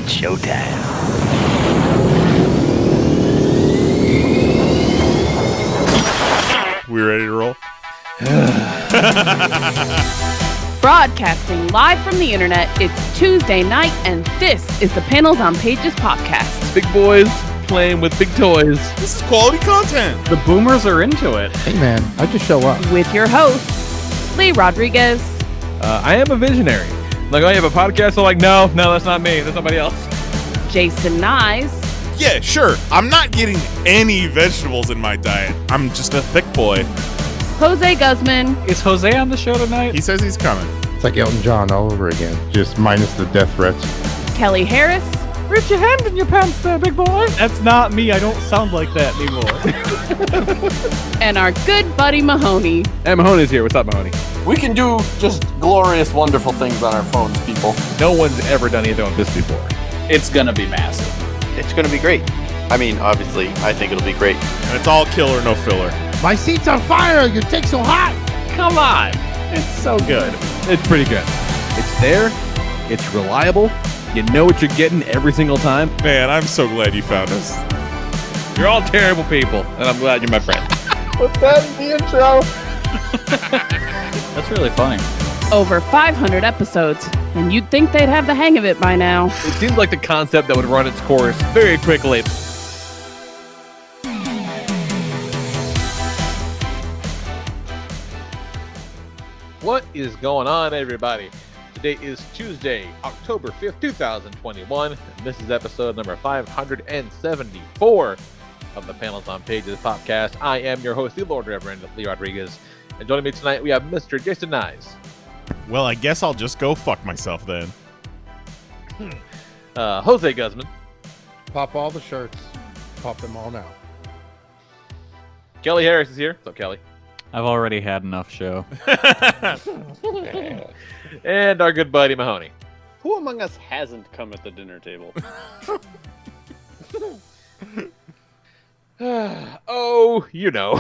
It's showtime. We ready to roll? Broadcasting live from the internet, it's Tuesday night, and this is the Panels on Pages podcast. Big boys playing with big toys. This is quality content. The boomers are into it. Hey man, I just show up. With your hosts, Lee Rodriguez. I am a visionary. Like, oh, you have a podcast? I'm like, no, that's not me. That's somebody else. Jason Nyes. Yeah, sure. I'm not getting any vegetables in my diet. I'm just a thick boy. Jose Guzman. Is Jose on the show tonight? He says he's coming. It's like Elton John all over again, just minus the death threats. Kelly Harris. Reach your hand in your pants there, big boy. That's not me. I don't sound like that anymore. And our good buddy Mahoney. Hey, Mahoney's here. What's up, Mahoney? We can do just glorious, wonderful things on our phones, people. No one's ever done anything like this before. It's gonna be massive. It's going to be great. I mean, obviously, I think it'll be great. And it's all killer, no filler. My seat's on fire! Your dick's so hot! Come on. It's so good. It's pretty good. It's there. It's reliable. You know what you're getting every single time. Man, I'm so glad you found us. You're all terrible people, and I'm glad you're my friend. Put that in the intro. That's really funny. Over 500 episodes, and you'd think they'd have the hang of it by now. It seems like the concept that would run its course very quickly. What is going on, everybody? Today is Tuesday, October 5th, 2021, and this is episode number 574 of the Panels on Pages podcast. I am your host, the Lord Reverend Lee Rodriguez, and joining me tonight, we have Mr. Jason Nyes. Well, I guess I'll just go fuck myself then. Jose Guzman. Pop all the shirts. Pop them all now. Kelly Harris is here. What's up, Kelly? I've already had enough show. And our good buddy Mahoney. Who among us hasn't come at the dinner table? Oh, you know.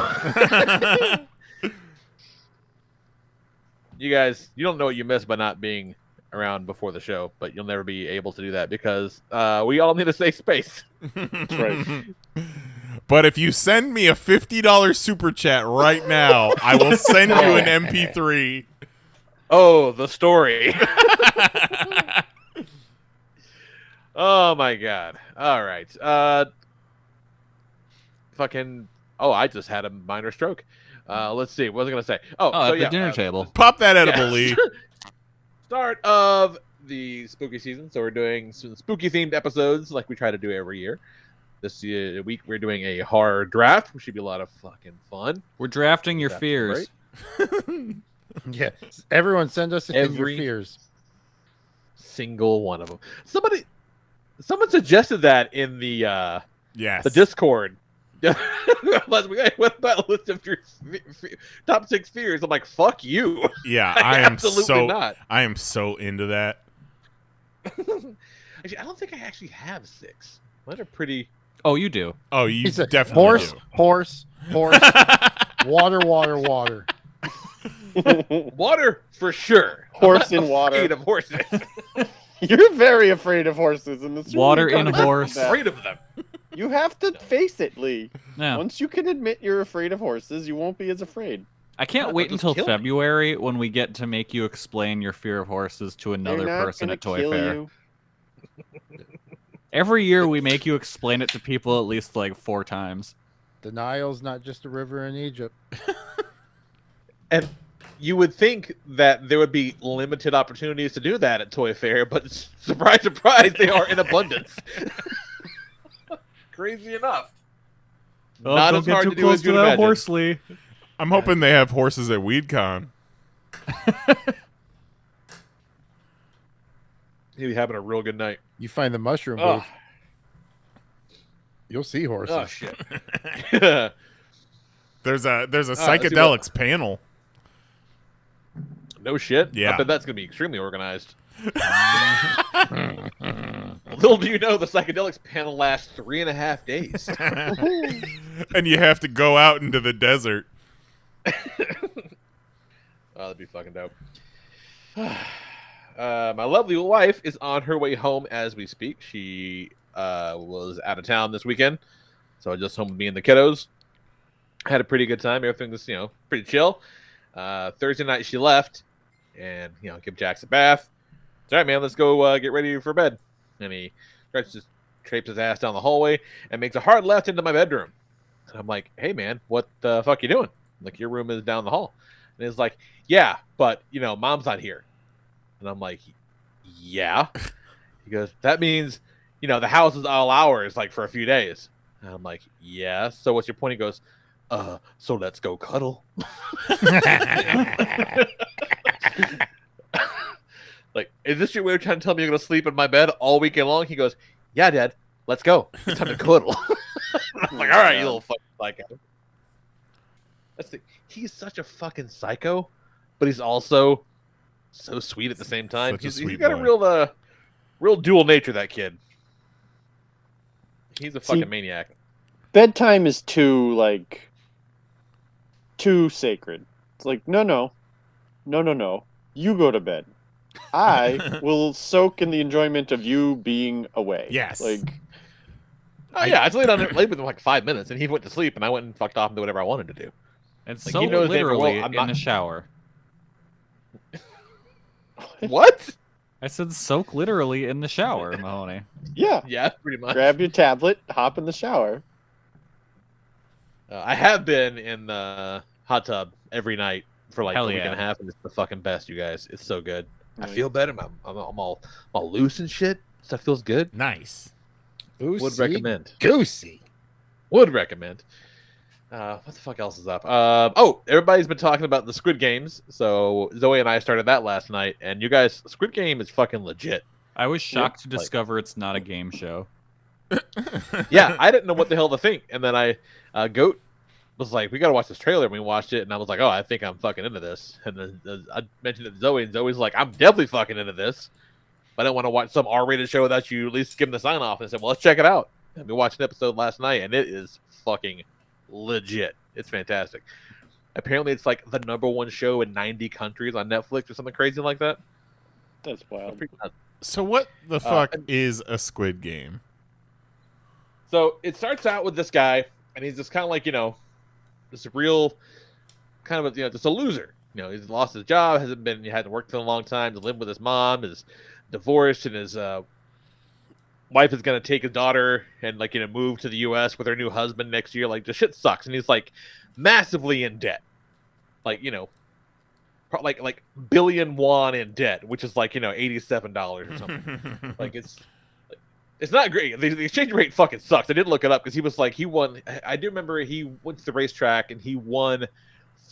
You guys, you don't know what you missed by not being around before the show, but you'll never be able to do that because we all need a safe space. That's right. But if you send me a $50 super chat right now, I will send you an MP3. Oh, the story. Oh, my God. All right. I just had a minor stroke. Let's see. What was I going to say? At the dinner table. Pop that edible, Lee. Start of the spooky season. So we're doing some spooky themed episodes like we try to do every year. This week we're doing a horror draft, which should be a lot of fucking fun. We're drafting your fears. Yeah, everyone send us in your Every fears. single one of them. Someone suggested that in the Yes. the Discord. Last week, what about a list of your top 6 fears? I'm like, fuck you. Yeah, I am Absolutely not. I am so into that. Actually, I don't think I actually have 6. Mine are pretty. Oh, you do. Oh, you He said, definitely horse, do. horse, water, water, water. Water for sure. Horse I'm in not water. afraid of horses. You're very afraid of horses, and it's Water really in kind of horse. that. Afraid of them. You have to face it, Lee. Yeah. Once you can admit you're afraid of horses, you won't be as afraid. I can't They'll wait just until kill me. February when we get to make you explain your fear of horses to another They're not person gonna at Toy kill Fair. you. Every year we make you explain it to people at least like 4 times. The Nile's not just a river in Egypt. And you would think that there would be limited opportunities to do that at Toy Fair, but surprise, surprise, they are in abundance. Crazy enough. Not as hard to do as you'd imagine. Horsley. I'm hoping they have horses at WeedCon. He'd be having a real good night. You find the mushroom Oh, booth, you'll see horses. oh shit. There's a let's see psychedelics panel. No shit. Yeah. I bet that's gonna be extremely organized. Little do you know, the psychedelics panel lasts 3.5 days. And you have to go out into the desert. Oh, that'd be fucking dope. my lovely wife is on her way home as we speak. She was out of town this weekend, so just home with me and the kiddos. Had a pretty good time. Everything was, pretty chill. Thursday night she left, and give Jax a bath. It's all right, man. Let's go get ready for bed. And he just traipses his ass down the hallway and makes a hard left into my bedroom. And I'm like, hey, man, what the fuck you doing? Like, your room is down the hall. And he's like, yeah, but, mom's not here. And I'm like, yeah. He goes, that means, the house is all ours, like, for a few days. And I'm like, yeah. So what's your point? He goes, so let's go cuddle. Like, is this your way of trying to tell me you're going to sleep in my bed all weekend long? He goes, yeah, Dad, let's go. It's time to cuddle. I'm like, all right, you little fucking psycho. He's such a fucking psycho, but he's also so sweet at the same time. He's got a real dual nature, that kid. He's a fucking maniac. Bedtime is too sacred. It's like, no. You go to bed. I will soak in the enjoyment of you being away. Yes. I just laid with him like 5 minutes, and he went to sleep, and I went and fucked off and did whatever I wanted to do. And Like, so he knows literally I'm in not- the shower. What? I said soak literally in the shower, Mahoney. Yeah. Yeah, pretty much. Grab your tablet, hop in the shower. I have been in the hot tub every night for like Hell a week yeah. and a half, and it's the fucking best, you guys. It's so good. I Nice. feel better. I'm all loose and shit. Stuff feels good. Nice. Would recommend. Goosey. Would recommend. What the fuck else is up? Everybody's been talking about the Squid Games. So Zoe and I started that last night, and you guys, Squid Game is fucking legit. I was shocked to Like- discover it's not a game show. Yeah, I didn't know what the hell to think, and then Goat was like, "We gotta watch this trailer." And we watched it, and I was like, "Oh, I think I'm fucking into this." And then I mentioned it to Zoe, and Zoe's like, "I'm definitely fucking into this." But I don't want to watch some R-rated show without you at least give them the sign off. And I said, "Well, let's check it out." And we watched an episode last night, and it is fucking legit. It's fantastic. Apparently, it's like the #1 show in 90 countries on Netflix or something crazy like that. That's wild. So what the fuck is a Squid Game? So it starts out with this guy, and he's just kind of like, this real kind of just a loser. He's lost his job, he hadn't worked for a long time, to live with his mom, is divorced, and his wife is gonna take his daughter and move to the U.S. with her new husband next year. Like, the shit sucks, and he's like massively in debt, like like billion won in debt, which is like $87 or something. Like, it's not great. The exchange rate fucking sucks. I did look it up because he was like, he won. I do remember he went to the racetrack and he won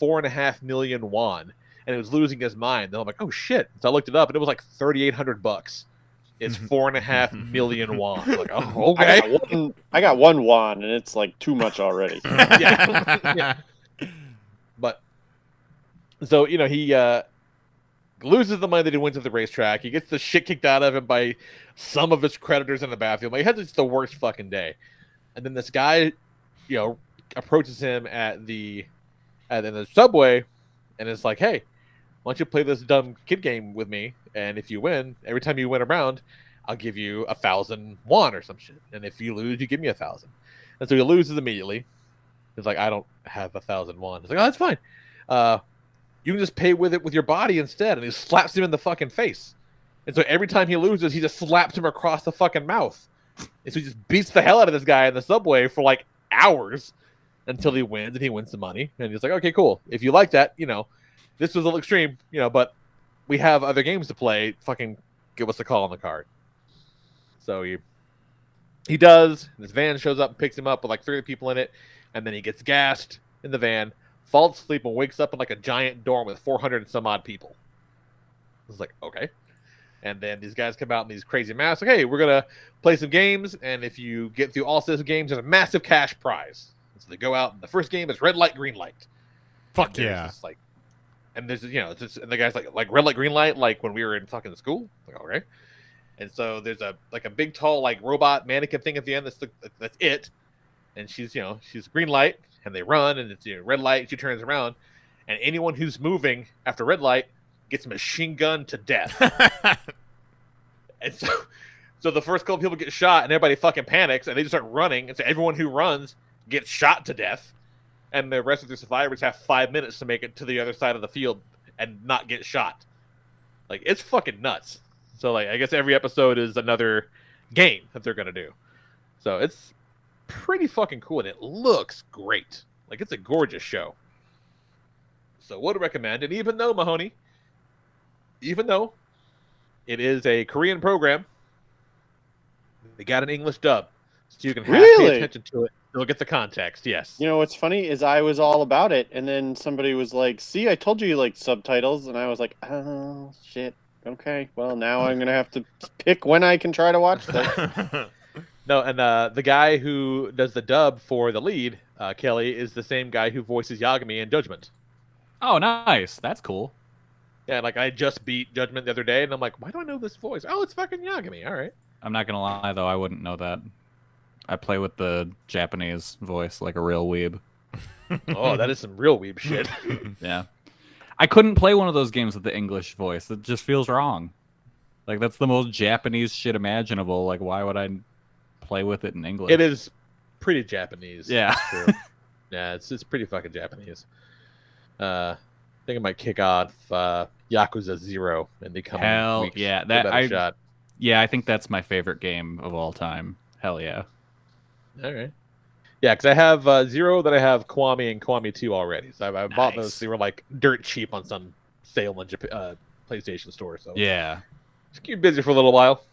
4.5 million won, and it was losing his mind. And I'm like, oh shit! So I looked it up, and it was like $3,800. It's 4.5 million won. I'm like, oh, okay. I got one wand, and it's like too much already. Yeah. But so he loses the money that he wins at the racetrack. He gets the shit kicked out of him by some of his creditors in the bathroom. Like, he had just the worst fucking day. And then this guy, approaches him at the subway, and it's like, hey, why don't you play this dumb kid game with me? And if you win, every time you win a round, I'll give you 1,000 won or some shit. And if you lose, you give me 1,000. And so he loses immediately. He's like, I don't have 1,000 won. He's like, oh, that's fine. You can just pay with it with your body instead. And he slaps him in the fucking face. And so every time he loses, he just slaps him across the fucking mouth. And so he just beats the hell out of this guy in the subway for like hours until he wins, and he wins the money. And he's like, okay, cool. If you like that, this was a little extreme, but we have other games to play. Fucking give us a call on the card. So he does. This van shows up and picks him up with like 30 people in it. And then he gets gassed in the van, falls asleep, and wakes up in like a giant dorm with 400 and some odd people. I was like, okay. And then these guys come out in these crazy masks, like, hey, we're going to play some games, and if you get through all 6 games, there's a massive cash prize. And so they go out, and the first game is red light, green light. Fuck yeah. And there's, it's just, and the guy's like red light, green light, like when we were in fucking school. Like, okay. And so there's a big, tall, like robot mannequin thing at the end. That's it. And she's green light, and they run, and it's red light. She turns around, and anyone who's moving after red light gets machine gunned to death. And so the first couple people get shot, and everybody fucking panics, and they just start running. And so everyone who runs gets shot to death, and the rest of the survivors have 5 minutes to make it to the other side of the field and not get shot. Like, it's fucking nuts. So, like, I guess every episode is another game that they're gonna do. So it's pretty fucking cool, and it looks great. Like, it's a gorgeous show. So would recommend. And even though, Mahoney, even though it is a Korean program, they got an English dub, so you can pay attention to it. You'll get the context. Yes. You know what's funny is I was all about it, and then somebody was like, "See, I told you you like subtitles," and I was like, "Oh shit, okay. Well, now I'm gonna have to pick when I can try to watch this." No, and the guy who does the dub for the lead, Kelly, is the same guy who voices Yagami in Judgment. Oh, nice. That's cool. Yeah, like I just beat Judgment the other day, and I'm like, why do I know this voice? Oh, it's fucking Yagami. All right. I'm not gonna lie though, I wouldn't know that. I play with the Japanese voice like a real weeb. Oh, that is some real weeb shit. Yeah. I couldn't play one of those games with the English voice. It just feels wrong. Like, that's the most Japanese shit imaginable. Like, why would I play with it in English? It is pretty Japanese. Yeah. True. Yeah, it's pretty fucking Japanese. I think I might kick off Yakuza 0 in the coming Hell weeks. yeah. Give that a shot. Yeah, I think that's my favorite game of all time. Hell yeah. All right. Yeah, because I have 0, then I have Kiwami and Kiwami 2 already. So I bought those. They were like dirt cheap on some sale in PlayStation Store. So Yeah. just keep busy for a little while.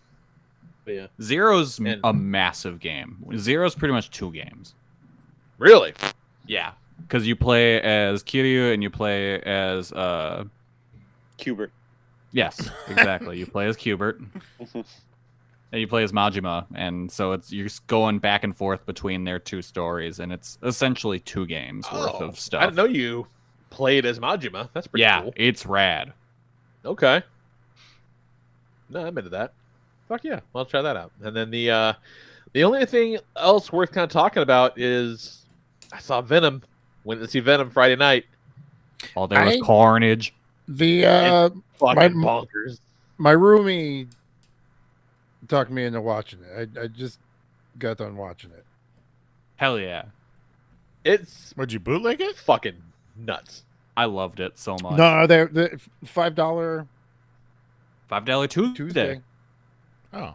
But yeah. Zero's a massive game. Zero's pretty much 2 games. Really? Yeah. Because you play as Kiryu and you play as... Cubert. Yes, exactly. You play as Cubert. And you play as Majima, and so you're just going back and forth between their 2 stories, and it's essentially 2 games worth of stuff. I didn't know you played as Majima. That's pretty cool. Yeah, it's rad. Okay. No, I'm into that. Fuck yeah, I'll try that out. And then the only thing else worth kind of talking about is I saw Venom. Went to see Venom Friday night. Oh, there was carnage. The Fucking bonkers. my roomie talked me into watching it. I just got done watching it. Hell yeah. It's Would you bootleg it? fucking nuts. I loved it so much. No, they're the $5 $5 Tuesday. Tuesday. Oh.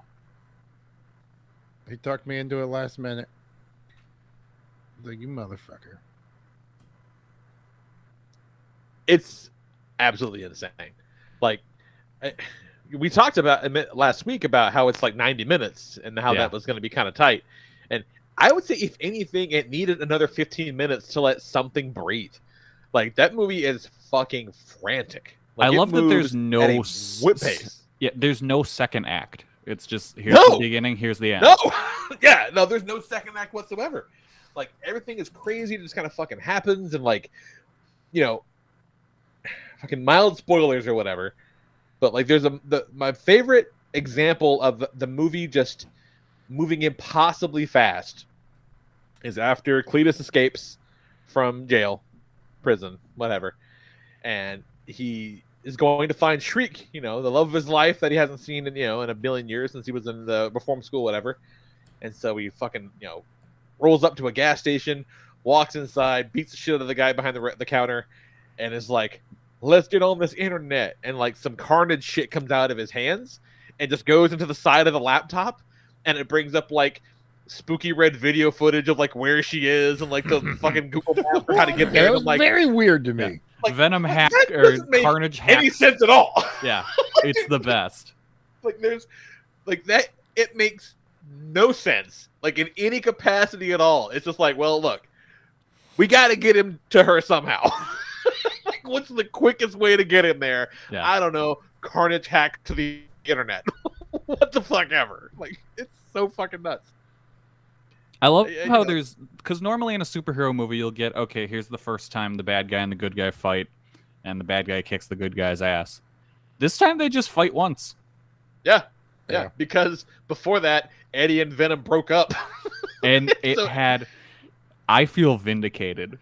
He talked me into it last minute. Like, you motherfucker. It's absolutely insane. Like, we talked about last week about how it's like 90 minutes and how that was going to be kind of tight. And I would say, if anything, it needed another 15 minutes to let something breathe. Like, that movie is fucking frantic. Like, I love that there's no at a whip pace. Yeah, there's no second act. It's just here's the beginning, here's the end. No, yeah, no, there's no second act whatsoever. Like, everything is crazy. It just kind of fucking happens, and like, you know, fucking mild spoilers or whatever. But like, there's my favorite example of the movie just moving impossibly fast is after Cletus escapes from jail, prison, whatever, and he is going to find Shriek, you know, the love of his life that he hasn't seen in, you know, in a billion years since he was in the reform school, whatever. And so he fucking, you know, rolls up to a gas station, walks inside, beats the shit out of the guy behind the counter, and is like, let's get on this internet. And like some carnage shit comes out of his hands and just goes into the side of the laptop, and it brings up like spooky red video footage of like where she is and like the fucking Google map for how to get there. That And was I'm like, very weird to me. like, Venom hack that or doesn't make Carnage any hack. sense at all. Yeah, it's the best. Like, there's like that, it makes no sense, like in any capacity at all. It's just like, well, look, we got to get him to her somehow. Like, what's the quickest way to get him there? Yeah. I don't know. Carnage hack to the internet. What the fuck ever. Like, it's so fucking nuts. I love Yeah, how yeah. there's, because normally in a superhero movie you'll get, okay, here's the first time the bad guy and the good guy fight, and the bad guy kicks the good guy's ass. This time they just fight once. Yeah. Yeah. Because before that, Eddie and Venom broke up. And it So- had, I feel vindicated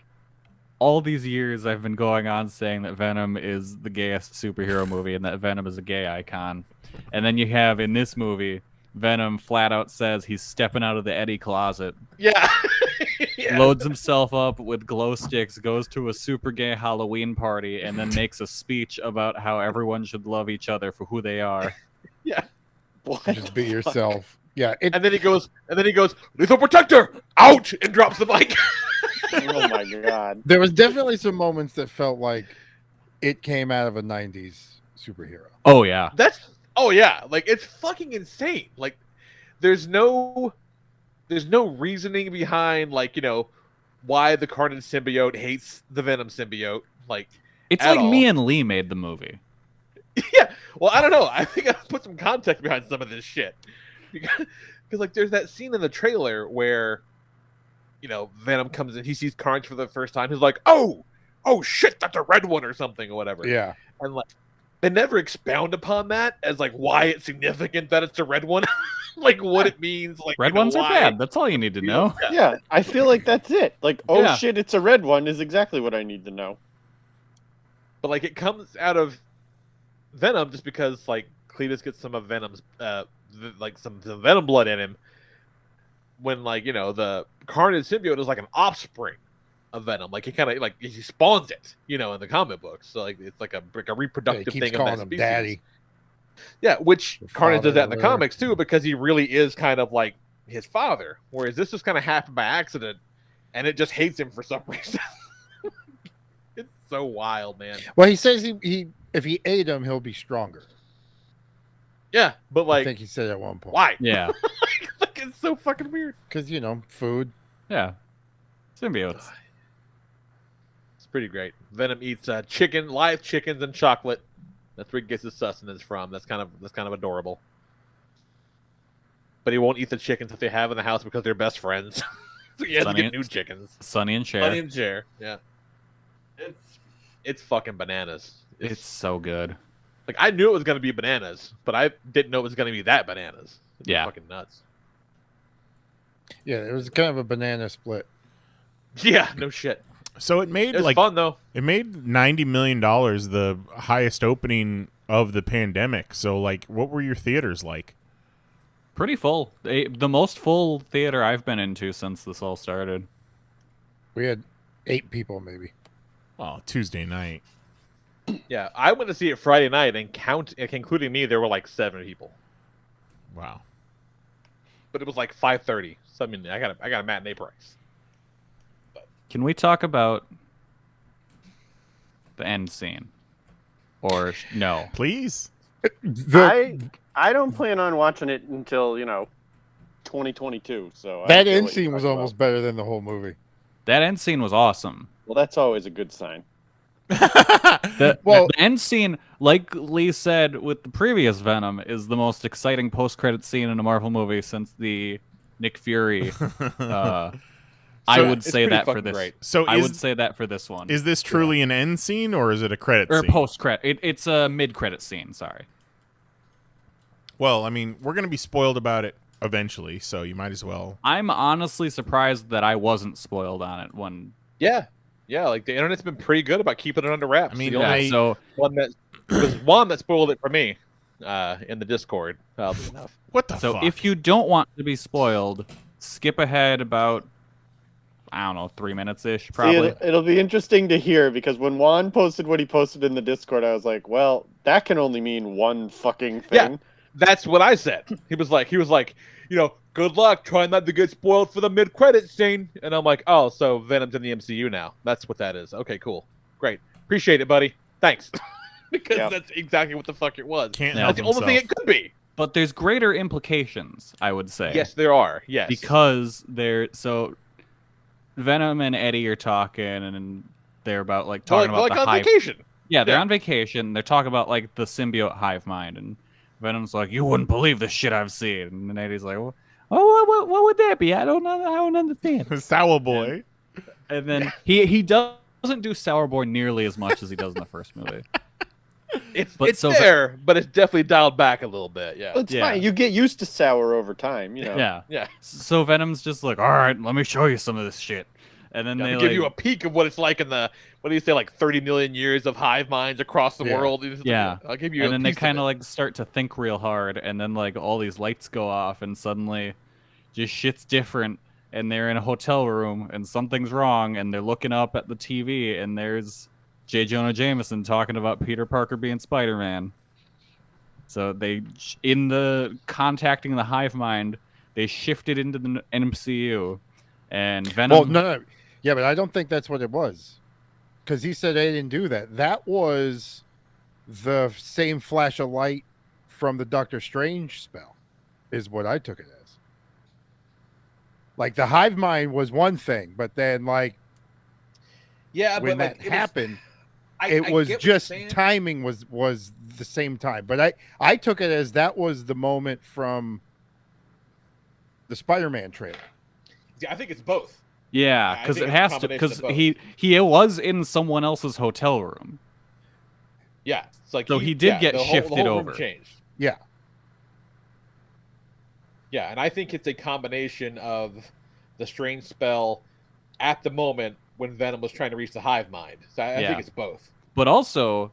all these years I've been going on saying that Venom is the gayest superhero movie and that Venom is a gay icon. And then you have in this movie, Venom flat out says he's stepping out of the Eddie closet. Yeah. Yeah. Loads himself up with glow sticks, goes to a super gay Halloween party, and then makes a speech about how everyone should love each other for who they are. Yeah. What Just be the fuck? yourself. Yeah. And then he goes, lethal protector, out, and drops the mic. Oh my god. There was definitely some moments that felt like it came out of a 90s superhero. Oh, yeah. Oh yeah, like it's fucking insane. Like there's no reasoning behind like, why the Carnage symbiote hates the Venom symbiote. Like It's at like all. me and Lee made the movie. Yeah. Well, I don't know. I think I put some context behind some of this shit. Because like there's that scene in the trailer where Venom comes in, he sees Carnage for the first time. He's like, "Oh shit, that's a red one or something or whatever." Yeah. And like they never expound upon that as like why it's significant that it's a red one. Like what it means, like Red ones are why. bad. That's all you need to know. Yeah, I feel like that's it. Like, oh Yeah. shit, it's a red one is exactly what I need to know. But like it comes out of Venom just because like Cletus gets some of Venom's some Venom blood in him. When like the Carnage symbiote is like an offspring of Venom, like he kind of like he spawns it, in the comic books. So like it's like a Yeah, reproductive he keeps thing of calling that him species. daddy. Yeah, which Or Carnage does father that in or the whatever. comics too, because he really is kind of like his father. Whereas this just kind of happened by accident, and it just hates him for some reason. It's so wild, man. Well, he says he if he ate him, he'll be stronger. Yeah, but I like, think he said at one point. why? Yeah. Like, it's so fucking weird. Because, food. Yeah. Symbiotes. It's pretty great. Venom eats live chickens and chocolate. That's where he gets his sustenance from. That's kind of adorable. But he won't eat the chickens that they have in the house because they're best friends. So he has to Sonny- get new chickens. Sonny and Cher. Funny and Cher. Yeah. It's fucking bananas. It's so good. Like I knew it was gonna be bananas, but I didn't know it was gonna be that bananas. It's Yeah. fucking nuts. Yeah, it was kind of a banana split. Yeah, no shit. So it made It was like fun though. it made $90 million, the highest opening of the pandemic. So like, what were your theaters like? Pretty full. The most full theater I've been into since this all started. We had 8 people, maybe. Oh, Tuesday night. Yeah, I went to see it Friday night, and including me, there were like 7 people. Wow. But it was like 5:30. So I mean, I got a matinee price. Can we talk about the end scene? Or no? Please. I don't plan on watching it until 2022. So That I feel end what you're scene was talking almost about. better than the whole movie. That end scene was awesome. Well, that's always a good sign. Well- The end scene, like Lee said with the previous Venom, is the most exciting post-credit scene in a Marvel movie since the Nick Fury. I would it's say pretty that for fucking this. great. So I would say that for this one. is this truly an end scene or is it a credit or scene? post-credit. It's a mid-credit scene. Sorry. Well, I mean, we're gonna be spoiled about it eventually, so you might as well. I'm honestly surprised that I wasn't spoiled on it when. Yeah, like the internet's been pretty good about keeping it under wraps. I mean, The only So one that was one that spoiled it for me in the Discord. Oddly enough. What the So fuck? if you don't want to be spoiled, skip ahead about, I don't know, 3 minutes ish, probably. See, it'll be interesting to hear because when Juan posted what he posted in the Discord, I was like, well, that can only mean one fucking thing. Yeah. That's what I said. He was like, good luck trying not to get spoiled for the mid-credit scene. And I'm like, oh, so Venom's in the MCU now. That's what that is. Okay, cool, great, appreciate it, buddy. Thanks, because Yeah. that's exactly what the fuck it was. Can't Yeah. help That's the only thing it could be. But there's greater implications, I would say. Yes, there are. Yes, Because so Venom and Eddie are talking, and they're about like talking they're about like the on hive. vacation. Yeah, they're Yeah. on vacation. They're talking about like the symbiote hive mind, and Venom's like, "You wouldn't believe the shit I've seen," and then Eddie's like, "Well, what would that be? I don't know. I don't understand." Sour boy. And then he doesn't do Sour Boy nearly as much as he does in the first movie. It's But it's so- there, but it's definitely dialed back a little bit. Yeah, It's Yeah. fine. You get used to sour over time, Yeah. yeah. So Venom's just like, "All right, let me show you some of this shit," And then to they give you a peek of what it's like in the, what do you say, like 30 million years of hive minds across the world. Yeah. I'll give you. And then they kind of like start to think real hard, and then like all these lights go off, and suddenly, just shit's different. And they're in a hotel room, and something's wrong, and they're looking up at the TV, and there's J. Jonah Jameson talking about Peter Parker being Spider-Man. So they, in the contacting the hive mind, they shifted into the MCU, and Venom. Well, no. Yeah, but I don't think that's what it was. Because he said they didn't do that. That was the same flash of light from the Doctor Strange spell, is what I took it as. Like, the hive mind was one thing, but then, like, when that happened, it was just timing was the same time. But I took it as that was the moment from the Spider-Man trailer. Yeah, I think it's both. Yeah, because it has to. Because he was in someone else's hotel room. Yeah, it's like so he did get shifted the whole over. Room changed. Yeah. Yeah, and I think it's a combination of the strange spell at the moment when Venom was trying to reach the hive mind. So I think it's both. But also,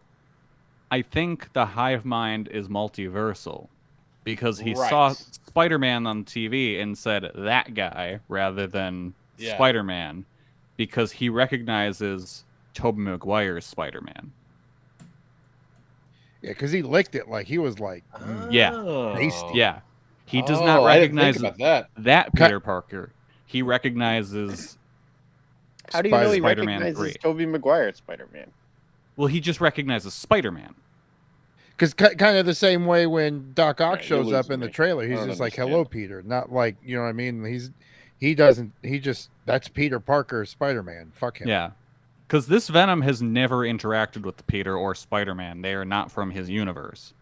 I think the hive mind is multiversal because he saw Spider-Man on TV and said that guy rather than Spider-Man because he recognizes Tobey Maguire's Spider-Man. Yeah, because he licked it like he was like, tasty. Yeah. He does not recognize that Peter Parker. He recognizes How do you know he Spider-Man recognizes 3. Tobey Maguire Spider-Man? Well, he just recognizes Spider-Man. Because kind of the same way when Doc Ock shows up in the trailer, he's just like, hello, Peter. Not like, you know what I mean? That's Peter Parker, Spider-Man. Fuck him. Yeah. Because this Venom has never interacted with Peter or Spider-Man. They are not from his universe.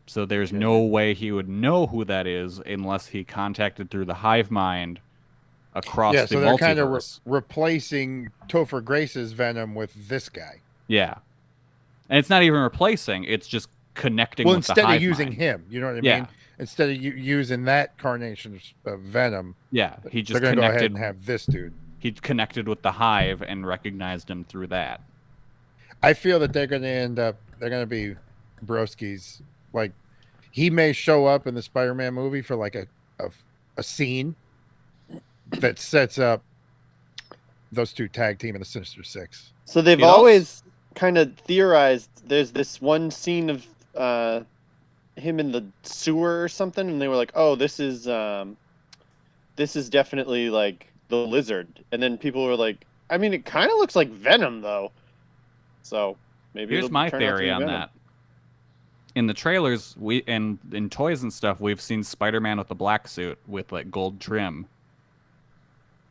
So there's no way he would know who that is unless he contacted through the hive mind across the multiverse. Yeah, so they're kind of replacing Topher Grace's Venom with this guy. Yeah. And it's not even replacing. It's just connecting with the hive mind. Instead of using him, you know what I mean? Instead of using that carnation of Venom, he just they're going to connected. go ahead and have this dude. He connected with the hive and recognized him through that. I feel that they're going to be broskies. Like, he may show up in the Spider-Man movie for like a scene that sets up those two tag team in the Sinister Six. So they've always kind of theorized there's this one scene of him in the sewer or something, and they were like, oh, this is definitely like the Lizard. And then people were like, I mean, it kind of looks like Venom though. So maybe here's my theory on that. In the trailers, and in toys and stuff, we've seen Spider-Man with the black suit with like gold trim.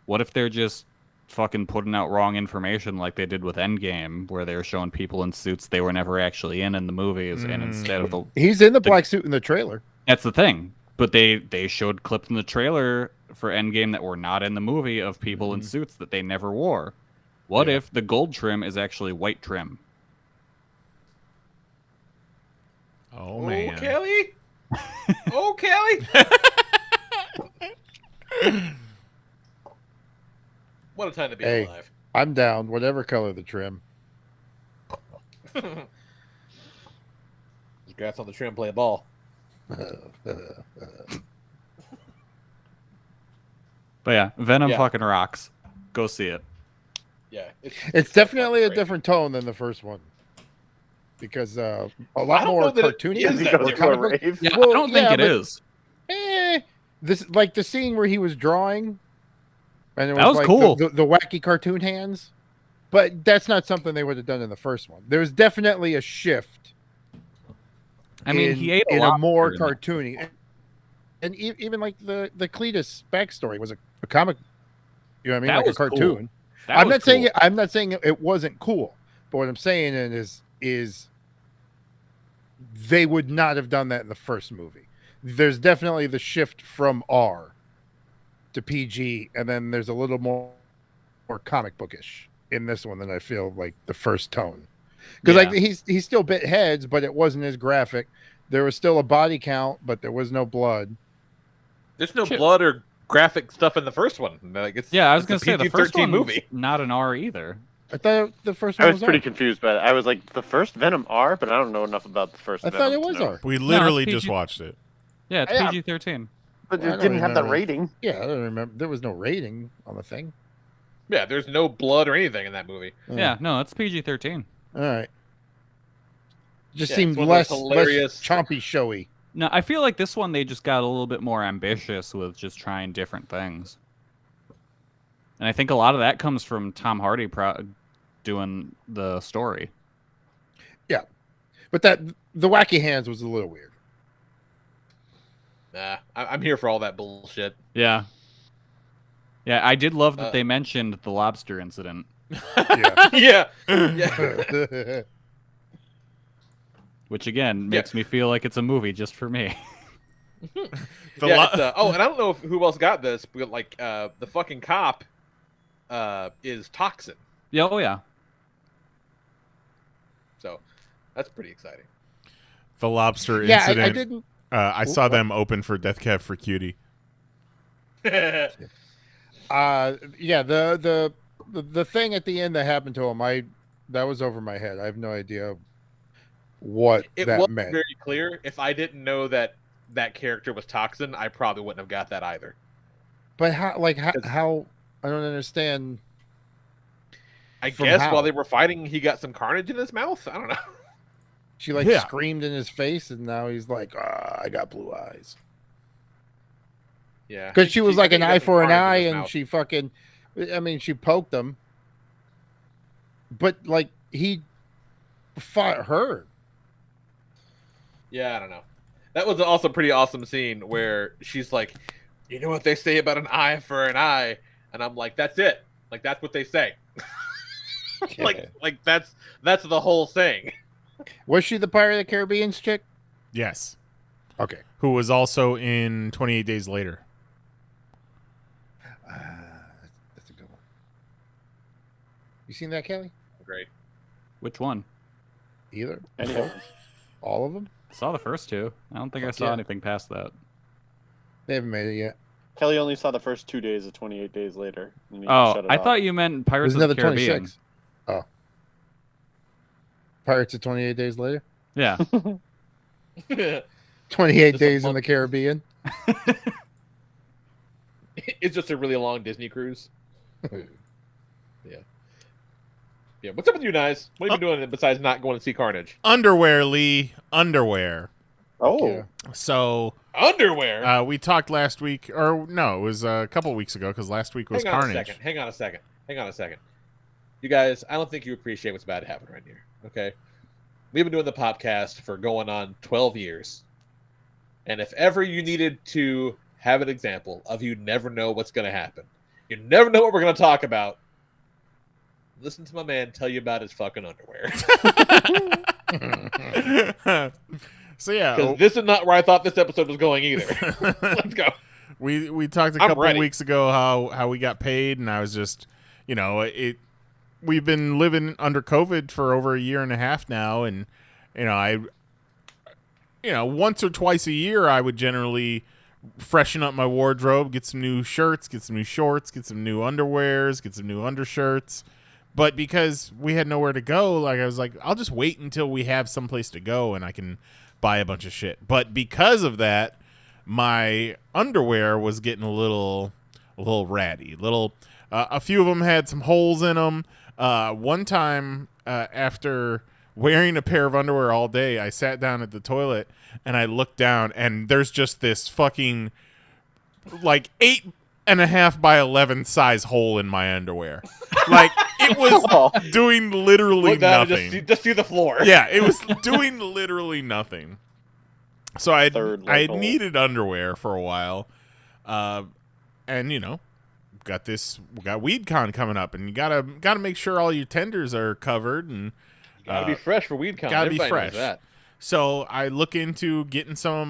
What if they're just fucking putting out wrong information like they did with Endgame, where they were showing people in suits they were never actually in the movies, and instead of he's in the black suit in the trailer. That's the thing. But they showed clips in the trailer for Endgame that were not in the movie of people in suits that they never wore. What if the gold trim is actually white trim? Oh, man. Oh, Kelly. Oh, Kelly. What a time to be alive. I'm down. Whatever color the trim. Congrats on the trim playing ball. But yeah, Venom fucking rocks. Go see it. Yeah. It's definitely a different tone than the first one. Because a lot more cartoony. I don't think it is. This like the scene where he was drawing, and it was, that was like cool. The wacky cartoon hands, but that's not something they would have done in the first one. There was definitely a shift. I mean, he ate in a more cartoony, and even like the Cletus backstory was a comic. You know what I mean? That like a was cartoon. Cool. I'm not saying it wasn't cool, but what I'm saying is they would not have done that in the first movie. There's definitely the shift from R to PG, and then there's a little more comic bookish in this one than I feel like the first tone. Because like he still bit heads, but it wasn't as graphic. There was still a body count, but there was no blood. There's no blood or graphic stuff in the first one. Like it's Yeah, I was it's gonna a say the first PG-13 one movie. not an R either. I thought the first I one was pretty R. confused by that. I was like, the first Venom R, but I don't know enough about the first I Venom. thought it was to know. R. We literally PG. just watched it. Yeah, it's Yeah. PG-13. But Well, I it don't didn't have the remember. rating. Yeah, I don't remember. There was no rating on the thing. Yeah, there's no blood or anything in that movie. Yeah, no, it's PG-13. All right. Just Yeah, seemed it's one of those less hilarious- chompy showy. No, I feel like this one they just got a little bit more ambitious with just trying different things. And I think a lot of that comes from Tom Hardy doing the story. Yeah, but the wacky hands was a little weird. Nah, I'm here for all that bullshit. Yeah. Yeah, I did love that they mentioned the lobster incident, Yeah. Yeah. Yeah. which again makes me feel like it's a movie just for me. The Yeah, lo- it's, oh, and I don't know who else got this, but like the fucking cop is Toxin. Yeah, oh yeah. So that's pretty exciting. The lobster Yeah, incident. I didn't. I saw them open for Death Cab for Cutie. Yeah, the thing at the end that happened to him, that was over my head. I have no idea what It that wasn't meant. very clear. If I didn't know that character was Toxin, I probably wouldn't have got that either. But how I don't understand. I From guess how? while they were fighting, he got some carnage in his mouth. I don't know. She like Yeah. screamed in his face, and now he's like, I got blue eyes. Yeah, Because she was like I an think he eye got some for an carnage in eye, his and mouth. she fucking, I mean, she poked him. But like he fought her. Yeah, I don't know. That was also a pretty awesome scene where she's like, "You know what they say about an eye for an eye," and I'm like, "That's it. Like that's what they say." like that's the whole thing. Was she the Pirate of the Caribbean's chick? Yes. Okay. Who was also in 28 Days Later. That's a good one. You seen that, Kelly? Great. Which one? Either? Anyway, All of them? I saw the first two. I don't think I Fuck saw yeah. anything past that. They haven't made it yet. Kelly only saw the first 2 days of 28 Days Later. and he Oh, shut it I off. thought you meant Pirates There's of the another Caribbean. 26. Oh. Pirates of 28 Days Later? Yeah. 28 Just a Days in month. the Caribbean? It's just a really long Disney cruise. Yeah. What's up with you guys? What have you been doing besides not going to see Carnage? Underwear, Lee. Underwear. Oh, Yeah. So Underwear. we talked last week, or no, it was a couple weeks ago because last week was Hang on Carnage. a second. You guys, I don't think you appreciate what's about to happen right here. Okay, we've been doing the podcast for going on 12 years, and if ever you needed to have an example of you never know what's going to happen, you never know what we're going to talk about. Listen to my man tell you about his fucking underwear. So yeah, Because this is not where I thought this episode was going either. Let's go. we talked a I'm couple ready. weeks ago how we got paid, and I was just, we've been living under COVID for over a year and a half now, and once or twice a year I would generally freshen up my wardrobe, get some new shirts, get some new shorts, get some new underwears, get some new undershirts. But because we had nowhere to go, like I was like, I'll just wait until we have someplace to go and I can buy a bunch of shit. But because of that, my underwear was getting a little ratty. A few of them had some holes in them. One time, after wearing a pair of underwear all day, I sat down at the toilet and I looked down, and there's just this fucking like 8.5 by 11 size hole in my underwear. Like it was doing literally Look down and nothing. just see the floor. Yeah, it was doing literally nothing. So I Third had level. needed underwear for a while, and we got WeedCon coming up, and you gotta make sure all your tenders are covered, and Gotta be fresh for WeedCon. gotta be Everybody knows fresh. that. So I look into getting some of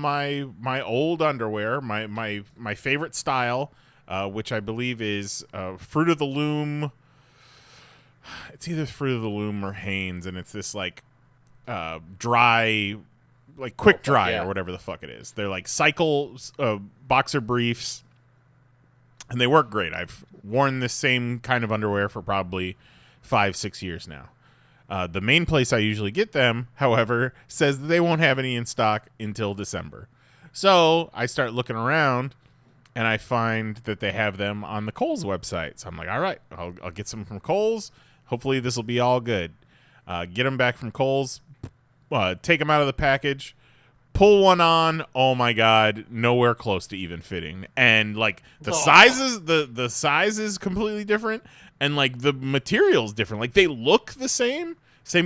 my old underwear, my favorite style, which I believe is Fruit of the Loom. It's either Fruit of the Loom or Hanes, and it's this like dry, like quick dry yeah. or whatever the fuck it is. They're like cycle boxer briefs. and they work great. I've worn this same kind of underwear for probably 5-6 years now. The main place I usually get them, however, says that they won't have any in stock until December. So I start looking around, and I find that they have them on the Kohl's website. So I'm like, all right, I'll get some from Kohl's. Hopefully this will be all good. Get them back from Kohl's, take them out of the package, pull one on. Oh my God, nowhere close to even fitting. And like the sizes, the size is completely different, and like the material's different. Like they look the same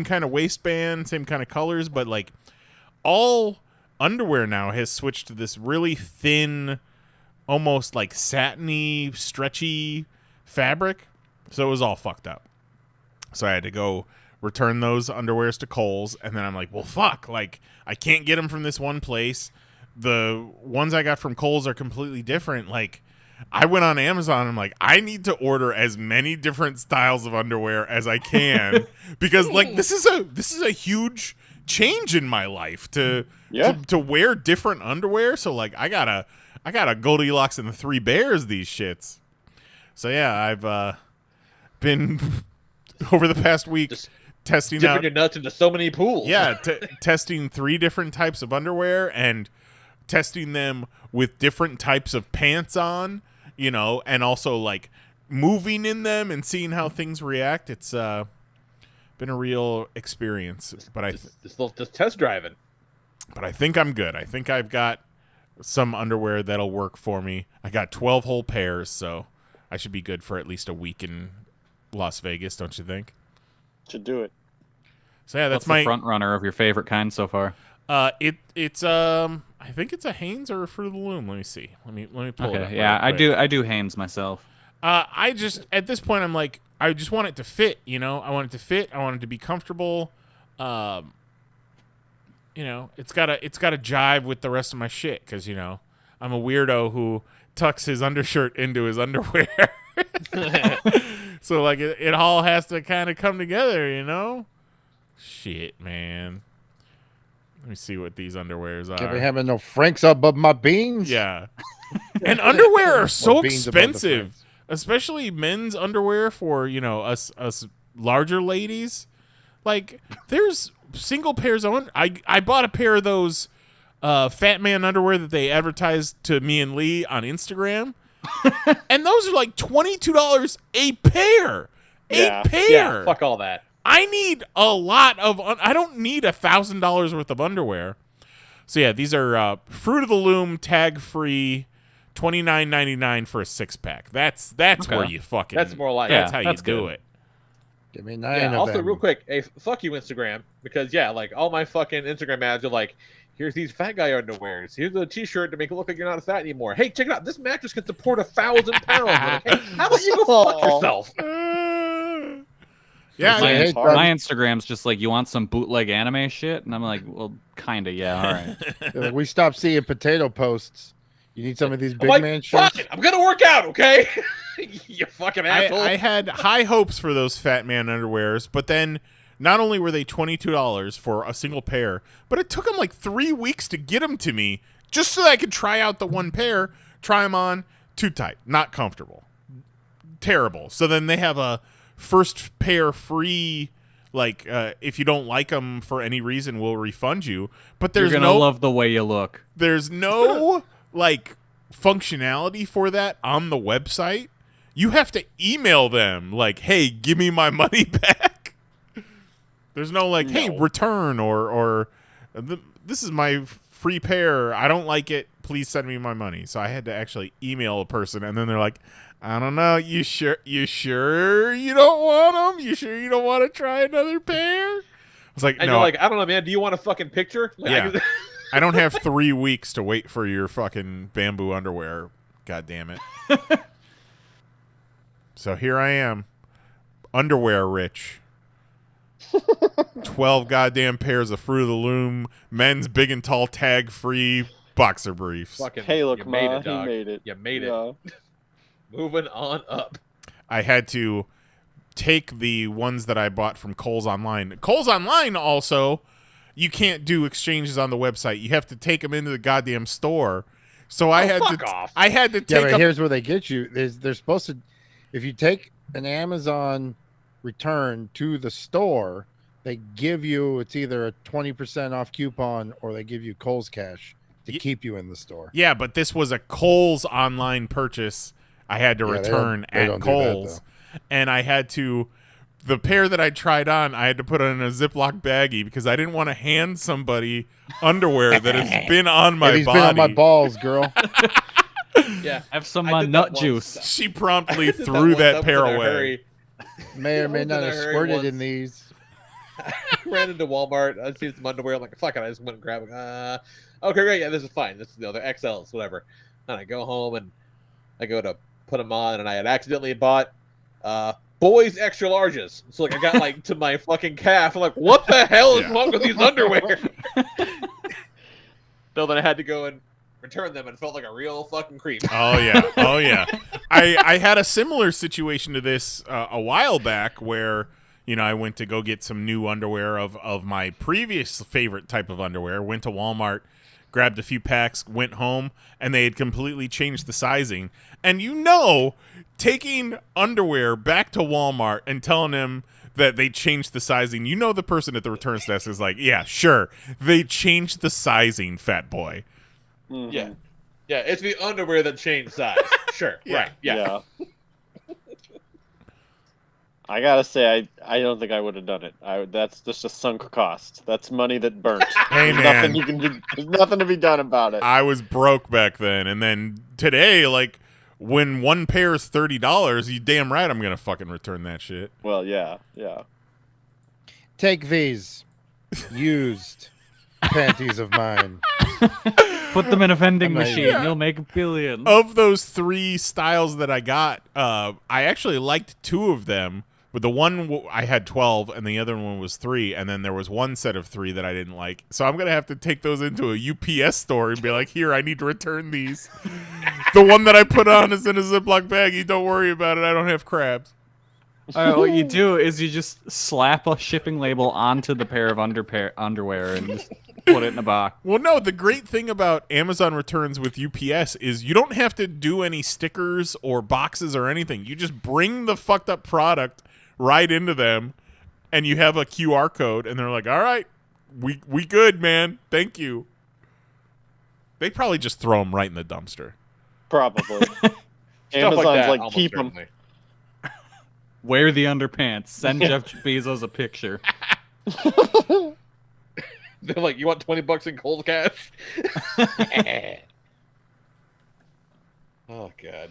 kind of waistband, same kind of colors, but like all underwear now has switched to this really thin, almost like satiny, stretchy fabric. So it was all fucked up. So I had to go return those underwears to Kohl's, and then I'm like, well, fuck, like I can't get them from this one place. The ones I got from Kohl's are completely different. Like I went on Amazon, and I'm like, I need to order as many different styles of underwear as I can because like this is a huge change in my life to wear different underwear. So like I gotta Goldilocks and the Three Bears these shits. So yeah, I've been over the past week Just testing dipping out your nuts into so many pools. Yeah, testing 3 different types of underwear and testing them with different types of pants on, you know, and also like moving in them and seeing how things react. It's been a real experience, but just test driving. But I think I'm good. I think I've got some underwear that'll work for me. I got 12 whole pairs, so I should be good for at least a week in Las Vegas, don't you think? Should do it. So yeah, that's What's my the front runner of your favorite kind so far? It's I think it's a Hanes or a Fruit of the Loom. Let me see. Let me pull it up. Okay, yeah, real quick. I do Hanes myself. I just at this point I'm like I just want it to fit, you know. I want it to fit. I want it to be comfortable. You know, it's gotta jive with the rest of my shit because you know I'm a weirdo who tucks his undershirt into his underwear. So like it all has to kind of come together, you know. Shit, man. Let me see what these underwears are. Can't be having no Franks above my beans. Yeah. And underwear are so beans above the expensive, Franks. especially men's underwear for, you know, us larger ladies. Like there's single pairs of I bought a pair of those Fat Man underwear that they advertised to me and Lee on Instagram. And those are like $22 a pair. Yeah. A pair. Yeah, fuck all that. I need a lot of I don't need $1,000 worth of underwear. So yeah, these are Fruit of the Loom tag free, $29.99 for a 6-pack. That's Okay. where you fucking That's more like that's Yeah, how that's you do good. it. Give me 9 Yeah, of also, them. real quick, hey, fuck you, Instagram, because yeah, like all my fucking Instagram ads are like, here's these fat guy underwears. Here's a T-shirt to make it look like you're not fat anymore. Hey, check it out. This mattress can support 1,000 pounds. Like, hey, how about you go fuck yourself? Yeah, It's My, like, I hey, mean, Doug, my Instagram's just like, you want some bootleg anime shit? And I'm like, well, kinda, yeah, all right. we stopped seeing potato posts. You need some of these I'm big like, man fuck shirts. it. I'm gonna work out, okay? You fucking asshole. I had high hopes for those Fat Man underwears, but then not only were they $22 for a single pair, but it took them like 3 weeks to get them to me just so that I could try out the one pair, try them on, too tight, not comfortable, terrible. So then they have a first pair free, like if you don't like them for any reason, we'll refund you. But there's You're gonna no love the way you look. there's no like functionality for that on the website. You have to email them like, hey, give me my money back. There's no like, hey, return or this is my free pair. I don't like it. Please send me my money. So I had to actually email a person, and then they're like, I don't know. You sure you don't want them? You sure you don't want to try another pair? I was like, and no. you're like, I don't know, man. Do you want a fucking picture? Like, Yeah. I don't have 3 weeks to wait for your fucking bamboo underwear. God damn it. So here I am, underwear rich. 12 goddamn pairs of Fruit of the Loom, men's big and tall tag free boxer briefs. fucking, Hey, look, you made Ma, it, dog. he made it. You made it. Yeah. Moving on up. I had to take the ones that I bought from Kohl's Online. Kohl's Online also, you can't do exchanges on the website. You have to take them into the goddamn store, So I had fuck to off. I had to Yeah, take but a here's where they get you. They're supposed to, if you take an Amazon return to the store, they give you, it's either a 20% off coupon or they give you Kohl's cash to keep you in the store. Yeah, but this was a Kohl's online purchase. I had to Yeah, return they at don't do that, Kohl's, and I had to. The pair that I tried on, I had to put in a Ziploc baggie because I didn't want to hand somebody underwear that has been on my He's body. been on my balls, girl. Yeah. Have some I did nut that juice. once. She promptly I did threw once. that I was pair in a away. hurry. May or may I was not in a have hurry squirted once. in these. I ran into Walmart. I seen some underwear. I'm like, fuck it. I just went and grabbed it. Okay, great. Yeah, this is fine. This is, they're XLs, whatever. And I go home and I go to put them on, and I had accidentally bought boys extra larges. So like I got like to my fucking calf. I'm like, what the hell is wrong with these underwear? So then I had to go and return them, and it felt like a real fucking creep. Oh yeah, oh yeah. I had a similar situation to this a while back where I went to go get some new underwear of my previous favorite type of underwear. Went to Walmart, grabbed a few packs, went home, and they had completely changed the sizing. And taking underwear back to Walmart and telling them that they changed the sizing, the person at the returns desk is like, yeah, sure, they changed the sizing, fat boy. Mhm. Yeah. Yeah, it's the underwear that changed size. Sure. Yeah. Right. Yeah. I gotta say, I don't think I would have done it. That's just a sunk cost. That's money that burnt. Hey, There's man. nothing you can do. There's nothing to be done about it. I was broke back then, and then today, like, when one pair is $30, you damn right I'm gonna fucking return that shit. Well, yeah. Take these used panties of mine. Put them in a vending I'm not- machine. Yeah. You'll make a billion. Of those 3 styles that I got, I actually liked 2 of them. But the one I had 12, and the other one was 3, and then there was one set of 3 that I didn't like. So I'm gonna have to take those into a UPS store and be like, "Here, I need to return these. The one that I put on is in a Ziploc baggie. Don't worry about it. I don't have crabs." All right, what you do is you just slap a shipping label onto the pair of underwear and just put it in a box. Well, no, the great thing about Amazon returns with UPS is you don't have to do any stickers or boxes or anything. You just bring the fucked up product right into them, and you have a QR code, and they're like, "All right, we good, man. Thank you." They probably just throw them right in the dumpster. Probably. Stuff Amazon's like, that, like almost keep them. certainly. Wear the underpants. Send Jeff Bezos a picture. They're like, you want $20 in cold cash? Oh god.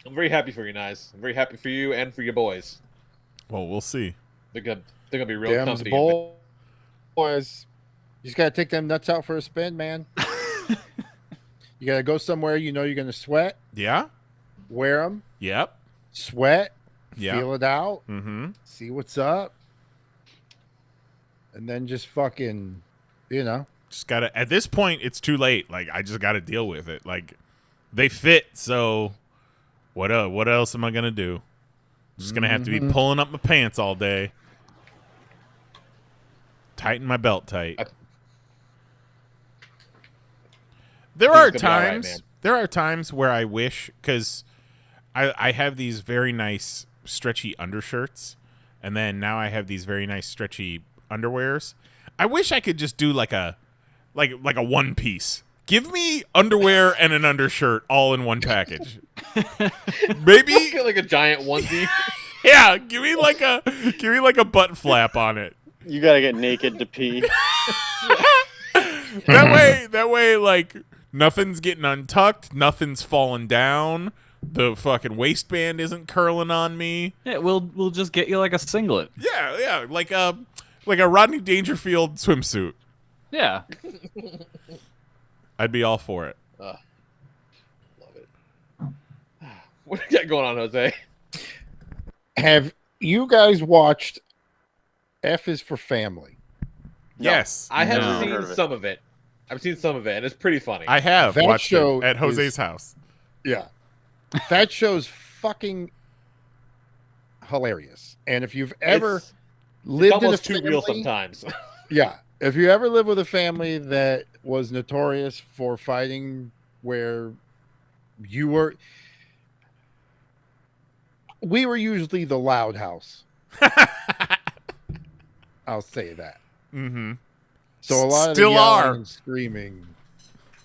I'm very happy for you guys. I'm very happy for you and for your boys. Well, we'll see. They're gonna be real Damn company. boys. You just gotta take them nuts out for a spin, man. You gotta go somewhere you're gonna sweat, Yeah. wear them, Yep. sweat, Yeah. feel it out, Mm-hmm. see what's up, and then just fucking, Just gotta. At this point, it's too late. Like, I just gotta deal with it. Like, they fit. So, what else am I gonna do? I'm just gonna have to be pulling up my pants all day, tighten my belt tight. There are Things gonna be all right, times. man. There are times where I wish, because I have these very nice stretchy undershirts, and then now I have these very nice stretchy underwears. I wish I could just do like a one piece. Give me underwear and an undershirt all in one package. Maybe, Get like a giant onesie. yeah. Give me like a butt flap on it. You gotta get naked to pee. That way, like, nothing's getting untucked, nothing's falling down, the fucking waistband isn't curling on me. Yeah, we'll just get you like a singlet. Yeah, like a Rodney Dangerfield swimsuit. Yeah. I'd be all for it. Love it. What do you got going on, Jose? Have you guys watched F is for Family? Yes, I have No. Heard seen of it. some of it. I've seen some of it, and it's pretty funny. I have That watched show it at Jose's is- house. Yeah. That show's fucking hilarious. And if you've ever It's lived in a almost too real family- sometimes. Yeah. If you ever live with a family that was notorious for fighting, where we were usually the loud house. I'll say that. Mm-hmm. So a lot of the Still yelling are. and screaming,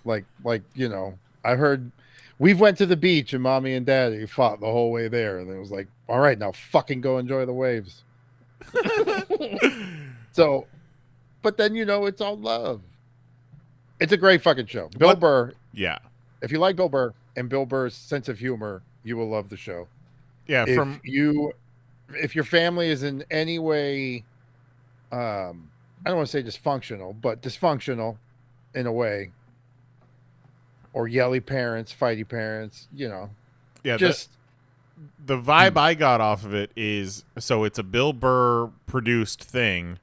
like I heard. We went to the beach and mommy and daddy fought the whole way there, and it was like, all right, now fucking go enjoy the waves. So, but then it's all love. It's a great fucking show. Bill Burr. Yeah. If you like Bill Burr and Bill Burr's sense of humor, you will love the show. Yeah. If your family is in any way, I don't want to say dysfunctional, but dysfunctional in a way, or yelly parents, fighty parents, Yeah. just the vibe I got off of it is, so it's a Bill Burr produced thing,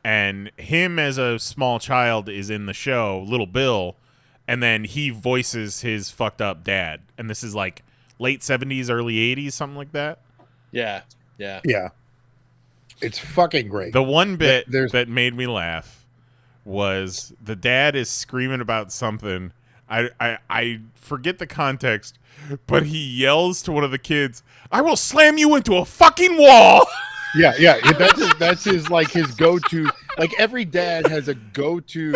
and him as a small child is in the show, Little Bill, and then he voices his fucked up dad. And this is like late 70s, early 80s, something like that. Yeah. it's fucking great. The one bit There's- that made me laugh was the dad is screaming about something. I forget the context, but he yells to one of the kids, "I will slam you into a fucking wall." Yeah. That's his like his go-to. Like every dad has a go-to,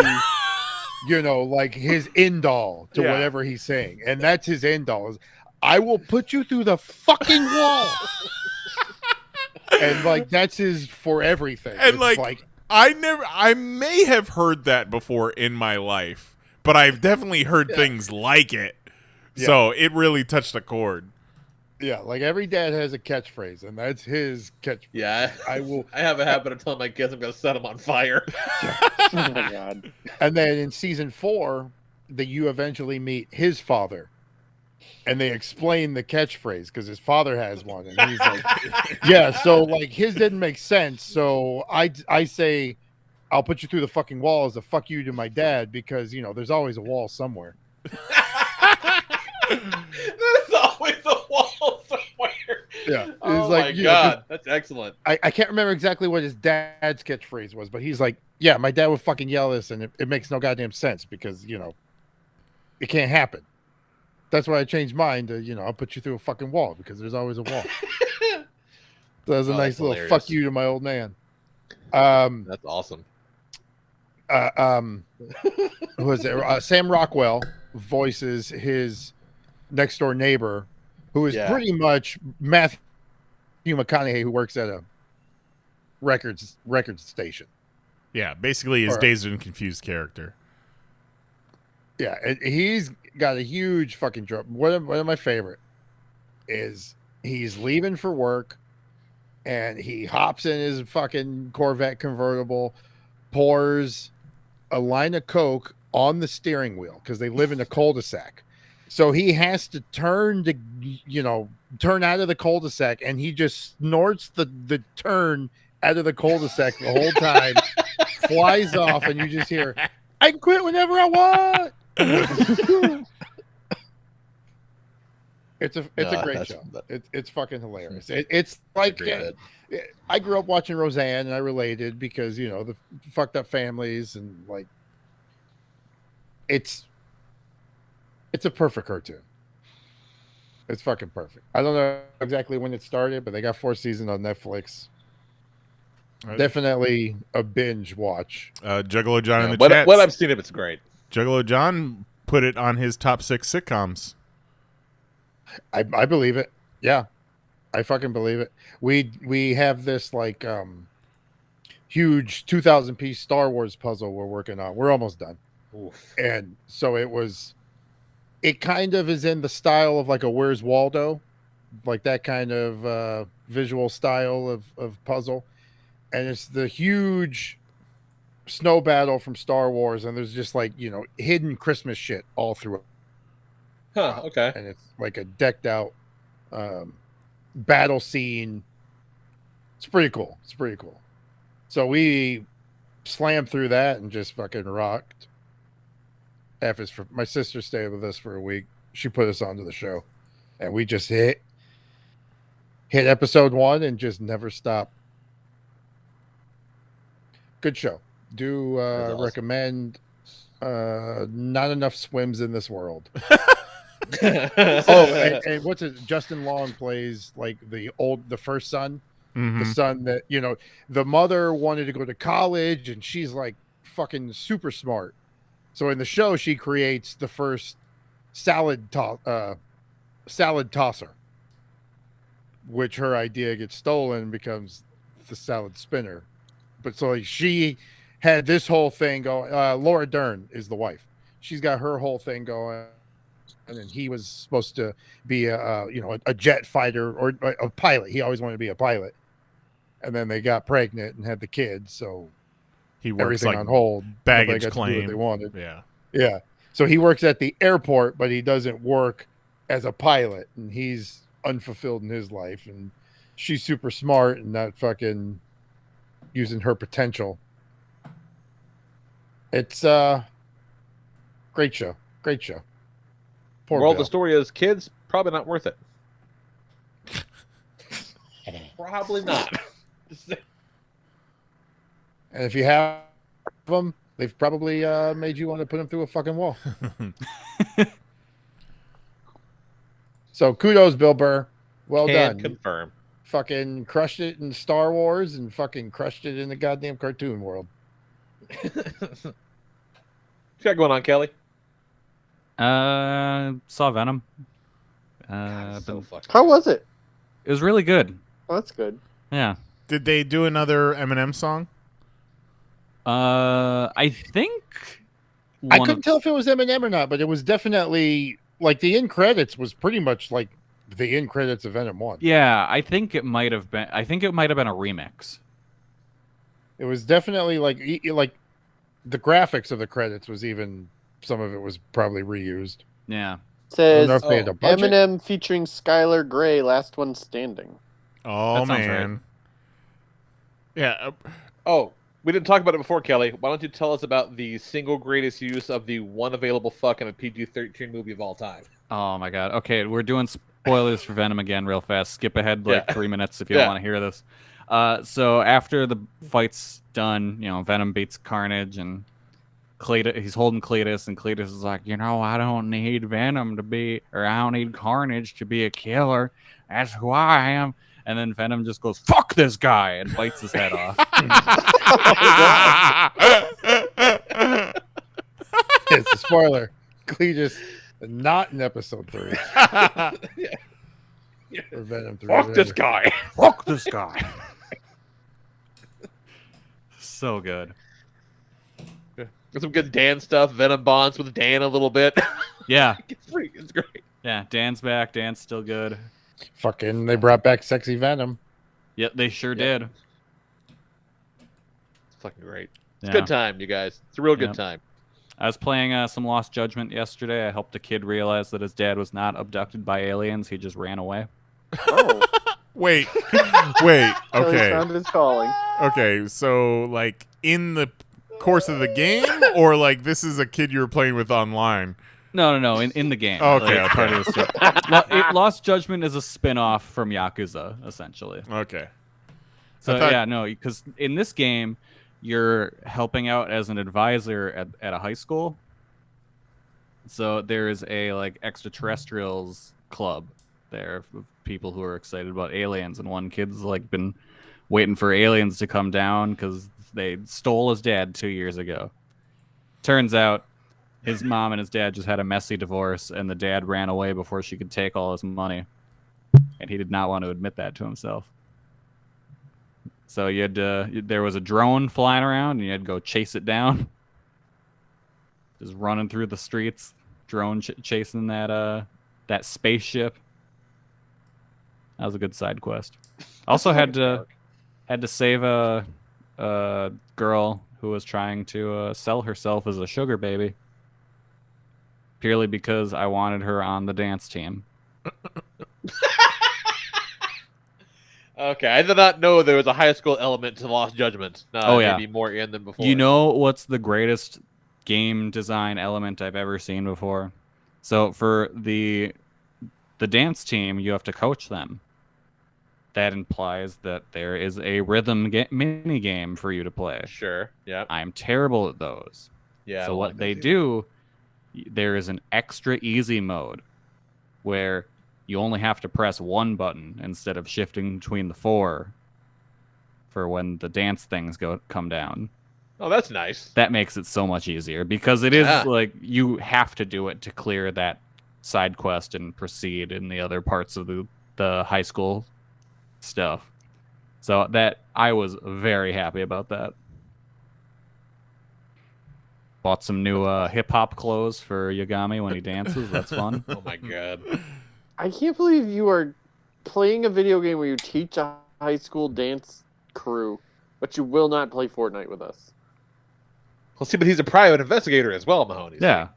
like his end all to Yeah. whatever he's saying, and that's his end all. Is, I will put you through the fucking wall. And like that's his for everything. And It's like I may have heard that before in my life, but I've definitely heard things like it. Yeah. So it really touched a chord. yeah, like every dad has a catchphrase, and that's his catchphrase. Yeah. I will. I have a habit of telling my kids I'm going to set them on fire. Oh my god. And then in season 4, that you eventually meet his father, and they explain the catchphrase because his father has one, and he's like, "Yeah, so like his didn't make sense, so I say, I'll put you through the fucking wall as a fuck you to my dad because there's always a wall somewhere." There's always a wall somewhere. Yeah, Oh it's like, my god, that's excellent. I can't remember exactly what his dad's catchphrase was, but he's like, "Yeah, my dad would fucking yell this, and it makes no goddamn sense because it can't happen." That's why I changed mine to, I'll put you through a fucking wall because there's always a wall. So that was a Oh, nice that's little hilarious. fuck you to my old man. That's awesome. Who was it? Sam Rockwell voices his next door neighbor, who is Yeah. pretty much Matthew McConaughey, who works at a records station. Yeah, basically his Or- Dazed and Confused character. Yeah, and he's got a huge fucking drop. One of my favorite is he's leaving for work, and he hops in his fucking Corvette convertible, pours a line of Coke on the steering wheel because they live in a cul-de-sac. So he has to turn out of the cul-de-sac, and he just snorts the turn out of the cul-de-sac the whole time, flies off, and you just hear, "I can quit whenever I want." It's a great show. It's fucking hilarious. It's like I grew up watching Roseanne, and I related because the fucked up families, and like it's a perfect cartoon. It's fucking perfect. I don't know exactly when it started, but they got 4 seasons on Netflix. Definitely a binge watch. Juggalo John in the What chat. I've seen of it's great. Juggalo John put it on his top 6 sitcoms. I believe it. Yeah, I fucking believe it. We have this like huge 2,000 piece Star Wars puzzle we're working on. We're almost done. Oof. And so it kind of is in the style of like a Where's Waldo, like that kind of visual style of puzzle. And it's the huge snow battle from Star Wars, and there's just like hidden Christmas shit all through it. Huh, okay. And it's like a decked out battle scene. It's pretty cool. So we slammed through that and just fucking rocked. My sister stayed with us for a week. She put us onto the show, and we just hit episode 1 and just never stopped. Good show. Do That's awesome. recommend. Not enough swims in this world. Oh, And what's it? Justin Long plays like the first son, Mhm. the son that the mother wanted to go to college, and she's like fucking super smart. So in the show, she creates the first salad tosser, which her idea gets stolen and becomes the salad spinner. But so like, she had this whole thing going. Laura Dern is the wife. She's got her whole thing going, and he was supposed to be a jet fighter or a pilot. He always wanted to be a pilot, and then they got pregnant and had the kid. So He works everything like on hold. baggage Nobody got to do what claim. they wanted. Yeah. Yeah. So he works at the airport, but he doesn't work as a pilot, and he's unfulfilled in his life. And she's super smart and not fucking using her potential. It's great show. Great show. Poor Well, Bill. the story is, kids, probably not worth it. Probably not. And if you have them, they've probably made you want to put them through a fucking wall. So kudos, Bill Burr. Well Can done. confirm. Fucking crushed it in Star Wars and fucking crushed it in the goddamn cartoon world. What's got going on, Kelly? Saw Venom. So fucking. How was it? It was really good. Oh, that's good. Yeah. Did they do another Eminem song? I think I couldn't tell if it was Eminem or not, but it was definitely like the end credits was pretty much like the end credits of Venom 1. Yeah, I think it might have been. I think it might have been a remix. It was definitely like the graphics of the credits was even some of it was probably reused. Yeah. Says I don't know if they had a budget. Eminem featuring Skylar Grey, Last One Standing. Oh, That sounds man. Yeah. Oh, we didn't talk about it before, Kelly. Why don't you tell us about the single greatest use of the one available fuck in a PG-13 movie of all time? Oh my god. Okay, we're doing spoilers for Venom again real fast. Skip ahead like 3 minutes if you Yeah. want to hear this. So after the fight's done, Venom beats Carnage and he's holding Cletus, and Cletus is like, I don't need Venom to be, or I don't need Carnage to be a killer. That's who I am. And then Venom just goes, fuck this guy, and bites his head off. It's a spoiler. Cletus not in episode 3. Or Venom 3. Fuck this guy. Fuck this guy. So good. Got some good Dan stuff. Venom bonds with Dan a little bit. Yeah. It's great. Yeah, Dan's back. Dan's still good. Fucking, they brought back sexy Venom. Yep, they sure Yeah. did. It's fucking great. It's Yeah. a good time, you guys. It's a real good Yep. time. I was playing some Lost Judgment yesterday. I helped a kid realize that his dad was not abducted by aliens. He just ran away. Oh, Wait. Kelly Okay. found his calling. Okay. So, like, in the course of the game, or like this is a kid you were playing with online? No. In the game. Okay, Like, part of the story. Lost Judgment is a spin-off from Yakuza, essentially. Okay. So I thought- yeah, no, because in this game, you're helping out as an advisor at a high school. So there's a like extraterrestrials club there of people who are excited about aliens, and one kid's like been waiting for aliens to come down because they stole his dad 2 years ago. Turns out his mom and his dad just had a messy divorce, and the dad ran away before she could take all his money, and he did not want to admit that to himself. So you had there was a drone flying around, and you had to go chase it down. Just running through the streets, drone chasing that spaceship. That was a good side quest. Also had to save a girl who was trying to sell herself as a sugar baby, purely because I wanted her on the dance team. Okay, I did not know there was a high school element to Lost Judgment. Oh, yeah. Maybe more in than before. You know what's the greatest game design element I've ever seen before? So for the dance team, you have to coach them. that implies that there is a rhythm mini game for you to play. Sure. Yeah. I'm terrible at those. Yeah. I So don't what like they those do, there is an extra easy mode where you only have to press one button instead of shifting between the 4 for when the dance things come down. either. Oh, that's nice. That makes it so much easier because it is Yeah. like you have to do it to clear that side quest and proceed in the other parts of the high school stuff. So that I was very happy about that. Bought some new hip hop clothes for Yagami when he dances. That's fun. Oh my god. I can't believe you are playing a video game where you teach a high school dance crew, but you will not play Fortnite with us. Well, see, but he's a private investigator as well, Mahoney. Yeah.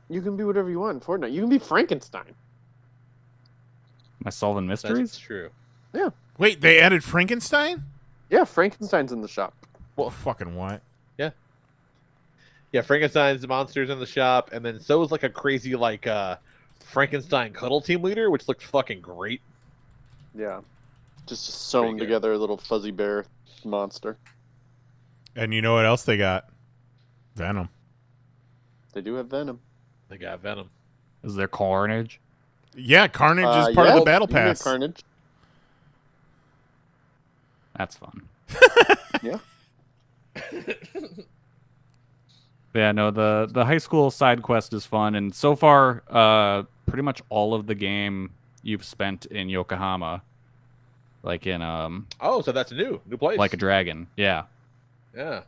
You can be whatever you want in Fortnite. You can be Frankenstein. Am I solving That's mysteries? true. Wait, they added Frankenstein? Yeah, Frankenstein's in the shop. Well, fucking what? Yeah, Frankenstein's the monsters in the shop, and then so is like a crazy Frankenstein cuddle team leader, which looks fucking great. Yeah. Just sewn Pretty good. together a little fuzzy bear monster. And you know what else they got? Venom. They do have Venom. They got Venom. Is there Carnage? Yeah, Carnage is part of the battle you can get pass. Carnage. That's fun. Yeah. Yeah, no, the high school side quest is fun, and so far, pretty much all of the game you've spent in Yokohama, like in Oh, so that's a new place. like a dragon. Yeah. Yeah.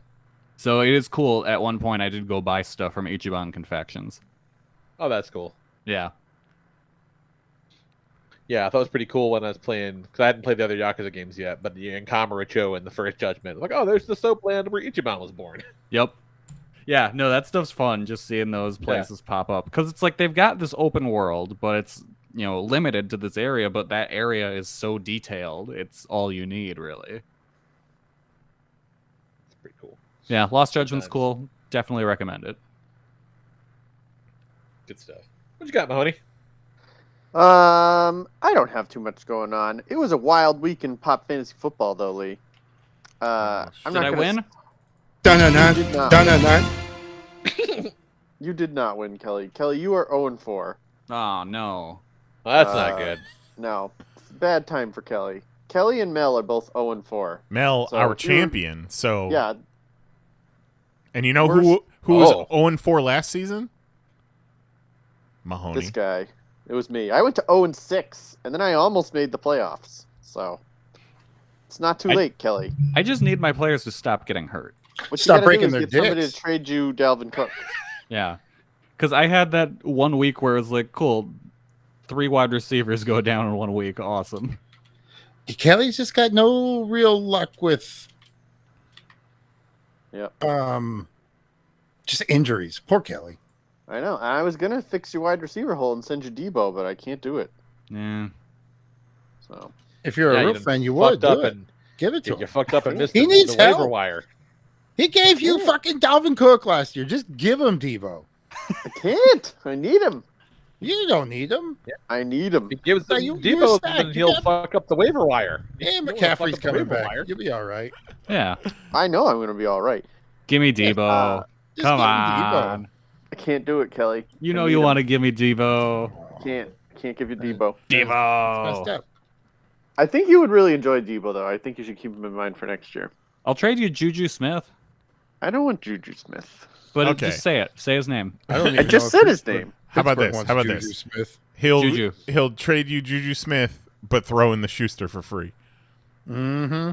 So it is cool. At one point, I did go buy stuff from Ichiban Confections. Oh, that's cool. Yeah. Yeah, I thought it was pretty cool when I was playing, because I hadn't played the other Yakuza games yet, but in Kamurocho and the First Judgment, like, oh, there's the soap land where Ichiban was born. Yep. Yeah, no, that stuff's fun, just seeing those places pop up. Because it's like they've got this open world, but it's, limited to this area, but that area is so detailed. It's all you need, really. It's pretty cool. Yeah, Lost Judgment's Sometimes. cool. Definitely recommend it. Good stuff. What you got, Mahoney? I don't have too much going on. It was a wild week in Pop Fantasy Football, though, Lee. I'm Did not I gonna win? Dun-dun-dun. You did not. Dun-dun-dun. You did not win, Kelly. Kelly, you are 0-4. Oh, no. Well, that's not good. No, bad time for Kelly. Kelly and Mel are both 0-4. Mel, So our you- champion. So Yeah, And you know Worst- who was Oh. 0-4 last season? Mahoney. this guy. It was me. I went to 0-6, and then I almost made the playoffs. So it's not too late, Kelly. I just need my players to stop getting hurt. What Stop you gotta breaking do their is get somebody dicks. to trade you Dalvin Cook. Yeah. Because I had that 1 week where it was like, cool, 3 wide receivers go down in 1 week. Awesome. Kelly's just got no real luck with Yep. just injuries. Poor Kelly. I know. I was gonna fix your wide receiver hole and send you Debo, but I can't do it. Yeah. So If you're Yeah, a you real done fan, you would fucked up do it. and Give it to you him. fucked up and missed He the needs waiver help. wire. He gave you fucking Dalvin Cook last year. Just give him Debo. I can't. I need him. You don't need him. I need him. If he gives No, them you Debo, were stacked. then You he'll got- fuck up the waiver wire. Yeah, don't wanna fuck McCaffrey's up the coming waiver back. wire. You'll be all right. Yeah. I know I'm gonna be all right. Give me Debo. Just Come give him Debo. on. I can't do it, Kelly. You I know need you him. want to give me Debo. Can't give you Debo. Messed Debo. up. I think you would really enjoy Debo, though. I think you should keep him in mind for next year. I'll trade you Juju Smith. I don't want Juju Smith. But Okay. just say it. Say his name. I don't I even just know if said his Pittsburgh- name. How about Pittsburgh this? wants How about Juju this? Smith. He'll Juju. trade you Juju Smith, but throw in the Schuster for free. Mm-hmm.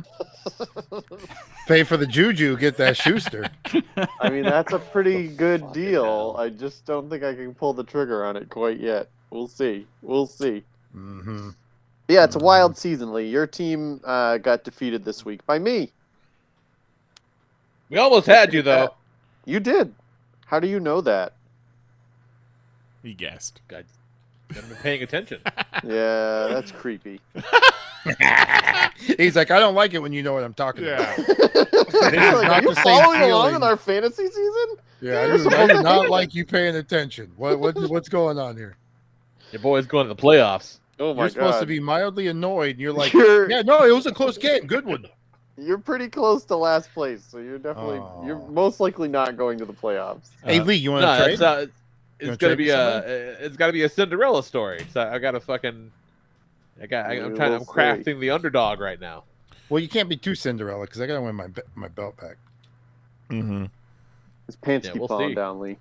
Pay for the Juju, get that Schuster. I mean, that's a pretty good deal. I just don't think I can pull the trigger on it quite yet. We'll see. We'll see. Mm-hmm. Yeah, it's a wild season, Lee. Your team got defeated this week by me. We almost had you, though. You did. How do you know that? He guessed. God, you haven't been paying attention. Yeah, that's creepy. He's like, I don't like it when you know what I'm talking about. Like, not are you the same following along feeling. in our fantasy season? Yeah, I do not like you paying attention. What's going on here? Your boy's going to the playoffs. Oh my You're supposed to God. be mildly annoyed, and you're like, You're- yeah, no, it was a close game. Good one. You're pretty close to last place, so you're definitely you're Oh. most likely not going to the playoffs. Hey, Lee, you want to No, trade? it's wanna gonna trade be me it's got to be a Cinderella story. So I got to fucking, I'm We'll see. crafting the underdog right now. Well, you can't be too Cinderella because I got to win my belt back. Mm-hmm. His pants Yeah, keep we'll falling see. down, Lee.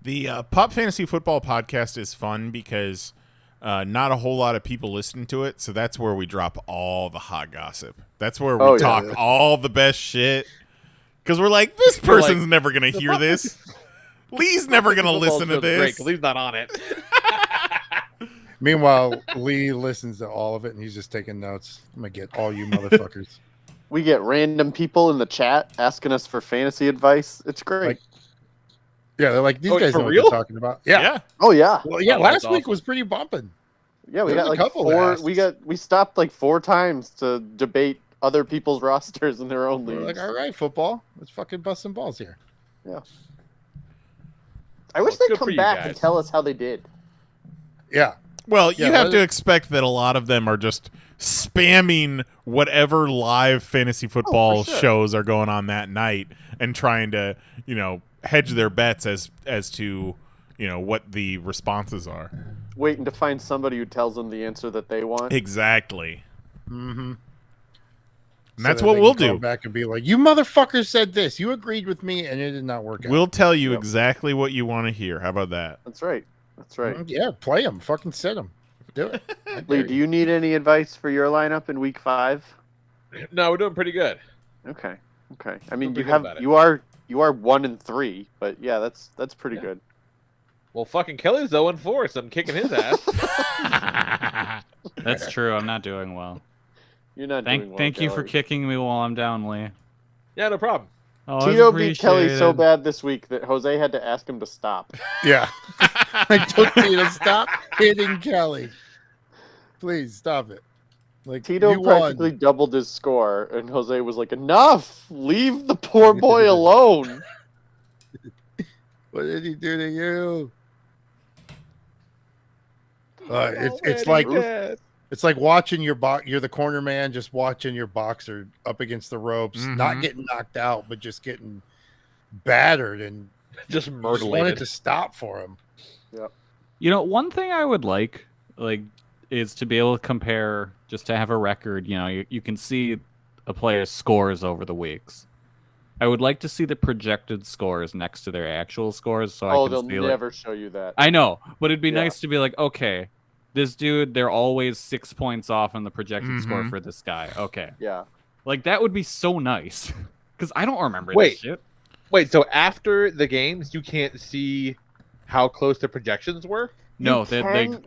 The Pop Fantasy Football podcast is fun because not a whole lot of people listen to it, so that's where we drop all the hot gossip. That's where we Oh, yeah. talk all the best shit. Because we're like, this We're like, person's never going to hear this. Lee's never going to listen to Great, this. 'cause he's not on it. Meanwhile, Lee listens to all of it, and he's just taking notes. I'm gonna get all you motherfuckers. We get random people in the chat asking us for fantasy advice. It's great. Like- Yeah, they're like, these Oh, guys for know real? what they're talking about. Yeah. oh yeah, Well, yeah. Oh, Last that's week awesome. was pretty bumping. yeah. We There's got a like couple four. asks. We stopped like 4 times to debate other people's rosters in their own We're leagues. like, all right, football, let's fucking bust some balls here. I wish Well, they'd good for come you back guys. and tell us how they did. Yeah. Well, you Yeah, have let to it- expect that a lot of them are just spamming whatever live fantasy football sure. shows are going on that night and trying to, hedge their bets as to, what the responses are. Waiting to find somebody who tells them the answer that they want. Exactly. Mm-hmm. And that's what we'll do. Back and be like, you motherfuckers said this. You agreed with me, and it did not work out. We'll tell you Yep. exactly what you want to hear. How about that? That's right. That's right. Yeah, play them. Fucking sit them. Do it. I Lee, dare do you need any advice for your lineup in week 5? No, we're doing pretty good. Okay. Okay. I mean, Feel you pretty good have about it. you are 1-3, but yeah, that's pretty Yeah. good. Well, fucking Kelly's 0-4, so I'm kicking his ass. That's true. I'm not doing well. You're not doing Thank well, thank you for Kelly. kicking me while I'm down, Lee. Yeah, no problem. Always Tito beat Kelly so appreciated. bad this week that Jose had to ask him to stop. Yeah. I told you to stop hitting Kelly. Please stop it. Like Tito you practically won. doubled his score, and Jose was like, "Enough! Leave the poor boy alone." What did he do to you? It's like it's like watching your you're the corner man, just watching your boxer up against the ropes, not Mhm. getting knocked out, but just getting battered, and Just just wanted murdered. to stop for him. One thing I would like is to be able to compare, just to have a record. You can see a player's scores over the weeks. I would like to see the projected scores next to their actual scores, so I Oh, can they'll see never show you that. I know, but it'd be Yeah. nice to be like, okay, this dude, they're always 6 points off on the projected score Mhm. for this guy. Okay, Yeah. like that would be so nice, because I don't remember Wait. this shit. Wait, so after the games, you can't see how close the projections were? No,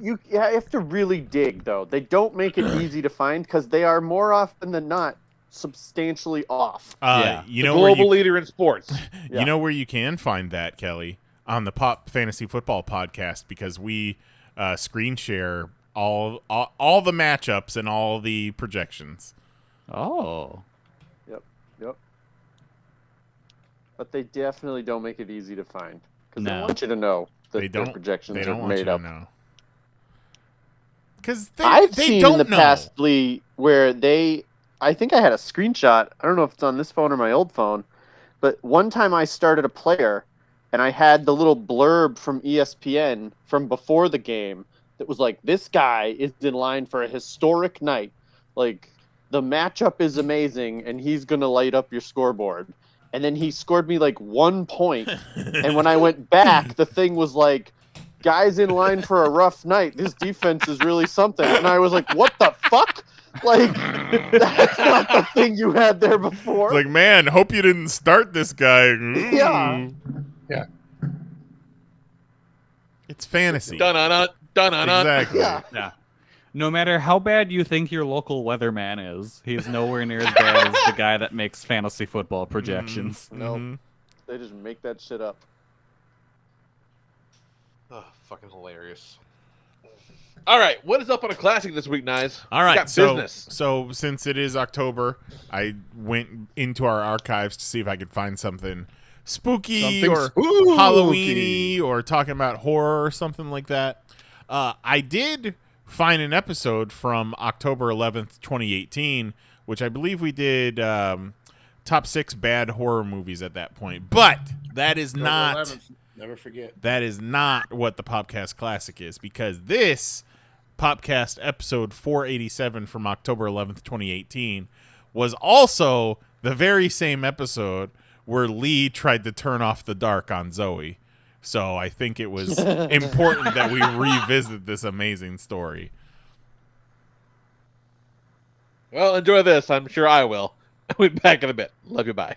you they have to really dig though. They don't make it easy to find because they are more often than not substantially off. Yeah. You The know where global you, leader in sports. Yeah. you know where you can find that, Kelly, on the Pop Fantasy Football podcast, because we screen share all the matchups and all the projections. oh. Yep. But they definitely don't make it easy to find because they No. want you to know that They their don't. projections They are don't want you made to up. know. Because I've they seen don't in the know. past, Lee, where I think I had a screenshot. I don't know if it's on this phone or my old phone, but one time I started a player and I had the little blurb from ESPN from before the game that was like, this guy is in line for a historic night. Like, the matchup is amazing and he's going to light up your scoreboard. And then he scored me like 1 point. And when I went back, the thing was like, guys in line for a rough night. This defense is really something. And I was like, what the fuck? Like, that's not the thing you had there before. Like, man, hope you didn't start this guy. Yeah. Yeah. It's fantasy. Dun-dun-dun, dun-dun-dun. Exactly. Yeah. Yeah. No matter how bad you think your local weatherman is, he's nowhere near as bad as the guy that makes fantasy football projections. No. Mhm. They just make that shit up. Oh, fucking hilarious. All right, what is up on a classic this week, Nice? All right, Got so business. so since it is October, I went into our archives to see if I could find something spooky Something or spooky. Halloweeny or talking about horror or something like that. I did find an episode from October 11th, 2018, which I believe we did top 6 bad horror movies at that point. But that is not 11th, never forget. That is not what the Popcast Classic is, because this Popcast episode 487 from October 11th, 2018 was also the very same episode where Lee tried to turn off the dark on Zoe. So I think it was important that we revisit this amazing story. Well, enjoy this. I'm sure I will. We'll be back in a bit. Love you. Bye.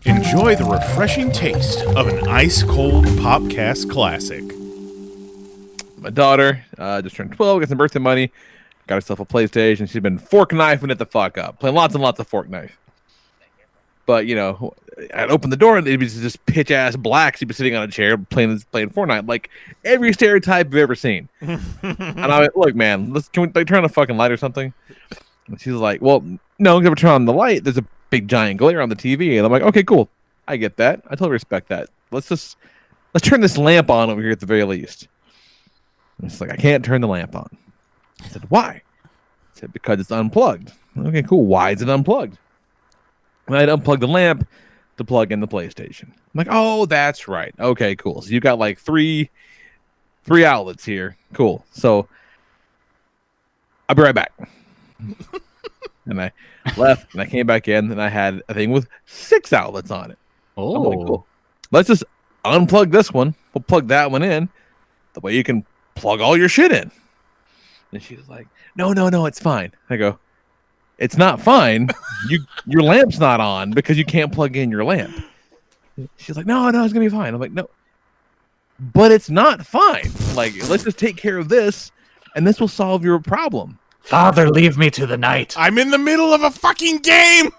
Enjoy the refreshing taste of an ice-cold Popcast Classic. My daughter just turned 12, got some birthday money, got herself a PlayStation. She's been fork knifing it the fuck up, playing lots and lots of fork knife. But, you know, I'd open the door and they'd be just pitch-ass black. She'd be sitting on a chair playing Fortnite, like every stereotype you've ever seen. And I went, look, man, can we turn on a fucking light or something? And she's like, well, no, I'm going to turn on the light. There's a big giant glare on the TV. And I'm like, okay, cool. I get that. I totally respect that. Let's turn this lamp on over here at the very least. And it's like, I can't turn the lamp on. I said, why? I said, because it's unplugged. Okay, cool. Why is it unplugged? And I'd unplug the lamp to plug in the PlayStation. I'm like, oh, that's right. Okay, cool. So you got like three outlets here. Cool. So I'll be right back. And I left and I came back in and I had a thing with 6 outlets on it. Oh, I'm like, cool. Let's just unplug this one. We'll plug that one in. The way you can plug all your shit in. And she was like, no, it's fine. I go, it's not fine. Your lamp's not on because you can't plug in your lamp. She's like, no, it's gonna be fine. I'm like, no, but it's not fine. Like, let's just take care of this, and this will solve your problem. Father, leave me to the night. I'm in the middle of a fucking game! At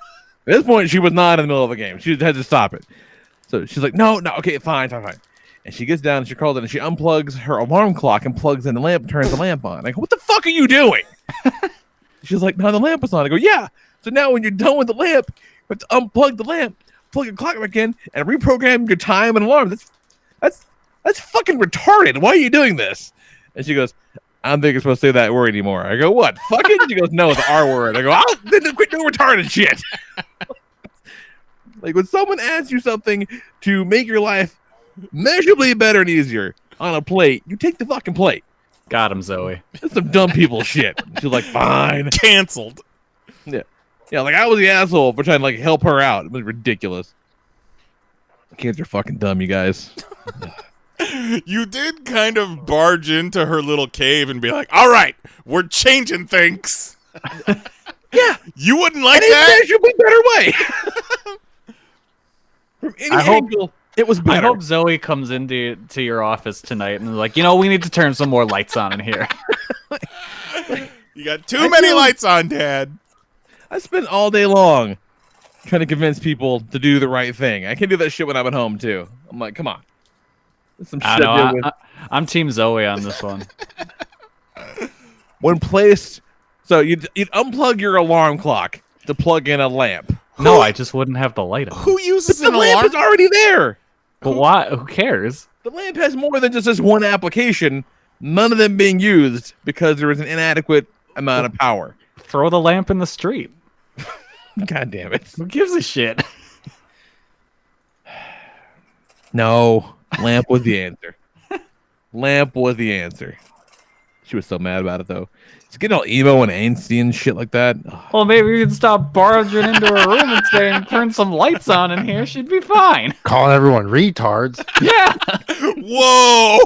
this point, she was not in the middle of a game. She had to stop it. So she's like, no, okay, fine. And she gets down and she crawls in and she unplugs her alarm clock and plugs in the lamp, turns the lamp on. I go, what the fuck are you doing? She's like, no, the lamp is on. I go, yeah. So now when you're done with the lamp, you have to unplug the lamp, plug your clock back in, and reprogram your time and alarm. That's fucking retarded. Why are you doing this? And she goes, I don't think you're supposed to say that word anymore. I go, what? Fuck it? She goes, no, it's the R word. I go, then quit doing retarded shit. Like, when someone asks you something to make your life measurably better and easier on a plate, you take the fucking plate. Got him, Zoe. That's some dumb people shit. She's like, fine. Canceled. Yeah, like I was the asshole for trying to like help her out. It was ridiculous. Kids are fucking dumb, you guys. You did kind of barge into her little cave and be like, all right, we're changing things. Yeah. You wouldn't like And that? it should be better way. From any angle, it was better. I hope Zoe comes into your office tonight and is like, we need to turn some more lights on in here. You got too many lights on, Dad. I spend all day long trying to convince people to do the right thing. I can do that shit when I'm at home too. I'm like, come on. There's some I shit know. I'm Team Zoe on this one. When placed, so you'd unplug your alarm clock to plug in a lamp. No, I just wouldn't have the light on. Who uses The an lamp alarm? is already there. But why? Who cares? The lamp has more than just this one application, none of them being used because there is an inadequate amount of power. Throw the lamp in the street. God damn it. Who gives a shit? No, lamp was the answer. Lamp was the answer. She was so mad about it, though. She's getting all emo and angsty and shit like that. Ugh. Well, maybe we can stop barging into her room and saying, turn some lights on in here. She'd be fine. Calling everyone retards. Yeah. Whoa!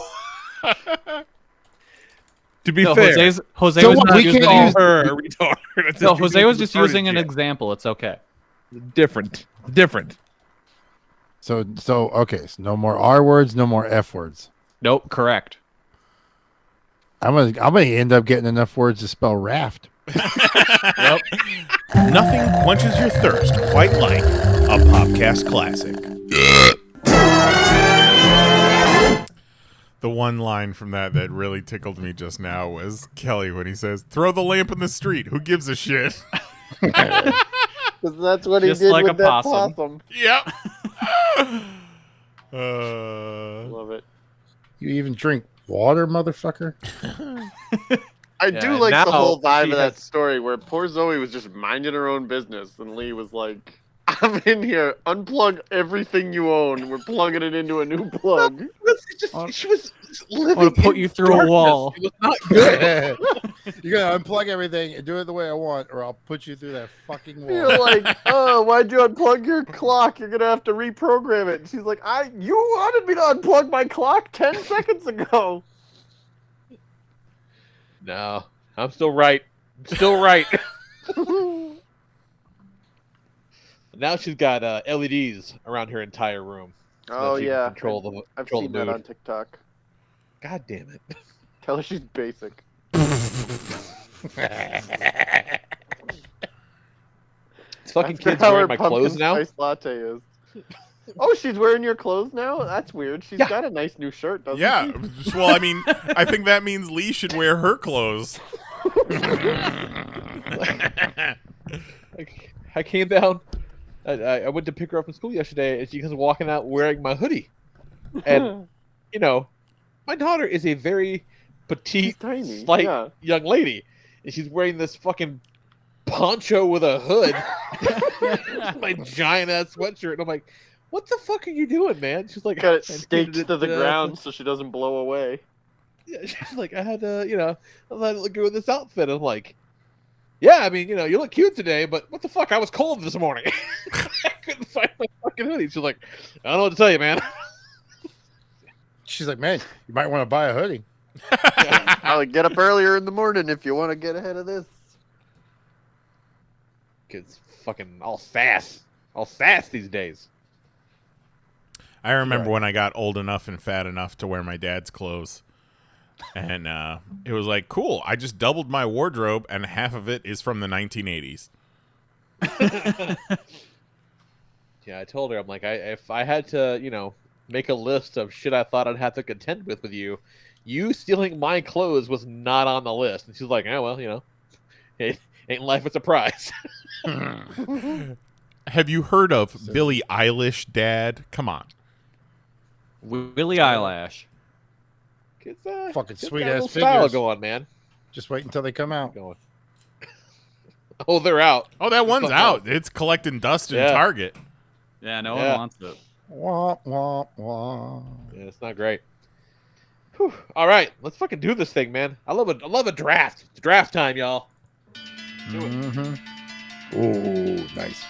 To be No, fair, Jose So was what, not we using can't call use- her a retard. No, Jose was just retarded using an shit. example. It's okay. Different. So okay, so no more R words, no more F words. Nope, correct. I'm gonna end up getting enough words to spell raft. Yep. Nothing quenches your thirst quite like a Popcast Classic. The one line from that really tickled me just now was Kelly when he says, throw the lamp in the street. Who gives a shit? Because that's what Just he did like with a that possum. possum. Yep. Love it. You even drink water, motherfucker? I Yeah, do like the now whole vibe she of that has- story where poor Zoe was just minding her own business, and Lee was like, "I'm in here. Unplug everything you own. We're plugging it into a new plug." She was living I want to put in you through a darkness. wall. It was not good. You're gonna unplug everything and do it the way I want, or I'll put you through that fucking wall. You're like, "Oh, why'd you unplug your clock? You're gonna have to reprogram it." And she's like, You wanted me to unplug my clock 10 seconds ago." No, I'm still right. Still right. Now she's got LEDs around her entire room. So Oh that she can yeah, Control the I've control seen the that mood. on TikTok. God damn it. Tell her she's basic. These fucking That's kids how wearing her my pumpkin clothes now. spice latte is. Oh, she's wearing your clothes now? That's weird. She's got a nice new shirt, doesn't Yeah. she? Well, I mean, I think that means Lee should wear her clothes. I came down. I went to pick her up from school yesterday, and she was walking out wearing my hoodie. And you know, my daughter is a very petite, tiny, slight yeah. young lady, and she's wearing this fucking poncho with a hood, my giant ass sweatshirt, and I'm like, "What the fuck are you doing, man?" She's like, Got it "I staked needed to the it, ground so she doesn't blow away. Yeah, she's like, I had to, I had to look good with this outfit. I'm like, yeah, I mean, you look cute today, but what the fuck? I was cold this morning. I couldn't find my fucking hoodie. She's like, I don't know what to tell you, man. She's like, man, you might want to buy a hoodie. I'll get up earlier in the morning if you want to get ahead of this. Kids fucking all sass these days. I remember when I got old enough and fat enough to wear my dad's clothes. And it was like, cool, I just doubled my wardrobe, and half of it is from the 1980s. Yeah, I told her, I'm like, if I had to, make a list of shit I thought I'd have to contend with you stealing my clothes was not on the list. And she's like, oh, well, it ain't life a surprise. Have you heard of Billie Eilish, Dad? Come on. Willie Eyelash. Kids, Fucking kids sweet got a ass little style figures. going, man. Just wait until they come out. Going. Oh, they're out. Oh, that one's Something out. It's collecting dust in Yeah. Target. Yeah, no Yeah. one wants it. Wah, wah, wah. Yeah, it's not great. Whew. All right, let's fucking do this thing, man. I love a draft. It's draft time, y'all. Do it. Mm-hmm. Ooh, nice.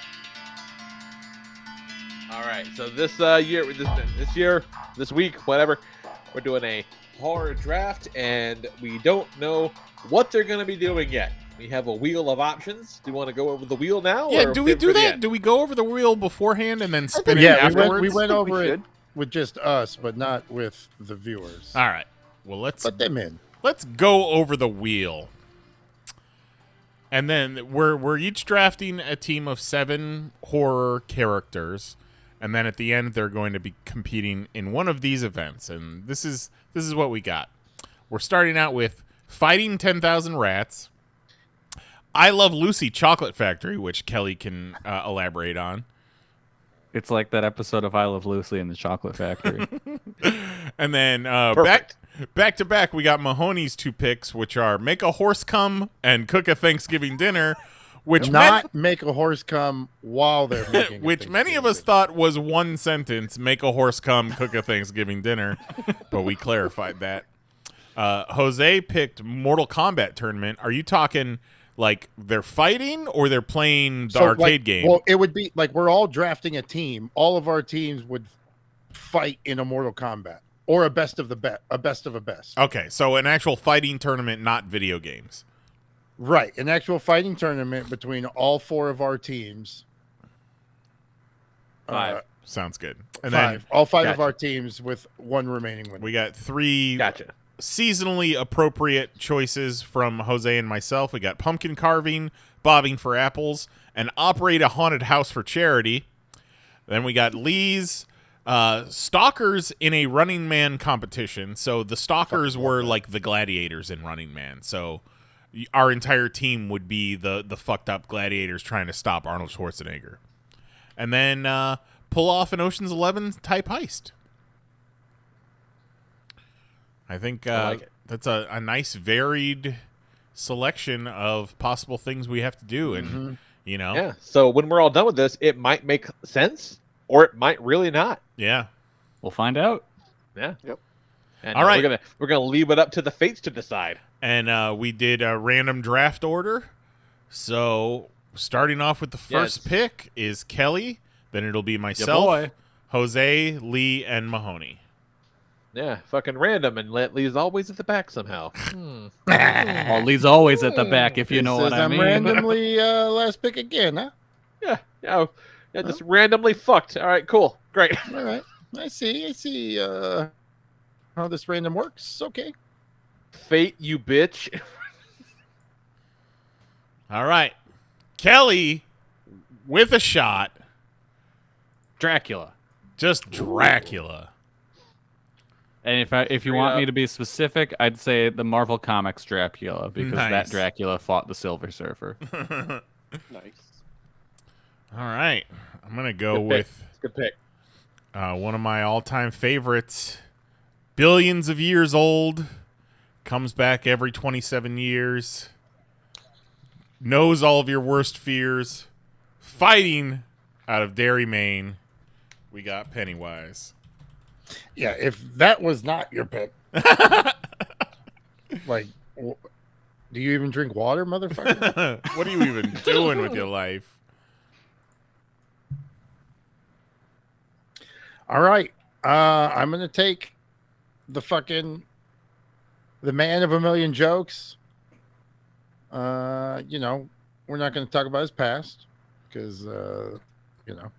All right, so this week, whatever, we're doing a horror draft, and we don't know what they're going to be doing yet. We have a wheel of options. Do you want to go over the wheel now? Yeah, or do we save do for the that? end? Do we go over the wheel beforehand and then spin it Yeah, afterwards? we went I think over we it should. with just us, but not with the viewers. All right. Well, let's Put them in. go over the wheel. And then we're each drafting a team of 7 horror characters, and then at the end they're going to be competing in one of these events. And this is what we got. We're starting out with Fighting 10,000 Rats, I Love Lucy Chocolate Factory, which Kelly can elaborate on. It's like that episode of I Love Lucy in the Chocolate Factory. And then Perfect. back to back, we got Mahoney's 2 picks, which are Make a Horse Come and Cook a Thanksgiving Dinner, which Not make a horse come while they're making. a which many of Thanksgiving us thought was one sentence: Make a horse come, cook a Thanksgiving dinner. But we clarified that. Jose picked Mortal Kombat Tournament. Are you talking like they're fighting or they're playing the arcade game? Well, it would be like we're all drafting a team. All of our teams would fight in a Mortal Kombat or a best of a best. Okay, so an actual fighting tournament, not video games. Right, an actual fighting tournament between all 4 of our teams. 5. Sounds good. And 5. All 5 of Gotcha. our teams with 1 remaining winner. then we got 3 Gotcha. seasonally appropriate choices from Jose and myself. We got pumpkin carving, bobbing for apples, and operate a haunted house for charity. Then we got Lee's stalkers in a Running Man competition. So the stalkers were like the gladiators in Running Man. So our entire team would be the fucked up gladiators trying to stop Arnold Schwarzenegger. And then pull off an Ocean's 11 type heist. I think I like it. that's a nice varied selection of possible things we have to do, and you know, Yeah. So when we're all done with this, it might make sense, or it might really not. yeah. We'll find out. Yeah. Yep. And All right. we're gonna leave it up to the fates to decide. And we did a random draft order. So starting off with the first Yes. pick is Kelly. Then it'll be Ya myself, boy. Jose, Lee, and Mahoney. Yeah, fucking random, and Lee's always at the back somehow. Well, Lee's always at the back, if you know Says what I I'm mean. randomly last pick again, huh? Yeah, just randomly fucked. All right, cool, great. All right. I see how this random works. Okay. Fate, you bitch. All right. Kelly with a shot. Dracula. Just Dracula. And if you Straight want me up. to be specific, I'd say the Marvel Comics Dracula, because Nice. that Dracula fought the Silver Surfer. Nice. All right. I'm going to go Good pick. with Good pick. one of my all-time favorites. Billions of years old. Comes back every 27 years. Knows all of your worst fears. Fighting out of Derry, Maine. We got Pennywise. Yeah, if that was not your pick, like, do you even drink water, motherfucker? What are you even doing with your life? All right. I'm going to take the man of a million jokes. You know, we're not going to talk about his past because, you know.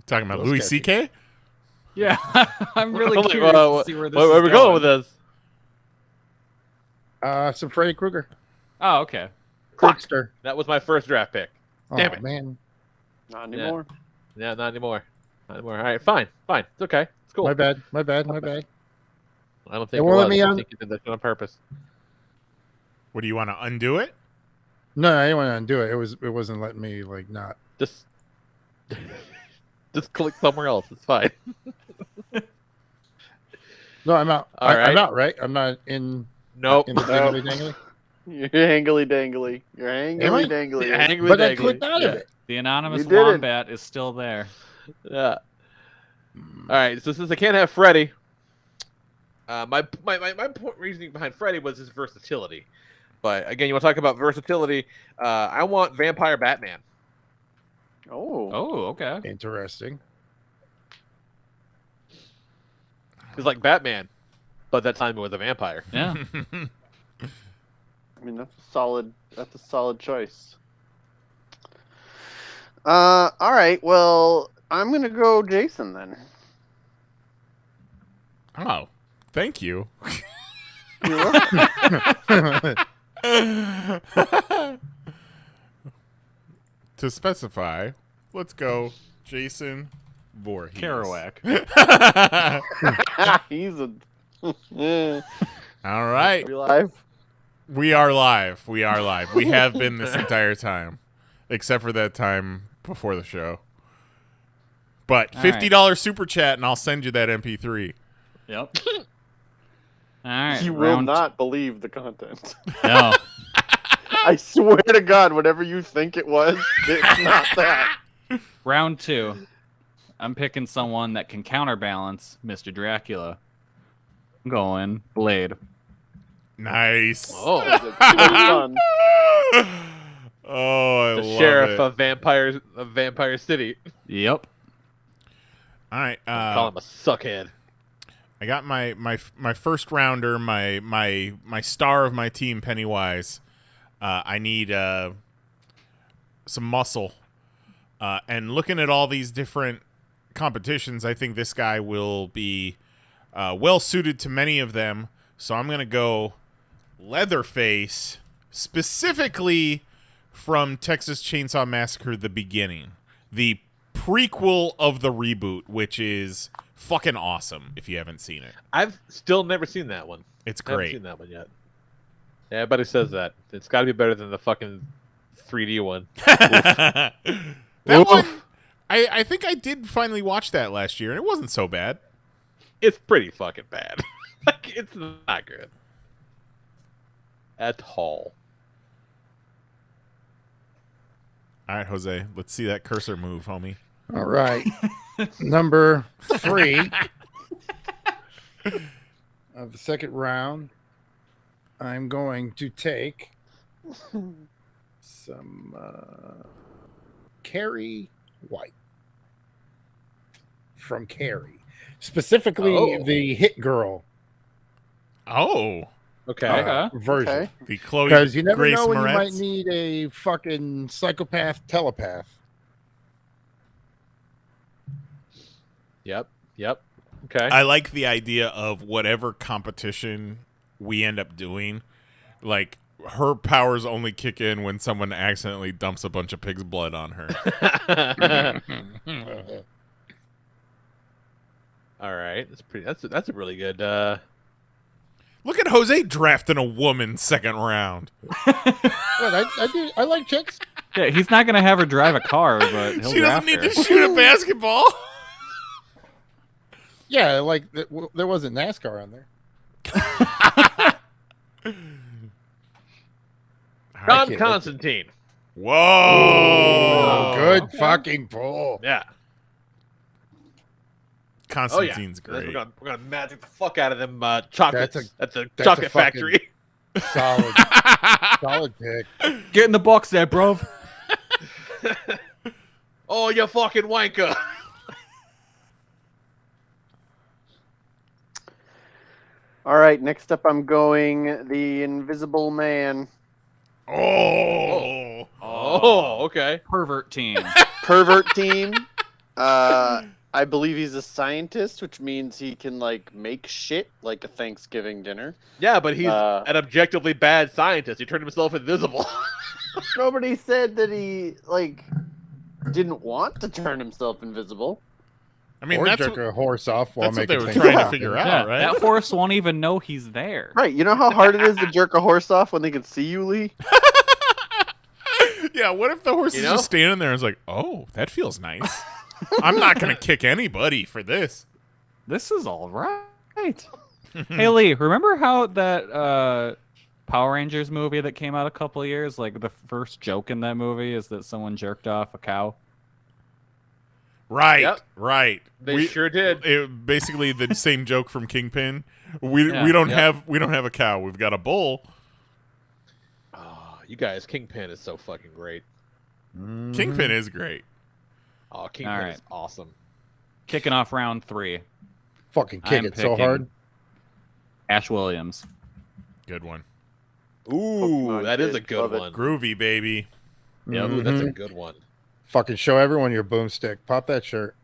Talking about Little Louis sketchy. C.K.? Yeah, I'm really Hold on, curious to see where this is where are we going with this? Some Freddy Krueger. Oh, okay. Krugster. That was my first draft pick. Damn it. Man. Not anymore. Yeah, not anymore. Not anymore. All right, fine. It's okay. It's cool. My bad. My bad. I don't think They it won't let was. me I on- think you did that on purpose. What do you want to undo it? No, I didn't want to undo it. It wasn't letting me not. Just click somewhere else. It's fine. No, I'm out. All I'm right. out, right? I'm not in Nope. in the dangly dangly. You're hangly dangly. You're Am I? hangly dangly. Yeah, hangly But I dangly. clicked out of it. The anonymous You did it. wombat is still there. Yeah. All right. So since I can't have Freddy, my reasoning behind Freddy was his versatility. But again, you want to talk about versatility? I want Vampire Batman. Oh. Oh, okay. Interesting. He's like Batman, but that time it was a vampire. Yeah. I mean, that's a solid choice. All right. Well, I'm gonna go Jason then. Oh, thank you. You're welcome. To specify, let's go Jason Voorhees. Kerouac. He's a. All right. We live. We are live. We are live. We have been this entire time, except for that time before the show. But All right. $50 super chat, and I'll send you that MP3. Yep. All right. You will round not believe the content. No. I swear to God, whatever you think it was, it's not that. Round 2. I'm picking someone that can counterbalance Mr. Dracula. I'm going Blade. Nice. Oh, Fun. Oh, I the love sheriff it. of Vampire City. Yep. All right. Call him a suckhead. I got my first rounder, my star of my team, Pennywise. I need some muscle. And looking at all these different competitions, I think this guy will be well suited to many of them. So I'm going to go Leatherface, specifically from Texas Chainsaw Massacre: The Beginning, the prequel of the reboot, which is fucking awesome if you haven't seen it. I've still never seen that one. It's I haven't great. seen that one yet. Yeah, everybody says that. It's got to be better than the fucking 3D one. That Oof. one, I think I did finally watch that last year, and it wasn't so bad. It's pretty fucking bad. Like, it's not good at all. All right, Jose, let's see that cursor move, homie. All right. Number 3 of the second round. I'm going to take some Carrie White from Carrie, specifically the Hit Girl Oh, Okay. version. Okay. the Chloe Because you never Grace know when Moretz. you might need a fucking psychopath telepath. Yep. Okay. I like the idea of whatever competition we end up doing, like her powers only kick in when someone accidentally dumps a bunch of pig's blood on her. All right. That's a really good. Look at Jose drafting a woman second round. I like chicks. Yeah, he's not gonna have her drive a car, but he'll She doesn't draft need her. to shoot a basketball. Yeah, like there wasn't NASCAR on there. John Constantine. Whoa! Oh, good fucking pull. Yeah. Constantine's We're great. gonna magic the fuck out of them chocolates That's at the a chocolate fucking- factory. Solid pick. Get in the box there, bro. Oh, you fucking wanker. All right, next up I'm going the Invisible Man. Oh! Oh, okay. Pervert team. Pervert team. I believe he's a scientist, which means he can like make shit like a Thanksgiving dinner. Yeah, but he's an objectively bad scientist. He turned himself invisible. Nobody said that he like didn't want to turn himself invisible. I mean, Or that's jerk a horse off while what they making were things trying to happen. figure Yeah, out, right? that horse won't even know he's there. Right, you know how hard it is to jerk a horse off when they can see you, Lee? Yeah, what if the horse You is know? just standing there and is like, oh, that feels nice. I'm not going to kick anybody for this. This is all right. Hey, Lee, remember how that Power Rangers movie that came out a couple of years, like the first joke in that movie is that someone jerked off a cow? Right, Yep. right. They sure did. Basically the same joke from Kingpin. We Yeah, don't yeah. have a cow. We've got a bull. Oh, you guys, Kingpin is so fucking great. Kingpin is great. Oh, Kingpin All right. is awesome. Kicking off round 3, Fucking kick I'm it so picking- hard. Ash Williams. Good one. Ooh, Pokemon that is a kid, good love it. one. Groovy, baby. Yeah, ooh, that's a Mhm. good one. Fucking show everyone your boomstick. Pop that shirt.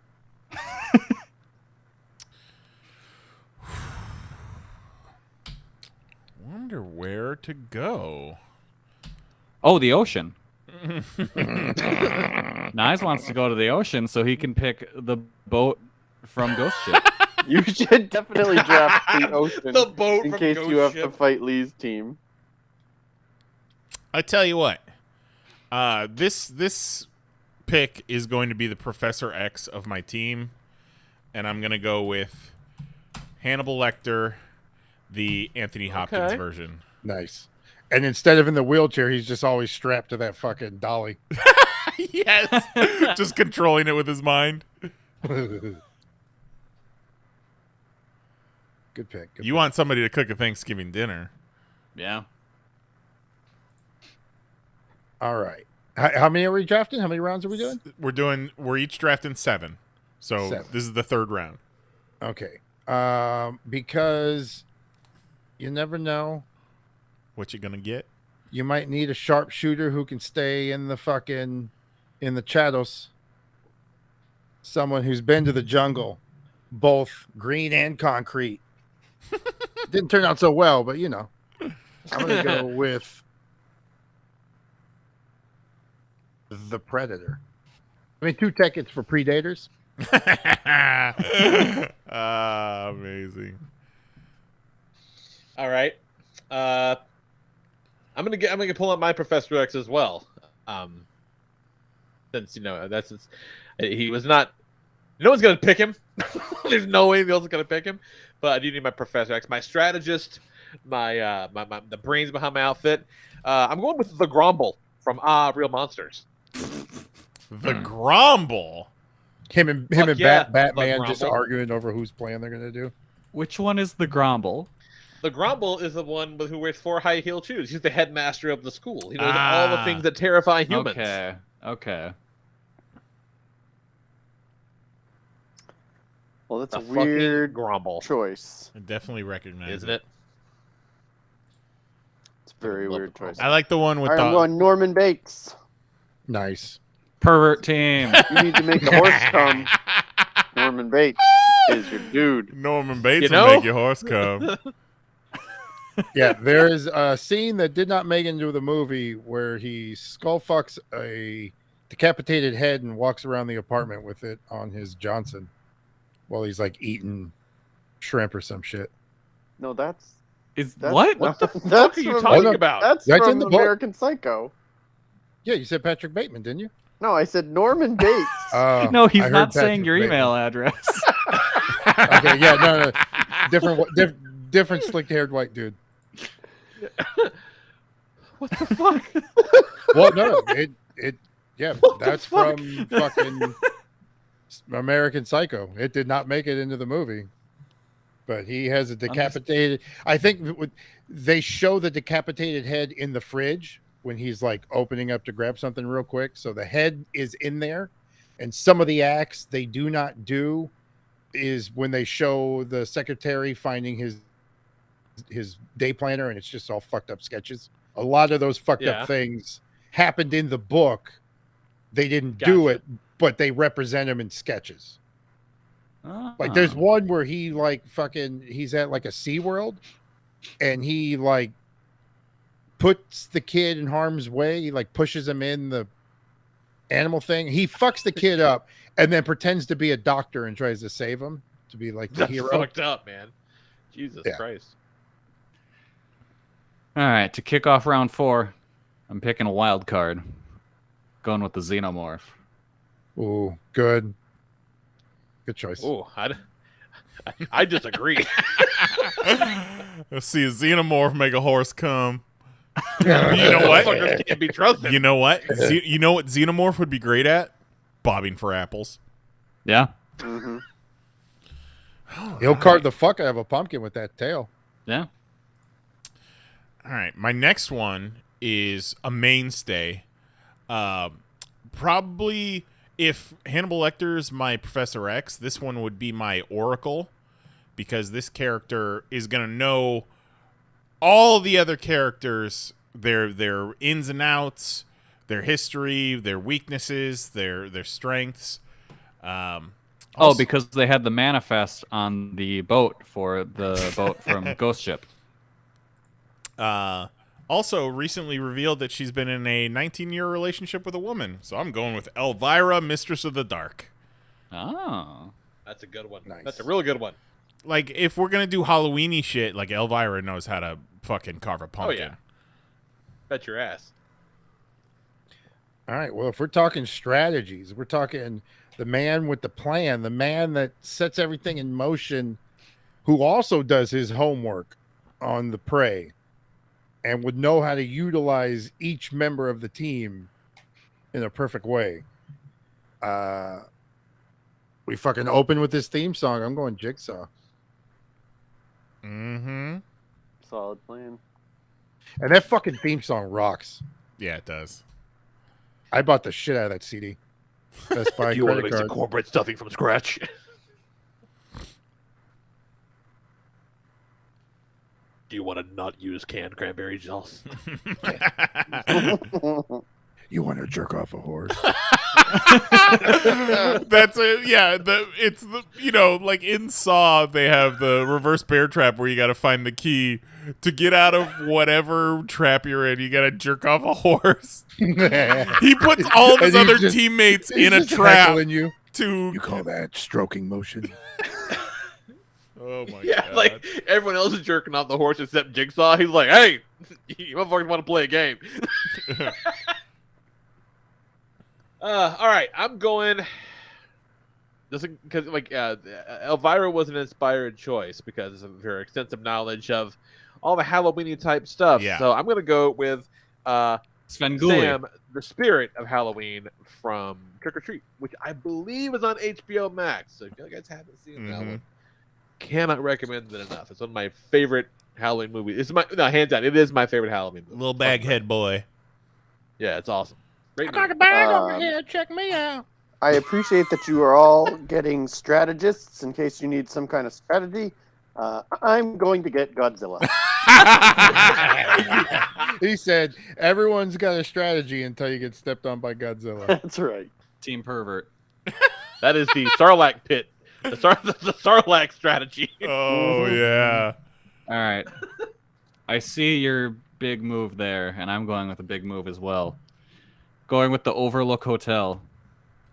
Wonder where to go. Oh, the ocean. Nice wants to go to the ocean so he can pick the boat from Ghost Ship. You should definitely draft the ocean The boat in from case Ghost you have Ship. to fight Lee's team. I tell you what. This pick is going to be the Professor X of my team, and I'm going to go with Hannibal Lecter, the Anthony Hopkins Okay. version. Nice. And instead of in the wheelchair, he's just always strapped to that fucking dolly. Yes. Just controlling it with his mind. Good pick. Good You pick. want somebody to cook a Thanksgiving dinner. Yeah. All right. How many are we drafting? How many rounds are we doing? We're each drafting 7. So 7. this is the third round. Okay. Because you never know. What you gonna get? You might need a sharpshooter who can stay in the shadows. Someone who's been to the jungle, both green and concrete. Didn't turn out so well, but you know. I'm gonna go with the Predator. I mean, 2 tickets for Predators. Amazing. All right. I'm gonna pull up my Professor X as well. Since he was not, no one's gonna pick him. There's no way else is gonna pick him. But I do need my Professor X, my strategist, my the brains behind my outfit. I'm going with the Grumble from Real Monsters. The Grumble. Him and yeah, Batman just Grumble. arguing over whose plan they're gonna do. Which one is the Grumble? The Grumble is the one who wears 4 high heel shoes. He's the headmaster of the school. He knows all the things that terrify humans. Okay. Well, that's The a weird fucking Grumble, choice. I definitely recognize isn't it? It's a very weird choice. I like the one with All right, I'm going Norman Bates. Nice. Pervert team. You need to make the horse come. Norman Bates is your dude. Norman Bates You will know? make your horse come. Yeah, there is a scene that did not make it into the movie where he skull fucks a decapitated head and walks around the apartment with it on his Johnson while he's like eating shrimp or some shit. No, that's What? What the that's fuck are you from- talking about? That's That's from in the book. American Psycho. Yeah, you said Patrick Bateman, didn't you? No, I said Norman Bates. No, he's I heard not saying Patrick your Bateman. email address. Okay, yeah, no. Different slick-haired white dude. What the fuck? Well, no, yeah, What the that's fuck? from fucking American Psycho. It did not make it into the movie, but he has a decapitated. I think they show the decapitated head in the fridge when he's like opening up to grab something real quick. So the head is in there, and some of the acts they do not do is when they show the secretary finding his day planner, and it's just all fucked up sketches. A lot of those fucked up things happened in the book. They didn't do it, but they represent him in sketches. Like there's one where he like he's at like a SeaWorld and he like puts the kid in harm's way. He like pushes him in the animal thing. He fucks the kid up and then pretends to be a doctor and tries to save him to be like the That's hero. fucked up, man. Jesus Christ. All right, to kick off round 4, I'm picking a wild card. Going with the Xenomorph. Ooh, good choice. Oh, I disagree. Let's see a Xenomorph make a horse come. You know what? Fuckers can't be trusted. You know what? You know what Xenomorph would be great at? Bobbing for apples. Yeah. Mm-hmm. He'll carve the fuck out of a pumpkin with that tail. Yeah. All right, my next one is a mainstay. Probably if Hannibal Lecter's my Professor X, this one would be my Oracle, because this character is going to know all the other characters, their ins and outs, their history, their weaknesses, their strengths. Because they had the manifest on the boat from Ghost Ship. Also recently revealed that she's been in a 19-year relationship with a woman. So I'm going with Elvira, Mistress of the Dark. Oh. That's a good one. Nice. That's a really good one. Like, if we're going to do Halloween-y shit, like, Elvira knows how to fucking carve a pumpkin. Oh, yeah. Bet your ass. All right. Well, if we're talking strategies, we're talking the man with the plan, the man that sets everything in motion, who also does his homework on the prey and would know how to utilize each member of the team in a perfect way. We fucking open with this theme song. I'm going Jigsaw. Mm-hmm. Solid plan. And that fucking theme song rocks. Yeah, it does. I bought the shit out of that CD. Best Buy You want to credit make some card. cornbread stuffing from scratch? Do you want to not use canned cranberry sauce? You want to jerk off a horse? That's it. Yeah, it's the like in Saw they have the reverse bear trap where you got to find the key to get out of whatever trap you're in. You got to jerk off a horse. He puts all of his And he's other just- teammates He's in a just trap heckling you. to. call that stroking motion? Oh my Yeah, god! like everyone else is jerking off the horse except Jigsaw. He's like, "Hey, you motherfuckers want to play a game?" All right, I'm going just because Elvira was an inspired choice because of her extensive knowledge of all the Halloweeny type stuff. Yeah. So I'm gonna go with Svengoolie. Sam, the spirit of Halloween from Trick or Treat, which I believe is on HBO Max. So if you guys haven't seen that one, cannot recommend it enough. It's one of my favorite Halloween movies. Hands down, it is my favorite Halloween movie. Little baghead boy. Yeah, it's awesome. Great I got a movie. bag over here. Check me out. I appreciate that you are all getting strategists in case you need some kind of strategy. I'm going to get Godzilla. He said, everyone's got a strategy until you get stepped on by Godzilla. That's right. Team pervert. That is the Sarlacc pit. The Sarlacc strategy. Oh yeah. All right. I see your big move there, and I'm going with a big move as well. Going with the Overlook Hotel.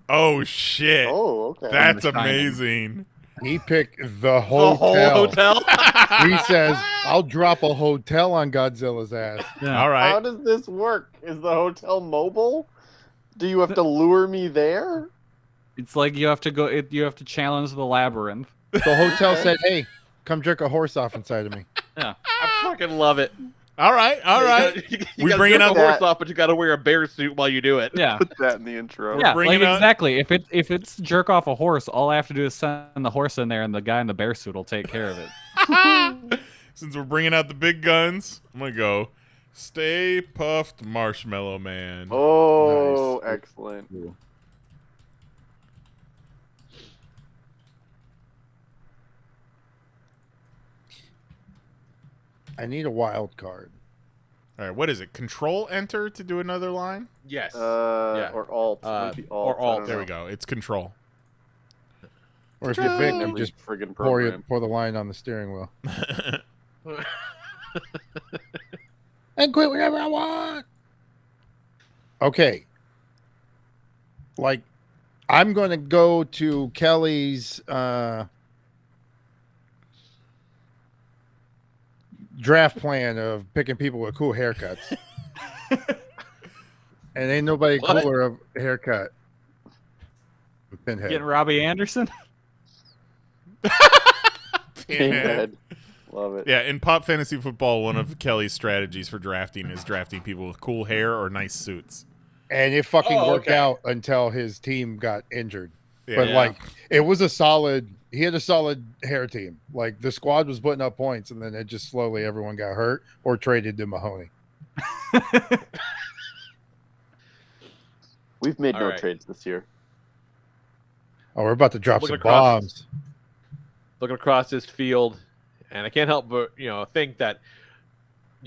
Oh shit. Oh, okay. That's The Shining. amazing. He picked the The hotel. whole hotel. He says, I'll drop a hotel on Godzilla's ass. Yeah. All right. How does this work? Is the hotel mobile? Do you have to lure me there? It's like you have to go. You have to challenge the labyrinth. The hotel said, hey, come jerk a horse off inside of me. I fucking love it. All right. All right. You We gotta bringing jerk up the horse that- off, but you got to wear a bear suit while you do it. Yeah. Put that in the intro. Yeah, bringing like up- exactly. If it's jerk off a horse, all I have to do is send the horse in there, and the guy in the bear suit will take care of it. Since we're bringing out the big guns, I'm gonna go. Stay puffed, Marshmallow Man. Oh, Nice. excellent. I need a wild card. All right. What is it? Control Enter to do another line. Yes. Or alt. Maybe alt. or alt. I don't There know. we go. It's Control. Or if you're big, you Every just friggin' pour program. the line on the steering wheel. And quit whenever I want. Okay. Like, I'm going to go to Kelly's draft plan of picking people with cool haircuts. And ain't nobody What? cooler of a haircut. with Pinhead. Getting Robbie Anderson. Pinhead. Love it. Yeah, in Pop Fantasy Football, one of Kelly's strategies for drafting is drafting people with cool hair or nice suits. And it fucking Oh, worked okay. out until his team got injured. Yeah. But like, it was a solid. He had a solid hair team. Like the squad was putting up points, and then it just slowly everyone got hurt or traded to Mahoney. We've made All no right. trades this year. Oh, we're about to drop Look some across. bombs. Looking across this field, and I can't help but think that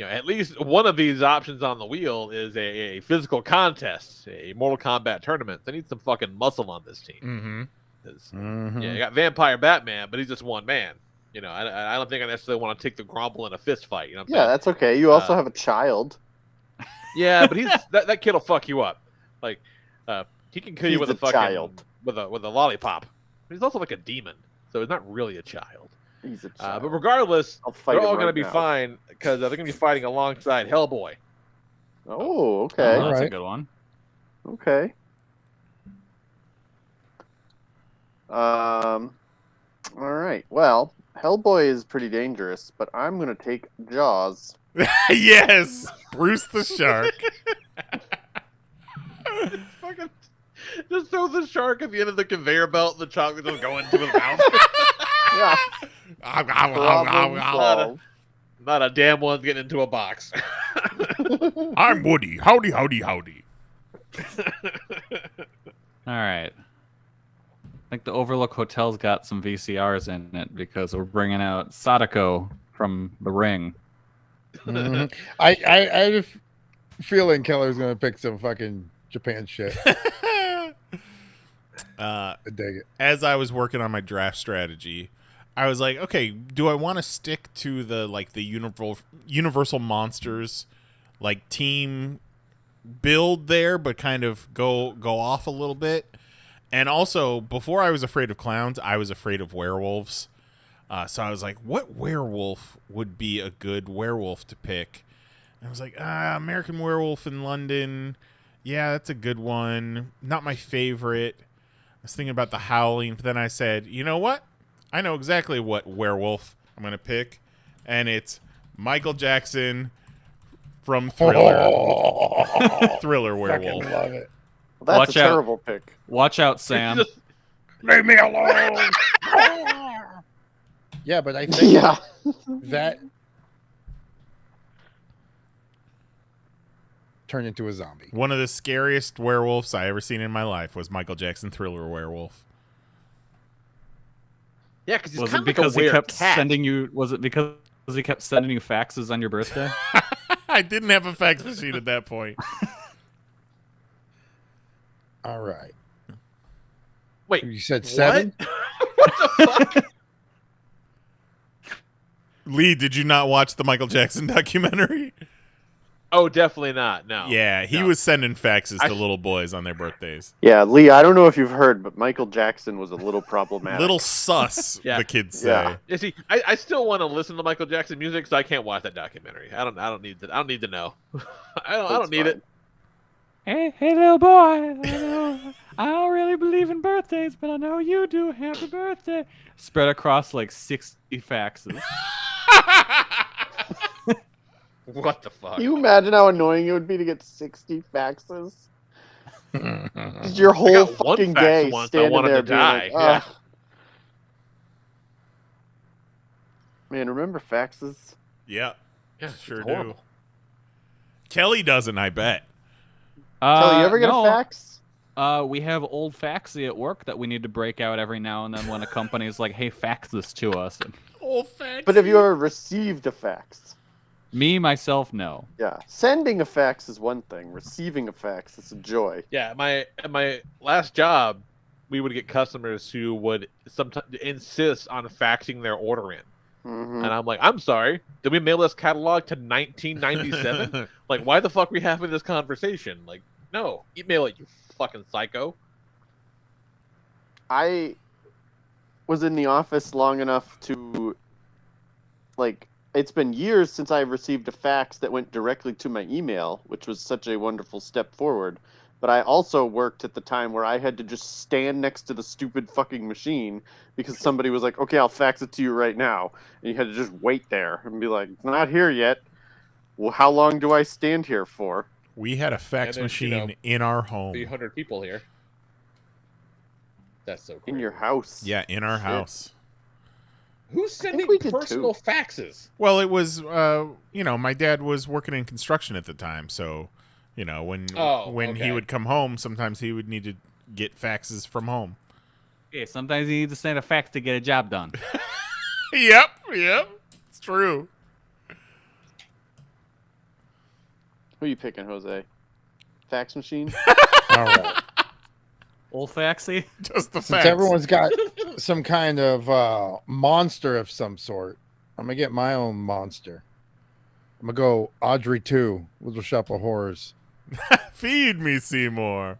at least one of these options on the wheel is a physical contest, a Mortal Kombat tournament. They need some fucking muscle on this team. Mm-hmm. 'Cause, Mhm. Yeah, you got Vampire Batman, but he's just one man. I don't think I necessarily want to take the Grumble in a fist fight. You know what I'm Yeah, saying? that's okay. You also Uh, have a child. Yeah, but he's that kid'll fuck you up. Like, he can kill you He's with a a fucking child. with a lollipop. He's also like a demon, so he's not really a child. He's a child. But regardless, I'll fight they're him all going right to be now. fine because they're going to be fighting alongside Hellboy. Oh, okay. Oh, that's a Alright. good one. Okay. All right. Well, Hellboy is pretty dangerous, but I'm gonna take Jaws. Yes, Bruce the Shark. Fucking just throw the shark at the end of the conveyor belt. The chocolate just go into his mouth. Yeah. I'm Problem solved. Not a damn one's getting into a box. Woody. Howdy, howdy, howdy. All right. I think the Overlook Hotel's got some VCRs in it because we're bringing out Sadako from The Ring. Mhm. I had a feeling Keller's gonna pick some fucking Japan shit. I dig it. As I was working on my draft strategy, I was like, okay, do I want to stick to the Universal Monsters like team build there, but kind of go off a little bit? And also, before I was afraid of clowns, I was afraid of werewolves. So I was like, what werewolf would be a good werewolf to pick? And I was like, American Werewolf in London. Yeah, that's a good one. Not my favorite. was thinking about the Howling, but then I said, you know what? I know exactly what werewolf I'm going to pick, and it's Michael Jackson from Thriller. Thriller werewolf. Fucking love it. Well, that's Watch a out. terrible pick. Watch out, Sam. Leave me alone. Yeah, but I think Yeah. that turned into a zombie. One of the scariest werewolves I ever seen in my life was Michael Jackson Thriller werewolf. Yeah, because he's Was kind it of because like a he weird kept cat. sending you? Was it because he kept sending you faxes on your birthday? I didn't have a fax machine at that point. All right. Wait, You said what? 7? What the fuck? Lee, did you not watch the Michael Jackson documentary? Oh, definitely not. No. Yeah, he No. was sending faxes I- to little boys on their birthdays. Yeah, Lee, I don't know if you've heard, but Michael Jackson was a little problematic. Little sus, Yeah. the kids say. Yeah. You see, I still want to listen to Michael Jackson music, so I can't watch that documentary. I don't need to. I don't need to know. I don't That's need it. Hey, little boy. I don't really believe in birthdays, but I know you do. Happy birthday. Spread across like 60 faxes. What the fuck? Can you imagine how annoying it would be to get 60 faxes? Just your whole got one fucking fax day once, I standing wanted there to being die, like, yeah. "Ugh." Man, remember faxes? Yeah, Yeah, it's sure do. horrible. Kelly doesn't, I bet. Kelly, you ever get no. a fax? We have old faxy at work that we need to break out every now and then when a company's like, hey, fax this to us. And Old fax. But have you ever received a fax? me, myself, no. Yeah. Sending a fax is one thing. Receiving a fax is a joy. Yeah, at my last job, we would get customers who would sometimes insist on faxing their order in. Hmm. And I'm like, I'm sorry, did we mail this catalog to 1997? Like, why the fuck are we having this conversation? Like, no, email it, you fucking psycho. I was in the office long enough to, like, it's been years since I received a fax that went directly to my email, which was such a wonderful step forward. But I also worked at the time where I had to just stand next to the stupid fucking machine because somebody was like, okay, I'll fax it to you right now. And you had to just wait there and be like, it's not here yet. Well, how long do I stand here for? We had a fax And then, machine you know, in our home. 300 people here. That's so cool. In your house. Yeah, in our Shit. house. Who's sending we did personal faxes? Well, it was, my dad was working in construction at the time, so, when he okay. would come home, sometimes he would need to get faxes from home. Yeah, sometimes you need to send a fax to get a job done. Yep, it's true. Who are you picking, Jose? Fax machine? All right. Old faxy? Just the Since fax. everyone's got some kind of monster of some sort, I'm going to get my own monster. I'm going to go Audrey 2, Little Shop of Horrors. Feed me, Seymour.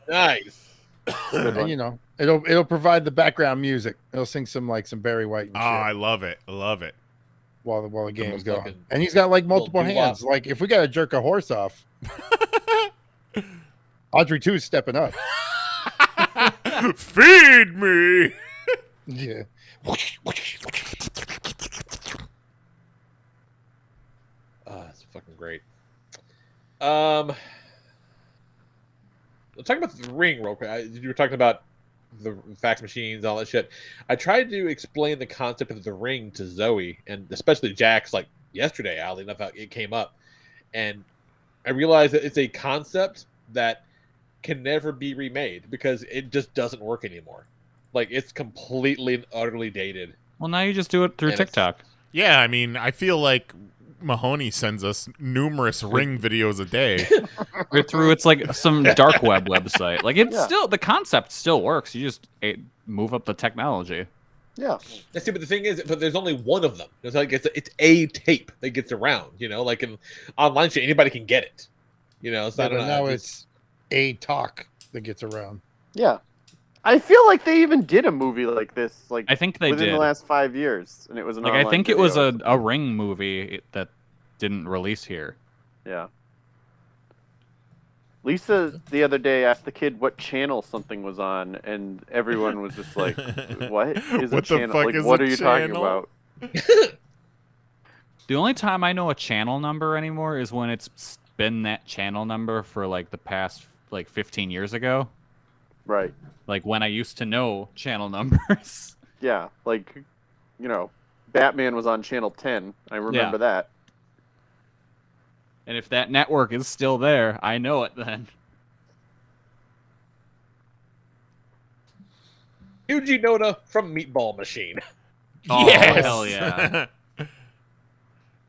Nice. And, it'll provide the background music. It'll sing some Barry White and Oh, shit I love it. while the game's going. fucking And he's got multiple little hands. Like if we got to jerk a horse off, Audrey 2's stepping up. Feed me. Yeah. That's fucking great. Let's talk about the Ring real quick. You were talking about the fax machines, all that shit. I tried to explain the concept of the Ring to Zoe, and especially Jax, like yesterday, oddly enough, it came up. And I realized that it's a concept that can never be remade because it just doesn't work anymore. Like, it's completely and utterly dated. Well, now you just do it through And it's- TikTok. Yeah, I mean, I feel like Mahoney sends us numerous Ring videos a day. Or through it's like some dark web website. Like it's Yeah. still the concept still works. You just move up the technology. Yeah. Yeah, see, but the thing is, but there's only one of them. It's like it's a tape that gets around. Like in online shit, anybody can get it. So I don't know. Now it's a talk that gets around. Yeah. I feel like they even did a movie like this, I think they within did. the last 5 years, and it was an Like I online think it was video. a Ring movie that didn't release here. Yeah. Lisa the other day asked the kid what channel something was on, and everyone was just like, "What is What a the channel? fuck Like, is what a are you talking channel?" about?" The only time I know a channel number anymore is when it's been that channel number for like the past like 15 years ago. Right. Like when I used to know channel numbers. Yeah. Like, Batman was on channel 10. I remember that. And if that network is still there, I know it then. Yuji Noda from Meatball Machine. Oh, Yes. hell yeah.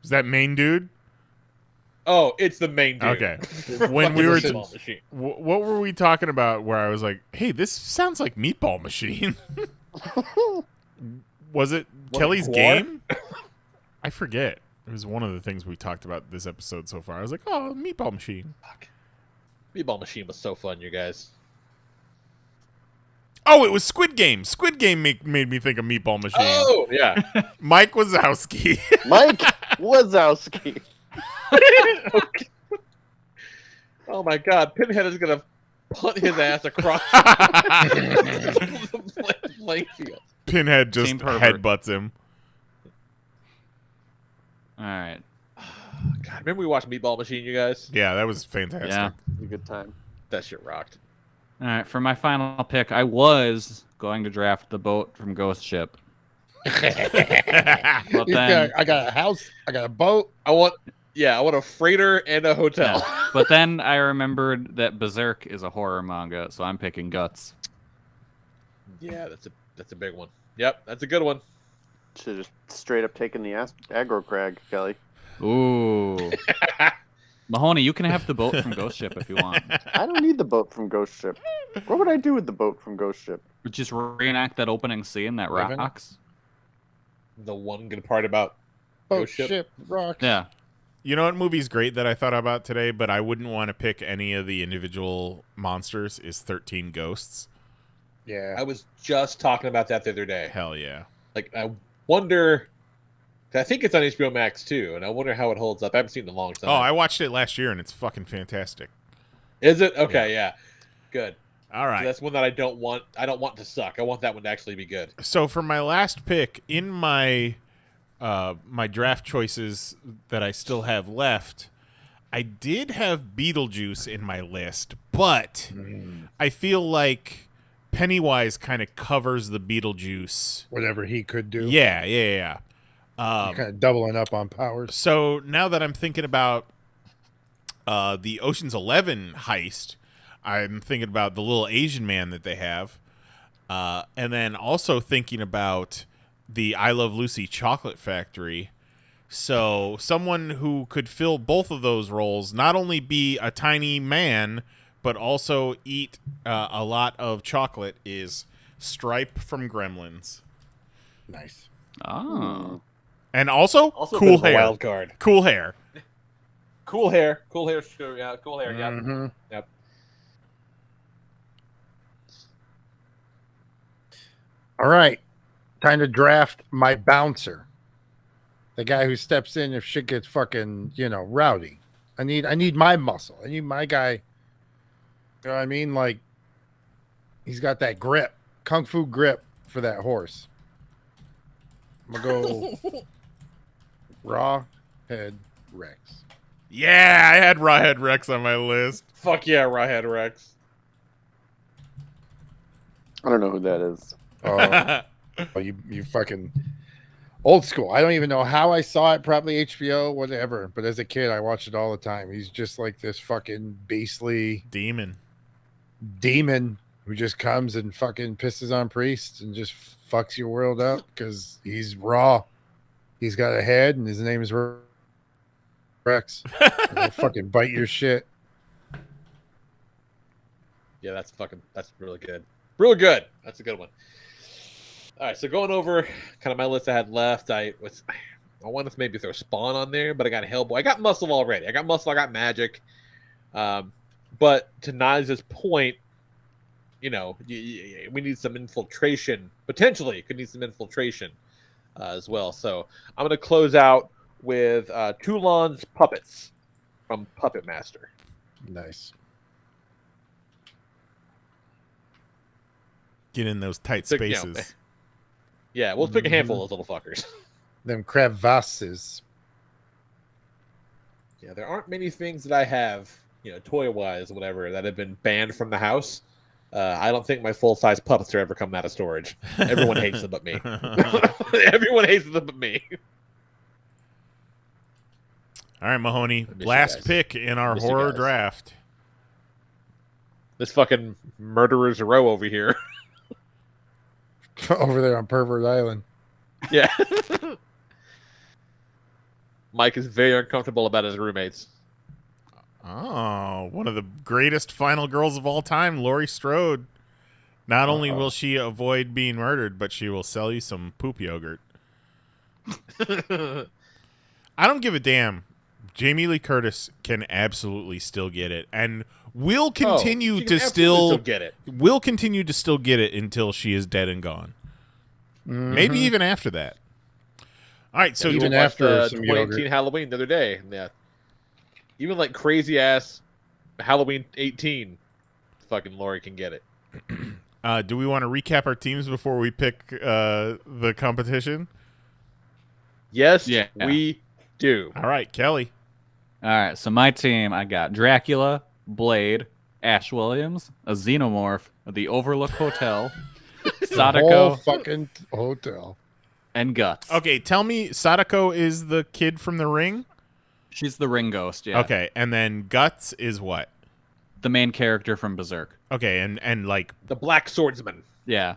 Is that main dude? Oh, it's the main dude. Okay. When we were Meatball Machine. what were we talking about where I was like, "Hey, this sounds like Meatball Machine." Was it Kelly's Gwar? game? I forget. It was one of the things we talked about this episode so far. I was like, "Oh, Meatball Machine." Fuck. Meatball Machine was so fun, you guys. Oh, it was Squid Game. Squid Game made me think of Meatball Machine. Oh, yeah. Mike Wazowski. Mike Wazowski. Okay. Oh my God, Pinhead is gonna punt his ass across the playing field. Pinhead just Team pervert. headbutts him. All right. God, remember we watched Meatball Machine, you guys? Yeah, that was fantastic. Yeah. A good time. That shit rocked. All right. For my final pick, I was going to draft the boat from Ghost Ship. But then, I got a house. I got a boat. I want a freighter and a hotel. yeah. But then I remembered that Berserk is a horror manga, so I'm picking Guts. Yeah, that's a big one. Yep, that's a good one. Should have just straight up taken the aggro crag, Kelly. Ooh. Mahoney, you can have the boat from Ghost Ship if you want. I don't need the boat from Ghost Ship. What would I do with the boat from Ghost Ship? Just reenact that opening scene that Raven? rocks. The one good part about Boat Ghost Ship. ship rocks. Yeah. You know what movie's great that I thought about today, but I wouldn't want to pick any of the individual monsters, is 13 Ghosts. Yeah. I was just talking about that the other day. Hell yeah. Like, I wonder. I think it's on HBO Max too, and I wonder how it holds up. I haven't seen it in a long time. Oh, I watched it last year, and it's fucking fantastic. Is it? Okay, yeah. Good. All So right. that's one that I don't want. I don't want to suck. I want that one to actually be good. So for my last pick, in my my draft choices that I still have left, I did have Beetlejuice in my list, but I feel like Pennywise kind of covers the Beetlejuice. Whatever he could do. Yeah. Kind of doubling up on powers. So now that I'm thinking about the Ocean's 11 heist, I'm thinking about the little Asian man that they have, and then also thinking about the I Love Lucy chocolate factory. So someone who could fill both of those roles, not only be a tiny man, but also eat a lot of chocolate, is Stripe from Gremlins. Nice. Oh. And also, Also, cool a bit of a hair. wild card. Cool hair. Cool hair. Cool hair. Sure. Yeah. Cool hair. Yeah. Mhm. Yep. All right. Time to draft my bouncer. The guy who steps in if shit gets fucking, rowdy. I need my muscle. I need my guy. You know what I mean? Like, he's got that grip, kung fu grip for that horse. I'm gonna go Raw Head Rex. Yeah, I had Rawhead Rex on my list. Fuck yeah, Rawhead Rex. I don't know who that is. Oh, you fucking old school. I don't even know how I saw it. Probably HBO, whatever. But as a kid, I watched it all the time. He's just like this fucking beastly Demon. demon who just comes and fucking pisses on priests and just fucks your world up because he's raw. He's got a head and his name is Rex. He'll fucking bite your shit. Yeah, that's really good. Real good. That's a good one. All right, so going over kind of my list I had left, I wanted to maybe throw Spawn on there, but I got Hellboy. I got Muscle already. I got Muscle. I got Magic. But to Niz's point, we need some infiltration. Potentially, could need some infiltration as well. So I'm going to close out with Toulon's Puppets from Puppet Master. Nice. Get in those tight Pick, you know, spaces. Yeah, we'll pick a handful of those little fuckers. Them crevasses. Yeah, there aren't many things that I have, toy-wise, whatever, that have been banned from the house. I don't think my full-size puppets are ever coming out of storage. Everyone hates them but me. Everyone hates them but me. All right, Mahoney. miss you Last guys. pick in our Miss you horror guys. draft. This fucking murderer's row over here. Over there on Pervert Island. Yeah. Mike is very uncomfortable about his roommates. Oh, one of the greatest final girls of all time, Laurie Strode. Not only will she avoid being murdered, but she will sell you some poop yogurt. I don't give a damn. Jamie Lee Curtis can absolutely still get it, and will continue she can to absolutely still get it. will continue to still get it until she is dead and gone. Maybe even after that. All right, so Yeah, we even watched, after some 2018 yogurt. Halloween the other day. Yeah. Even like crazy ass Halloween 18, fucking Lori can get it. do we want to recap our teams before we pick the competition? Yes, Yeah. we do. All right, Kelly. All right, so my team, I got Dracula, Blade, Ash Williams, a Xenomorph, the Overlook Hotel, The whole Sadako, fucking hotel. and Guts. Okay, tell me, Sadako is the kid from The Ring? She's the ring ghost, yeah. Okay, and then Guts is what? The main character from Berserk. Okay, and like, The Black Swordsman. Yeah.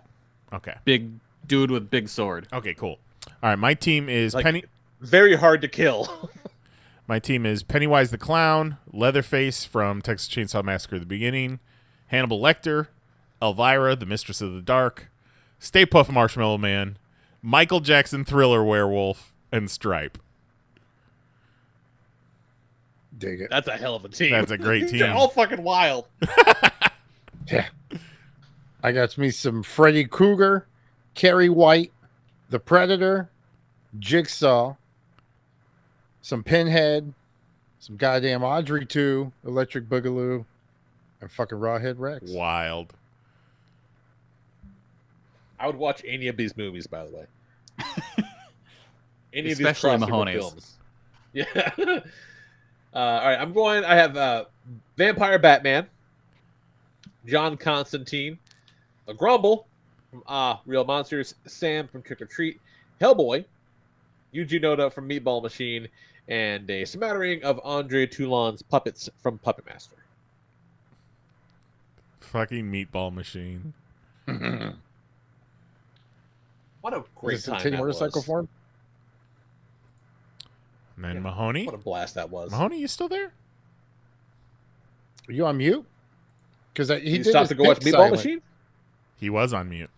okay. Big dude with big sword. Okay, cool. All right, my team is Like, very hard to kill. My team is Pennywise the Clown, Leatherface from Texas Chainsaw Massacre: The Beginning, Hannibal Lecter, Elvira, the Mistress of the Dark, Stay Puft Marshmallow Man, Michael Jackson Thriller Werewolf, and Stripe. Dig it. That's a hell of a team. That's a great team. They're all fucking wild. Yeah. I got me some Freddy Krueger, Carrie White, The Predator, Jigsaw, some Pinhead, some goddamn Audrey 2, Electric Boogaloo, and fucking Rawhead Rex. Wild. I would watch any of these movies, by the way. Any of Especially these crossover Mahoney's. films. Yeah. All right, I have Vampire Batman, John Constantine, a Grumble from Real Monsters, Sam from Trick or Treat, Hellboy, Yuji Noda from Meatball Machine, and a smattering of Andre Toulon's puppets from Puppet Master. Fucking Meatball Machine. What a great Is it time Tin that motorcycle was. form? And then Yeah. Mahoney. What a blast that was. Mahoney, you still there? Are you on mute? Because he You did stopped his to go watch pick Meatball silent. Machine? He was on mute.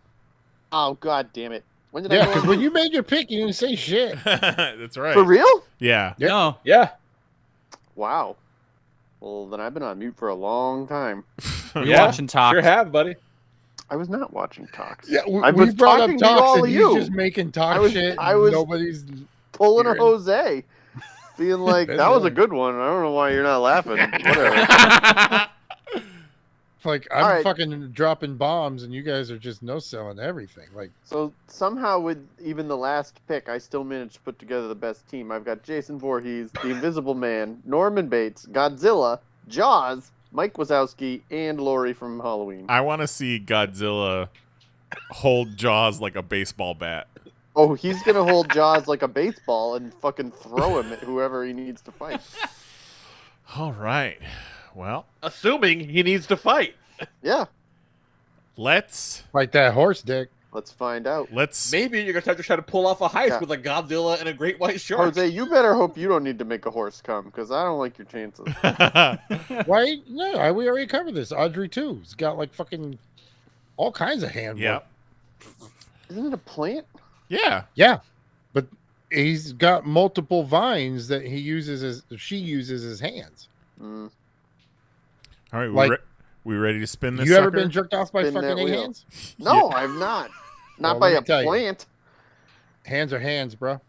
Oh god damn it! When did I Yeah, go because on? when you made your pick, you didn't say shit. That's right. For real? Yeah. Yep. No. Yeah. Wow. Well, then I've been on mute for a long time. You're Yeah, watching Talks. Sure have, buddy. I was not watching talks. Yeah, I we was brought talking up to talks all and of he's you. just making talk I was- shit. I was- Nobody's Pulling a Hearing. Jose, being like, "That was a good one." I don't know why you're not laughing. Whatever. like I'm All right. fucking dropping bombs and you guys are just no selling everything. Like So somehow, with even the last pick, I still managed to put together the best team. I've got Jason Voorhees, The Invisible Man, Norman Bates, Godzilla, Jaws, Mike Wazowski, and Laurie from Halloween. I want to see Godzilla hold Jaws like a baseball bat. Oh, he's gonna hold Jaws like a baseball and fucking throw him at whoever he needs to fight. All right. Well, Assuming he needs to fight. Yeah, let's like that horse dick. let's find out. Maybe you're going to have to try to pull off a heist Yeah. with a Godzilla and a great white shark. Jose, you better hope you don't need to make a horse come, because I don't like your chances. Why? No, we already covered this. Audrey too. He's got like fucking all kinds of hand. Yeah. work. Isn't it a plant? Yeah. Yeah, but he's got multiple vines that she uses as hands. Mm. All right. Like- We ready to spin this You ever sucker? been jerked off by Spin fucking that wheel. hands? No, I've not. Not Well, by let a me tell you. plant. Hands are hands, bro.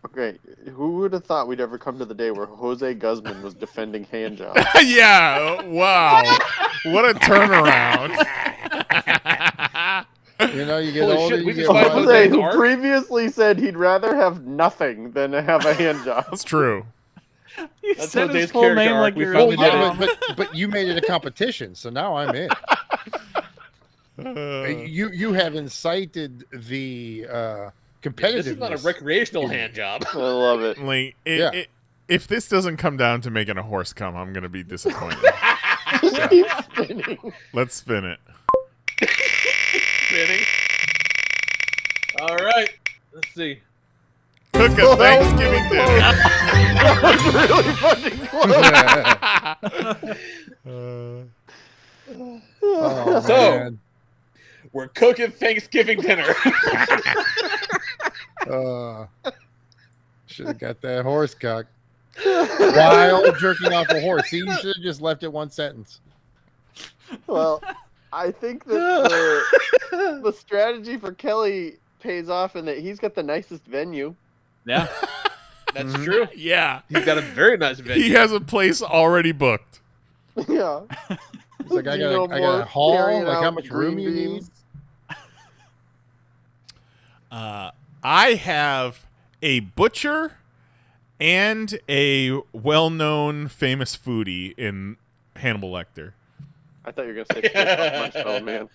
Okay, who would have thought we'd ever come to the day where Jose Guzman was defending hand jobs? Yeah. Wow. What a turnaround. You know, you get Holy older, shit, you we get just went wiser. with Jose, Dave's who arc? previously said he'd rather have nothing than to have a hand job. It's true. You That's said Jose's his full character name arc. like We you're finally Well, did yeah, it. but you made it a competition, so now I'm in. You have incited the competitiveness. This is not a recreational hand job. I love it. Like, Yeah. if this doesn't come down to making a horse come, I'm gonna be disappointed. Just keep spinning. Let's spin it. Spinning. All right. Let's see. Cook a Oh, that was Thanksgiving That was really fucking close. dinner. Oh, So- man. We're cooking Thanksgiving dinner. Should have got that horse cock while jerking off a horse. See, you should have just left it one sentence. Well, I think that the strategy for Kelly pays off in that he's got the nicest venue. Yeah. That's true. Yeah. He's got a very nice venue. He has a place already booked. Yeah. It's like I You know, got more a hall. carrying Like how out much green room you need? beans. I have a butcher and a well-known famous foodie in Hannibal Lecter. I thought you were gonna say Marshmallow Man.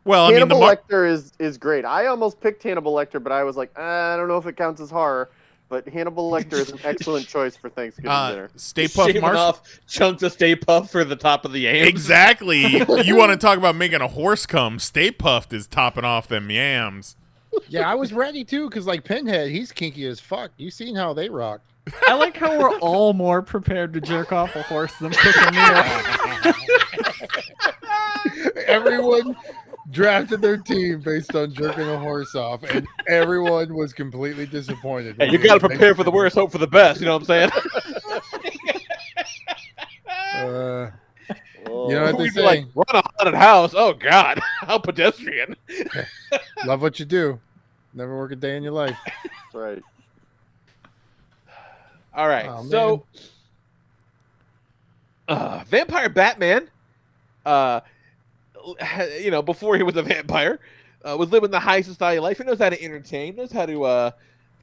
Well, Hannibal I mean, Lecter is great. I almost picked Hannibal Lecter, but I was like, I don't know if it counts as horror. But Hannibal Lecter is an excellent choice for Thanksgiving dinner. Stay Puft Shaving off chunks of Stay Puft for the top of the yams. Exactly. You want to talk about making a horse come? Stay Puft is topping off them yams. Yeah, I was ready too, because like Pinhead, he's kinky as fuck. You seen how they rock? I like how we're all more prepared to jerk off a horse than cook a meal. Everyone drafted their team based on jerking a horse off, and everyone was completely disappointed. Hey, you got to prepare for the worst, hope for the best. You know what I'm saying? You know what they We'd be say? like, run a haunted house. Oh, God. How pedestrian. Love what you do. Never work a day in your life. That's right. All right. Oh, So, Vampire Batman, you know, before he was a vampire, was living the high society life. He knows how to entertain, knows how to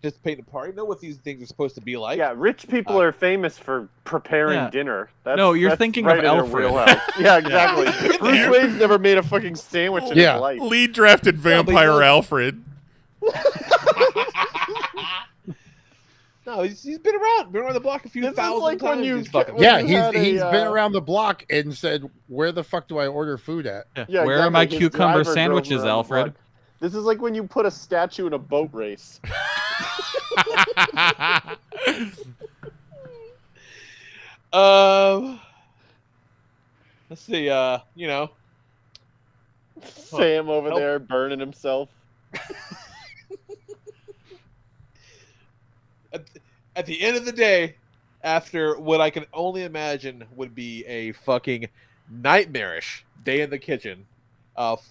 participate in a party, know what these things are supposed to be like. Yeah, rich people are famous for preparing Yeah. dinner. No, you're thinking of right in their Alfred. wheelhouse. Yeah, exactly. Bruce Wayne's never made a fucking sandwich in Yeah. his life. Lead drafted vampire Alfred. No, he's been around the block a few This is thousand like when times. you- These fucking- when Yeah, you had he's a, been around the block and said, "Where the fuck do I order food at?" Yeah, Where are my exactly. His cucumber driver drove sandwiches, around the Alfred? block. This is like when you put a statue in a boat race. Let's see. You know, Sam over Help. there burning himself. at the end of the day, after what I can only imagine would be a fucking nightmarish day in the kitchen,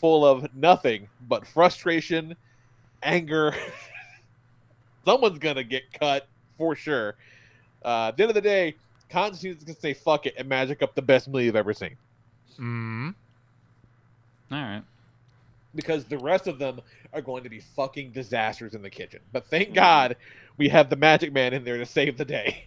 full of nothing but frustration, anger. Someone's gonna get cut for sure. At the end of the day, Constantine's gonna say fuck it and magic up the best meal you've ever seen. Mm. All right. Because the rest of them are going to be fucking disasters in the kitchen. But thank God we have the Magic Man in there to save the day.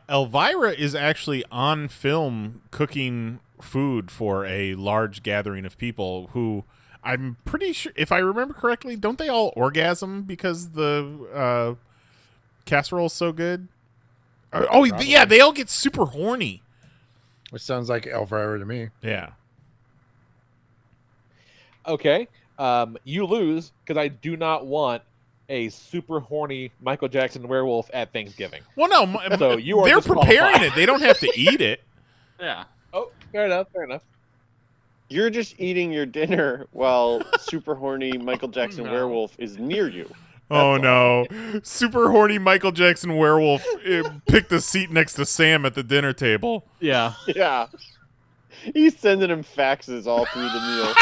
Elvira is actually on film cooking food for a large gathering of people who I'm pretty sure, if I remember correctly, don't they all orgasm because the casserole's so good? Yeah, they all get super horny. Which sounds like Elvira to me. Yeah. Okay, you lose because I do not want a super horny Michael Jackson werewolf at Thanksgiving. Well, no, So you are they're disqualified. preparing it. They don't have to eat it. Yeah. Oh, fair enough, fair enough. You're just eating your dinner while super horny Michael Jackson No. werewolf is near you. Oh no! Super horny Michael Jackson werewolf picked a seat next to Sam at the dinner table. Yeah. Yeah. He's sending him faxes all through the meal.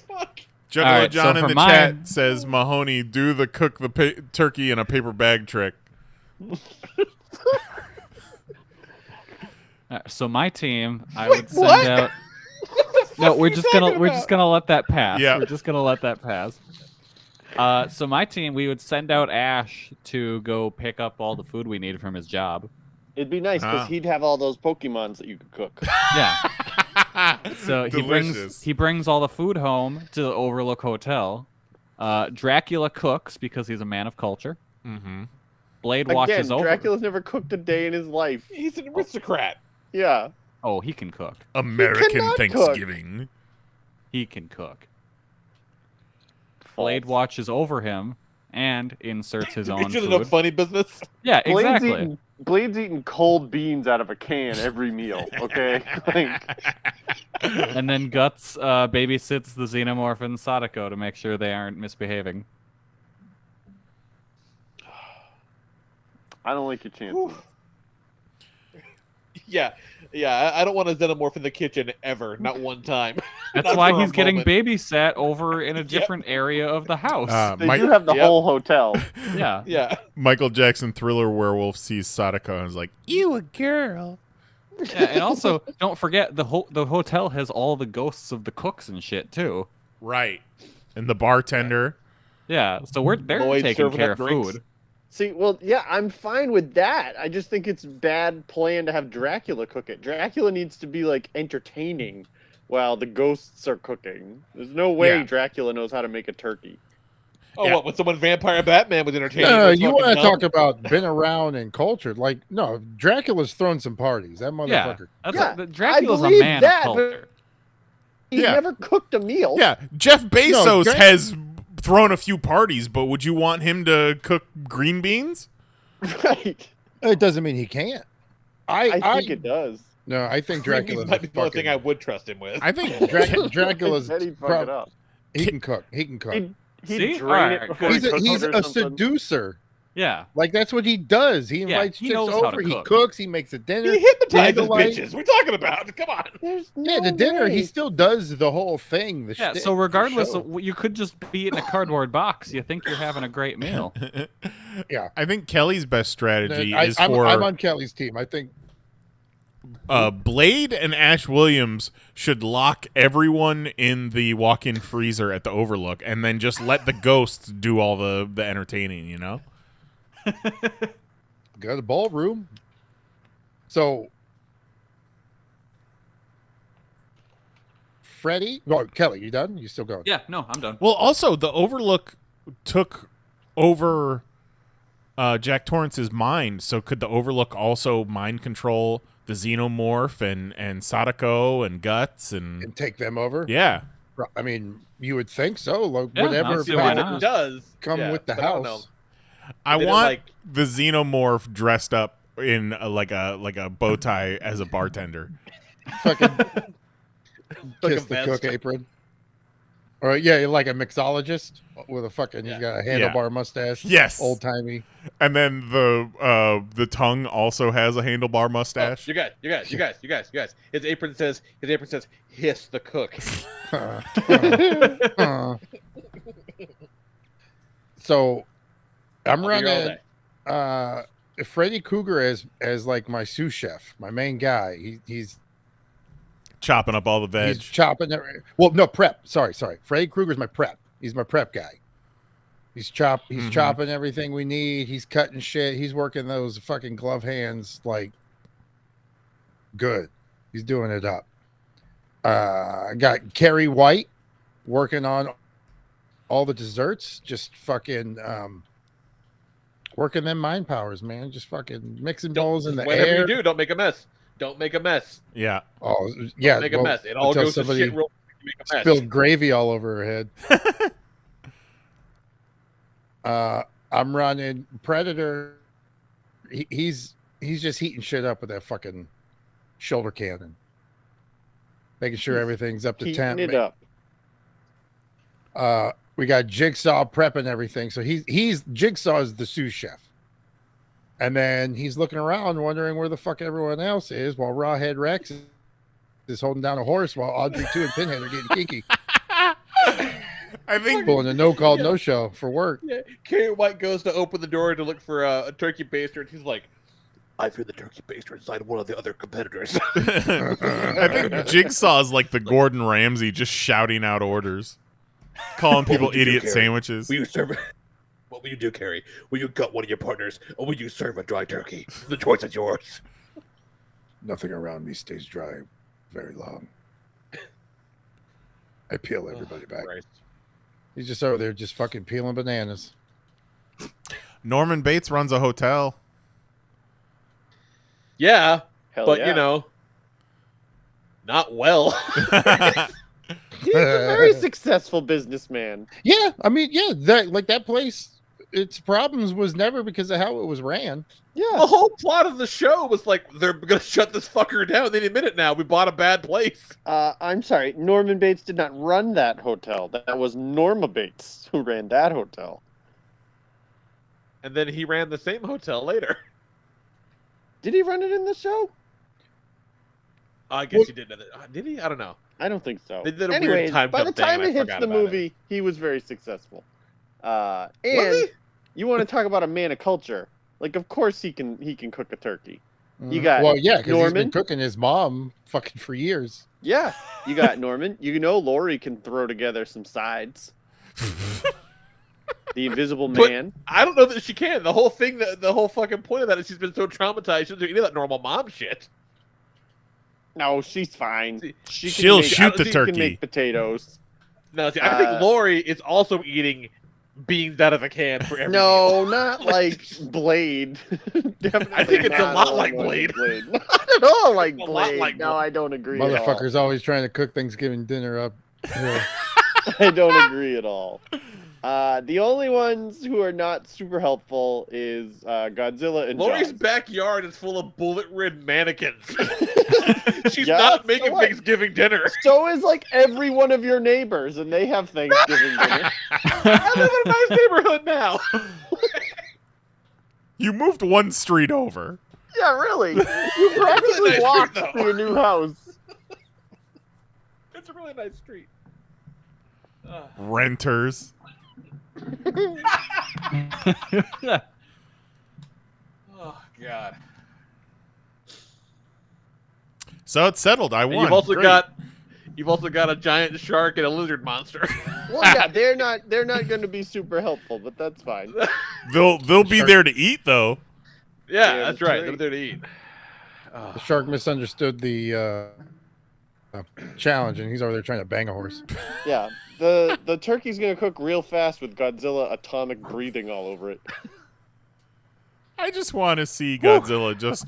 Fuck. Juggalo All right, John so in for the mine- chat says Mahoney do the cook the turkey in a paper bag trick. So my team, I would send what? out. What the No, we're just gonna talking let that pass. Yeah. We're just gonna let that pass. So my team, we would send out Ash to go pick up all the food we need from his job. It'd be nice because Ah. he'd have all those Pokemons that you could cook. Yeah. So Delicious. he brings all the food home to the Overlook Hotel. Dracula cooks because he's a man of culture. Mm-hmm. Blade watches Again, over. Dracula's never cooked a day in his life. He's an aristocrat. Yeah. Oh, he can cook. American cannot cook. Thanksgiving. He can cook. Blade watches over him and inserts his own It's just enough food. funny business. Yeah, exactly. Blade's eating cold beans out of a can every meal, okay? Like, And then Guts babysits the xenomorph and Sadako to make sure they aren't misbehaving. I don't like your chances. Yeah, I don't want a xenomorph in the kitchen ever, not one time. That's Not why for a he's getting moment. babysat over in a different area of the house. They do have the Yep. whole hotel. Yeah. Yeah, Michael Jackson Thriller werewolf sees Sadako and is like, "You a girl." Yeah, and also don't forget the hotel has all the ghosts of the cooks and shit too. Right. And the bartender. Yeah, so they're Lloyd taking serving care up of drinks. food. See, well, yeah, I'm fine with that. I just think it's bad plan to have Dracula cook it. Dracula needs to be, like, entertaining while the ghosts are cooking. There's no way Yeah. Dracula knows how to make a turkey. Oh, Yeah. what? When someone Vampire Batman was entertaining? No, was you fucking want to dumb? talk about been around and cultured? Like, no, Dracula's thrown some parties. That Yeah, motherfucker. that's Yeah, Dracula's I a believe man that, of but- culture. He Yeah. never cooked a meal. Yeah, Jeff Bezos Dra- has thrown a few parties, but would you want him to cook green beans? Right. It doesn't mean he can't. I think it does. No, I think Green Dracula's beans might be the only thing I fucking, would trust him with. I think Dracula's Said he'd fuck prob- it up. he can cook. He can cook. He'd See? drain Alright, it before good. he cooked He's it or a something. seducer. Yeah. Like that's what he does. He Yeah, invites he chicks knows how to over. He cook. cooks. He makes a dinner. He hypnotizes Candlelight. bitches. We're talking about. Come on. There's Yeah, no the dinner. way. He still does the whole thing. The Yeah, shtick, so the regardless show. of you could just be in a cardboard box. You think you're having a great meal. Yeah. I think Kelly's best strategy is I'm for on Kelly's team. I think Blade and Ash Williams should lock everyone in the walk-in freezer at the Overlook, and then just let the ghosts do all the entertaining. You know? got a ballroom. So Freddy, oh, Kelly, you done? You still going? Yeah, no, I'm done. Well, also the Overlook took over Jack Torrance's mind. So could the Overlook also mind control the Xenomorph and Sadako and Guts and And take them over? yeah? I mean, you would think so. Like, Yeah, whatever I'll see why powers not. It does come yeah, with the but I don't know. house. I They did, want like- the Xenomorph dressed up in like a bow tie as a bartender. Fucking Like a kiss the vest. cook apron. Or yeah, like a mixologist with a fucking he's got a handlebar mustache. Yes. Old timey. And then the tongue also has a handlebar Oh, mustache. you guys. His apron says, hiss the cook. So I'm I'll be here all running day. Freddy Krueger as like my sous chef, my main guy. He's Chopping up all the veg. he's chopping well, no, prep. Sorry. Freddy Krueger's my prep. He's my prep guy. He's Mhm. chopping everything we need. He's cutting shit. He's working those fucking glove hands like good. He's doing it up. I got Carrie White working on all the desserts, just fucking working them mind powers, man. Just fucking mixing bowls in the Whatever air. you do, don't make a mess. Don't make a mess. Yeah. Oh yeah, Don't make a well, mess. It all until goes to somebody shit real quick. You make a mess. spilled gravy all over her head. I'm running Predator. He's just heating shit up with that fucking shoulder cannon, making sure everything's up to Heating 10. it up. We got Jigsaw prepping everything, so he's Jigsaw is the sous chef, and then he's looking around wondering where the fuck everyone else is, while Rawhead Rex is holding down a horse, while Audrey 2 and Pinhead are getting kinky, I think pulling a no-call, no-show for work. Yeah, Carrie White goes to open the door to look for a turkey baster, and he's like, I fear the turkey baster inside one of the other competitors. I think Jigsaw's like the Gordon Ramsay, just shouting out orders, calling people would you do, idiot Carrie? sandwiches. Will you serve? What will you do, Carrie? Will you gut one of your partners, or will you serve a dry turkey? The choice is yours. Nothing around me stays dry very long. I peel everybody back. Christ. He's just over there just fucking peeling bananas. Norman Bates runs a hotel. Yeah, Hell but yeah. you know, not well. He's a very successful businessman. Yeah, I mean, yeah, that place, its problems was never because of how it was ran. Yeah. The whole plot of the show was like, they're gonna shut this fucker down. They admit it now. We bought a bad place. I'm sorry. Norman Bates did not run that hotel. That was Norma Bates who ran that hotel. And then he ran the same hotel later. Did he run it in the show? I guess he did. Did he? I don't know. I don't think so. They did a weird Anyways, time by the jump thing, time and I it hits forgot the about it. movie, he was very successful. Was And he? you want to talk about a man of culture? Like, of course he can cook a turkey. You got Well, yeah, because he's Norman. been cooking his mom fucking for years. Yeah, you got Norman. You know Lori can throw together some sides. The Invisible But- Man. I don't know that she can. The whole thing, the whole fucking point of that is she's been so traumatized. She doesn't do any of that normal mom shit. No, she's fine. She'll She shoot the can turkey. make potatoes. No, see, I think Lori is also eating beans out of a can for every meal. No, not like Blade. Definitely I think it's a not lot all like one Blade. Not at all like It's a Blade. lot like No, Blade. I don't agree at all. Motherfucker's always trying to cook Thanksgiving dinner up. Yeah. I don't agree at all. The only ones who are not super helpful is Godzilla and Lori's Jaws. backyard is full of bullet-rid mannequins. She's Yeah, not so making what? Thanksgiving dinner. So is like every one of your neighbors, and they have Thanksgiving dinner. I live in a nice neighborhood now. You moved one street over. Yeah, really. You practically nice walked street, though. to your new house. It's a really nice street. Renters. Oh God. So it's settled. I And won. you've also got a giant shark and a lizard monster. Well, yeah, they're not going to be super helpful, but that's fine. They'll be there to eat though. Yeah, Yeah, that's that's right. right. They're there to eat. The shark misunderstood the challenge, and he's over there trying to bang a horse. Yeah, the turkey's going to cook real fast with Godzilla atomic breathing all over it. I just want to see Godzilla just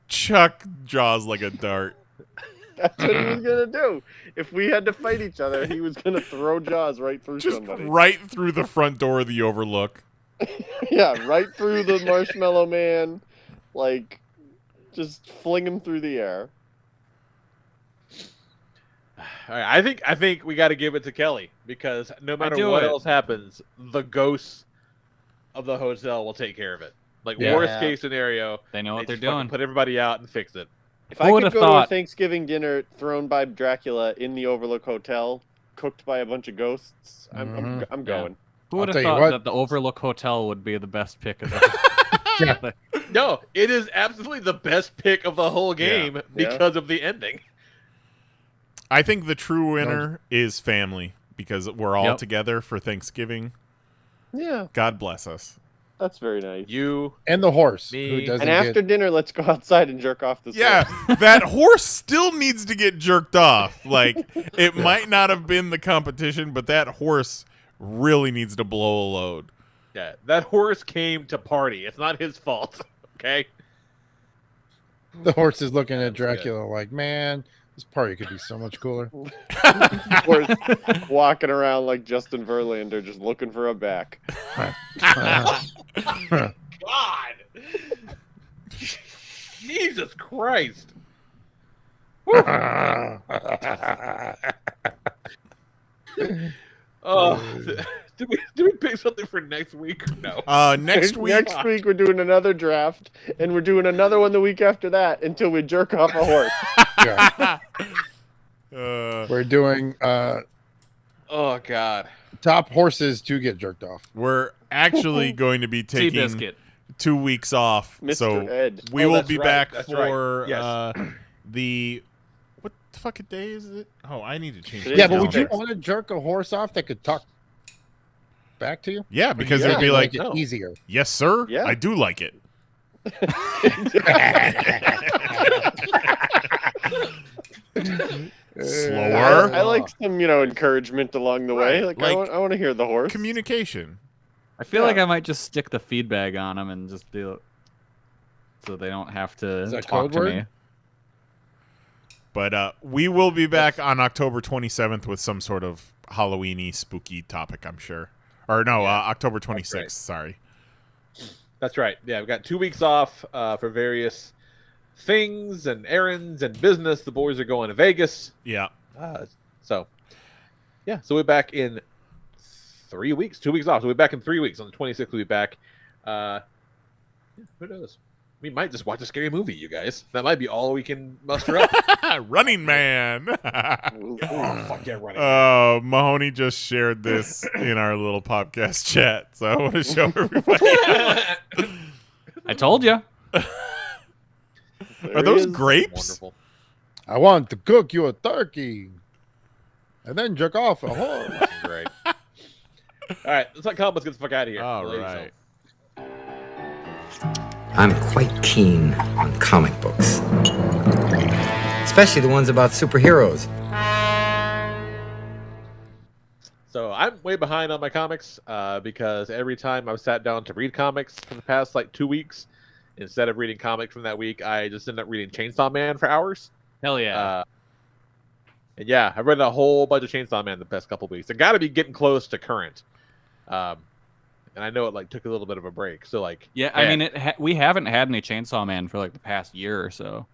chuck Jaws like a dart. That's what he was going to do. If we had to fight each other, he was going to throw Jaws right through Just somebody. right through the front door of the Overlook. Yeah, right through the Marshmallow Man. Like, just fling him through the air. All right, I think we got to give it to Kelly because no matter do what it. else happens, the ghosts of the hotel will take care of it. Like Yeah. worst case scenario, They know what they're just fucking doing. Put everybody out and fix it. If Who I would've could go to a thought- Thanksgiving dinner thrown by Dracula in the Overlook Hotel, cooked by a bunch of ghosts, I'm Mhm. going. Who I'll would have tell you thought what. that the Overlook Hotel would be the best pick of the No, it is absolutely the best pick of the whole game Yeah. because of the ending. I think the true winner is family because we're all Yep. together for Thanksgiving. Yeah, God bless us. that's very nice. You, And the horse, Me. who doesn't And after dinner, let's go outside and jerk off this Yeah, that horse still needs to get jerked off. Like, it might not have been the competition, but that horse really needs to blow a load. yeah, that horse came to party. It's not his fault. Okay. the horse is looking at Dracula like, man, this party could be so much cooler. horse walking around like Justin Verlander, just looking for a back. God. Jesus Christ. Oh, did we pick something for next week or no? Next week, Next week we're doing another draft, and we're doing another one the week after that until we jerk off a horse. Yeah. uh, We're doing Oh God. top horses to get jerked off. we're actually going to be taking Seabiscuit. 2 weeks off, Mr. so Ed. we will that's be right, back that's for right. Yes. the what the fucking day is it? Oh, I need to change. It Yeah, is but now. would you want to jerk a horse off that could talk back to you? Yeah, because Yeah. it'd be like, Make it easier. yes, sir. Yeah. I do like it. Slower. I like some, encouragement along the way. Right, Like, like I want to hear the horse. Communication. I feel Yeah. like I might just stick the feed bag on them and just do it, so they don't have to Is that talk code to word? me. But we will be back on October 27th with some sort of Halloween-y, spooky topic, I'm sure. Or no, October 26th. right. Sorry. That's right. Yeah, we've got 2 weeks off for various things and errands and business. The boys are going to Vegas. Yeah. So we're back in 3 weeks. 2 weeks off. So we're back in 3 weeks. On the 26th, we'll be back. Who knows? We might just watch a scary movie, you guys. That might be all we can muster up. Running Man. Oh, fuck yeah, running. Mahoney just shared this in our little podcast chat, so I want to show everybody. I told you. There Are he those is. grapes? Wonderful. I want to cook you a turkey and then jerk off a horse. Great. All right, let's let Columbus get the fuck out of here. All Ladies, right. I'm quite keen on comic books, especially the ones about superheroes. So I'm way behind on my comics because every time I've sat down to read comics for the past 2 weeks, instead of reading comics from that week, I just end up reading Chainsaw Man for hours. Hell yeah. And yeah, I've read a whole bunch of Chainsaw Man the past couple weeks. I got to be getting close to current. And I know it took a little bit of a break. So Yeah, I mean, we haven't had any Chainsaw Man for the past year or so.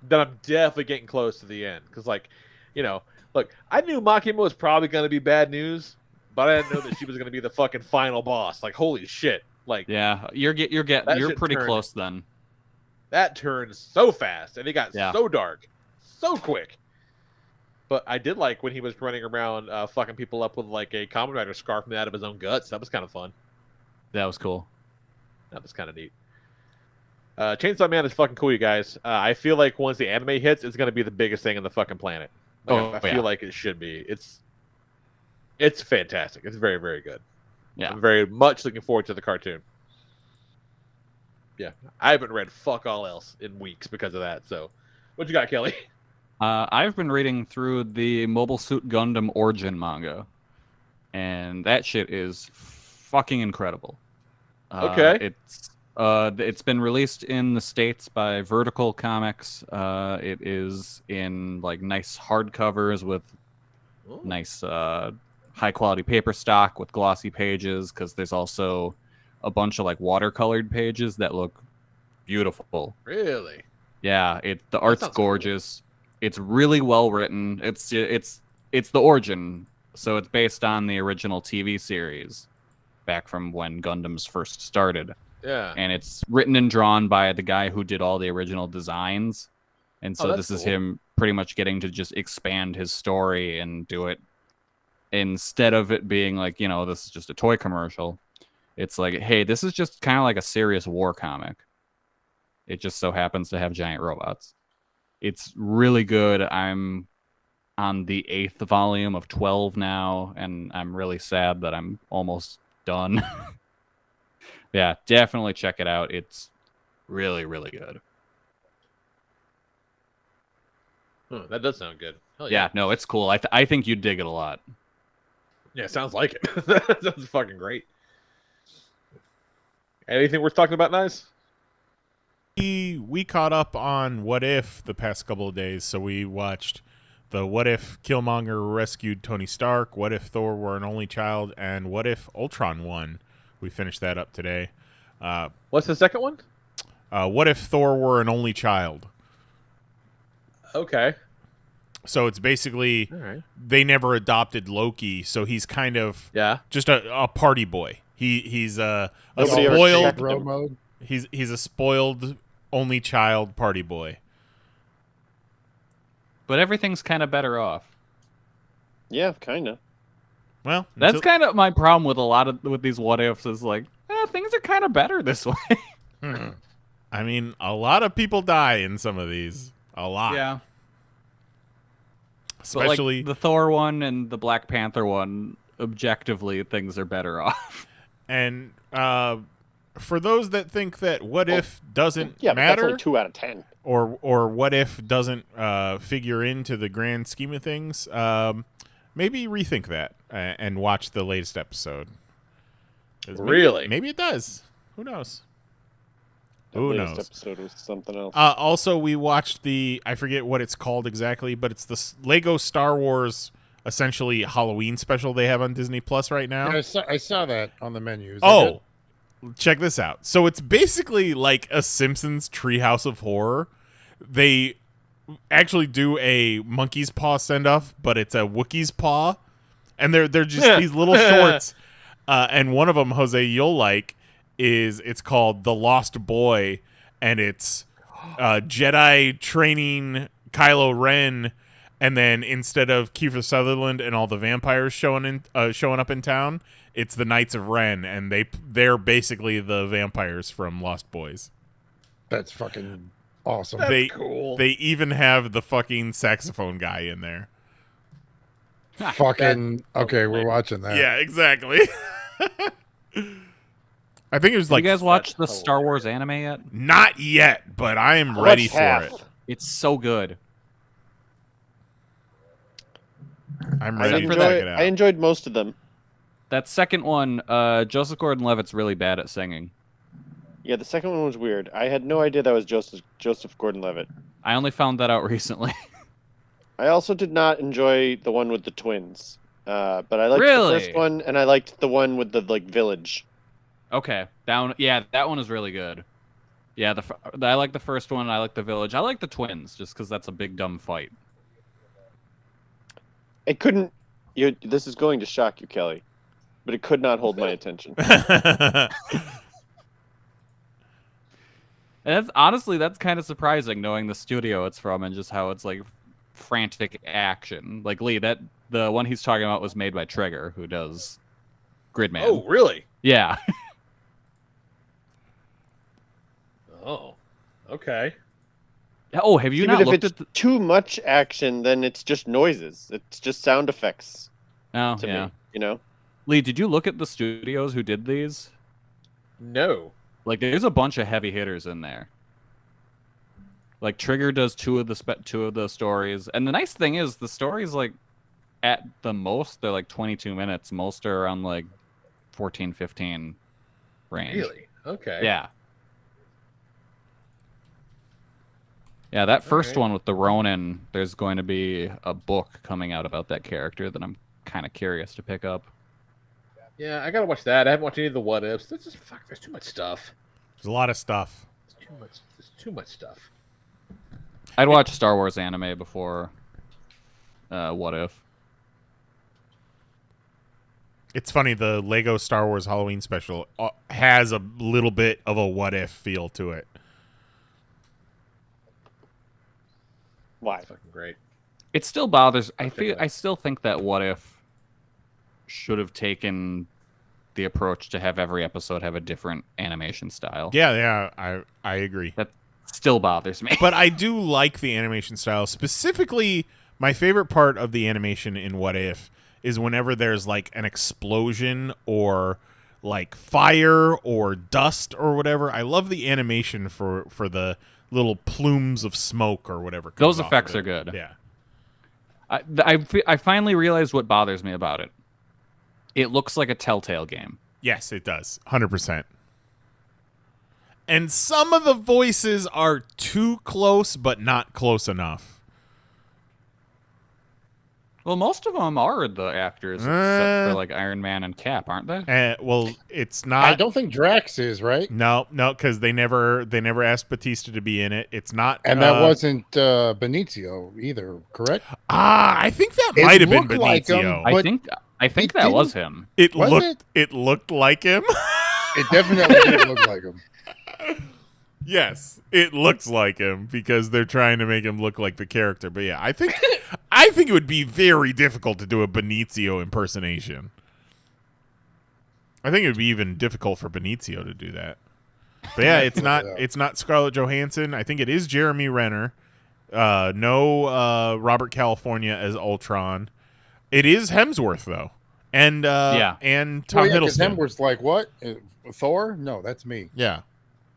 then I'm definitely getting close to the end because look, I knew Makima was probably going to be bad news, but I didn't know that she was going to be the fucking final boss. Holy shit! Yeah, you're That you're shit pretty turned. close then. That turned so fast, and it got Yeah. so dark, so quick. But I did like when he was running around fucking people up with a Kamen Rider scarf made out of his own guts. That was kind of fun. That was cool. That was kind of neat. Chainsaw Man is fucking cool, you guys. I feel like once the anime hits, it's going to be the biggest thing on the fucking planet. I feel like it should be. It's fantastic. It's very, very good. Yeah. I'm very much looking forward to the cartoon. Yeah. I haven't read fuck all else in weeks because of that. So, what you got, Kelly? I've been reading through the Mobile Suit Gundam Origin manga, and that shit is fucking incredible. Okay. It's been released in the States by Vertical Comics. It is in nice hardcovers with nice high quality paper stock with glossy pages, because there's also a bunch of watercolored pages that look beautiful. Really? Yeah, the art's sounds cool. gorgeous. It's really well written. It's the origin, so it's based on the original TV series back from when Gundams first started. Yeah. And it's written and drawn by the guy who did all the original designs. And so that's this is cool. him pretty much getting to just expand his story and do it instead of it being this is just a toy commercial. It's hey, this is just kind of like a serious war comic. It just so happens to have giant robots. It's really good. I'm on the 8th volume of 12 now, and I'm really sad that I'm almost done. Yeah, definitely check it out. It's really, really good. That does sound good. Hell Yeah, no, it's cool. I think you'd dig it a lot. Yeah, sounds like it. That sounds fucking great. Anything worth talking about, nice? We caught up on What If the past couple of days, so we watched the What If Killmonger rescued Tony Stark, What If Thor were an only child, and What If Ultron won. We finished that up today. What's the second one? What If Thor were an only child? Okay. So it's basically All right. they never adopted Loki, so he's kind of Yeah. just a party boy. He's a Nobody ever spoiled checked Bro him. mode. he's a spoiled only child party boy. But everything's kind of better off. Yeah, kind of. Well, That's until- kind of my problem with with these what ifs is things are kind of better this way. I mean, a lot of people die in some of these. A lot. Yeah. Especially but, like, the Thor one and the Black Panther one, objectively, things are better off. And for those that think that What If doesn't Yeah, but that's matter, only 2 out of 10. or What If doesn't figure into the grand scheme of things, maybe rethink that and watch the latest episode. Really? Maybe it does. Who knows? The Who latest knows? episode was something else. Also, we watched I forget what it's called exactly, but it's the Lego Star Wars, essentially Halloween special they have on Disney Plus right now. Yeah, I saw that on the menu. Is that Oh, good? check this out. So it's basically like a Simpsons Treehouse of Horror. They actually do a monkey's paw send-off, but it's a Wookiee's paw. And they're just these little shorts. And one of them, Jose, you'll like, it's called The Lost Boy, and it's Jedi training Kylo Ren, and then instead of Kiefer Sutherland and all the vampires showing up in town, it's the Knights of Ren, and they're basically the vampires from Lost Boys. That's fucking awesome. That's cool. They even have the fucking saxophone guy in there. Fucking okay, we're watching that. Yeah, exactly. I think it was Have like you guys watched the Star Wars anime yet? not yet, but I am ready for half. it. It's so good. I'm I ready for that. Get out. I enjoyed most of them. That second one, Joseph Gordon-Levitt's really bad at singing. Yeah, the second one was weird. I had no idea that was Joseph Gordon-Levitt. I only found that out recently. I also did not enjoy the one with the twins, but I liked Really? the first one, and I liked the one with the village. Okay, that one is really good. Yeah, I like the first one. I like the village. I like the twins just because that's a big dumb fight. It couldn't. This is going to shock you, Kelly, but it could not hold my attention. And that's kind of surprising knowing the studio it's from and just how it's like frantic action. Like Lee, the one he's talking about was made by Trigger, who does Gridman. Oh, really? Yeah. Oh, okay. Oh, have you Even not if looked it's at too much action, then it's just noises. It's just sound effects Oh, to yeah. me. You know. Lee, did you look at the studios who did these? No. Like, there's a bunch of heavy hitters in there. Like, Trigger does two of the stories, and the nice thing is the stories, like, at the most they're like 22 minutes. Most are around like 14, 15 range. Really? Okay. Yeah. Yeah, that first one with the Ronin, there's going to be a book coming out about that character that I'm kind of curious to pick up. Yeah, I gotta watch that. I haven't watched any of the what ifs. There's too much stuff. There's a lot of stuff. There's too much stuff. I'd watch Star Wars anime before What If. It's funny, the Lego Star Wars Halloween special has a little bit of a What If feel to it. Why? That's fucking great. It still bothers. I still think that What If should have taken the approach to have every episode have a different animation style. Yeah, I agree. That still bothers me. But I do like the animation style. Specifically, my favorite part of the animation in What If is whenever there's like an explosion or like fire or dust or whatever. I love the animation for the little plumes of smoke or whatever. Those effects are good. Yeah. I finally realized what bothers me about it. It looks like a Telltale game. Yes, it does. 100%. And some of the voices are too close, but not close enough. Well, most of them are the actors, except for like Iron Man and Cap, aren't they? Well, it's not. I don't think Drax is, right? No, because they never asked Batista to be in it. It's not, And that wasn't Benicio either, correct? I think that It might have been looked like him, Benicio. but I think it that was didn't- him. It Was looked it looked like him. It definitely did look like him. Yes, it looks like him because they're trying to make him look like the character. But yeah, I think it would be very difficult to do a Benicio impersonation. I think it would be even difficult for Benicio to do that. But yeah, it's not Scarlett Johansson. I think it is Jeremy Renner. No Robert California as Ultron. It is Hemsworth though. And and Tom Hiddleston. Hemsworth's like, what? Thor? No, that's me. Yeah.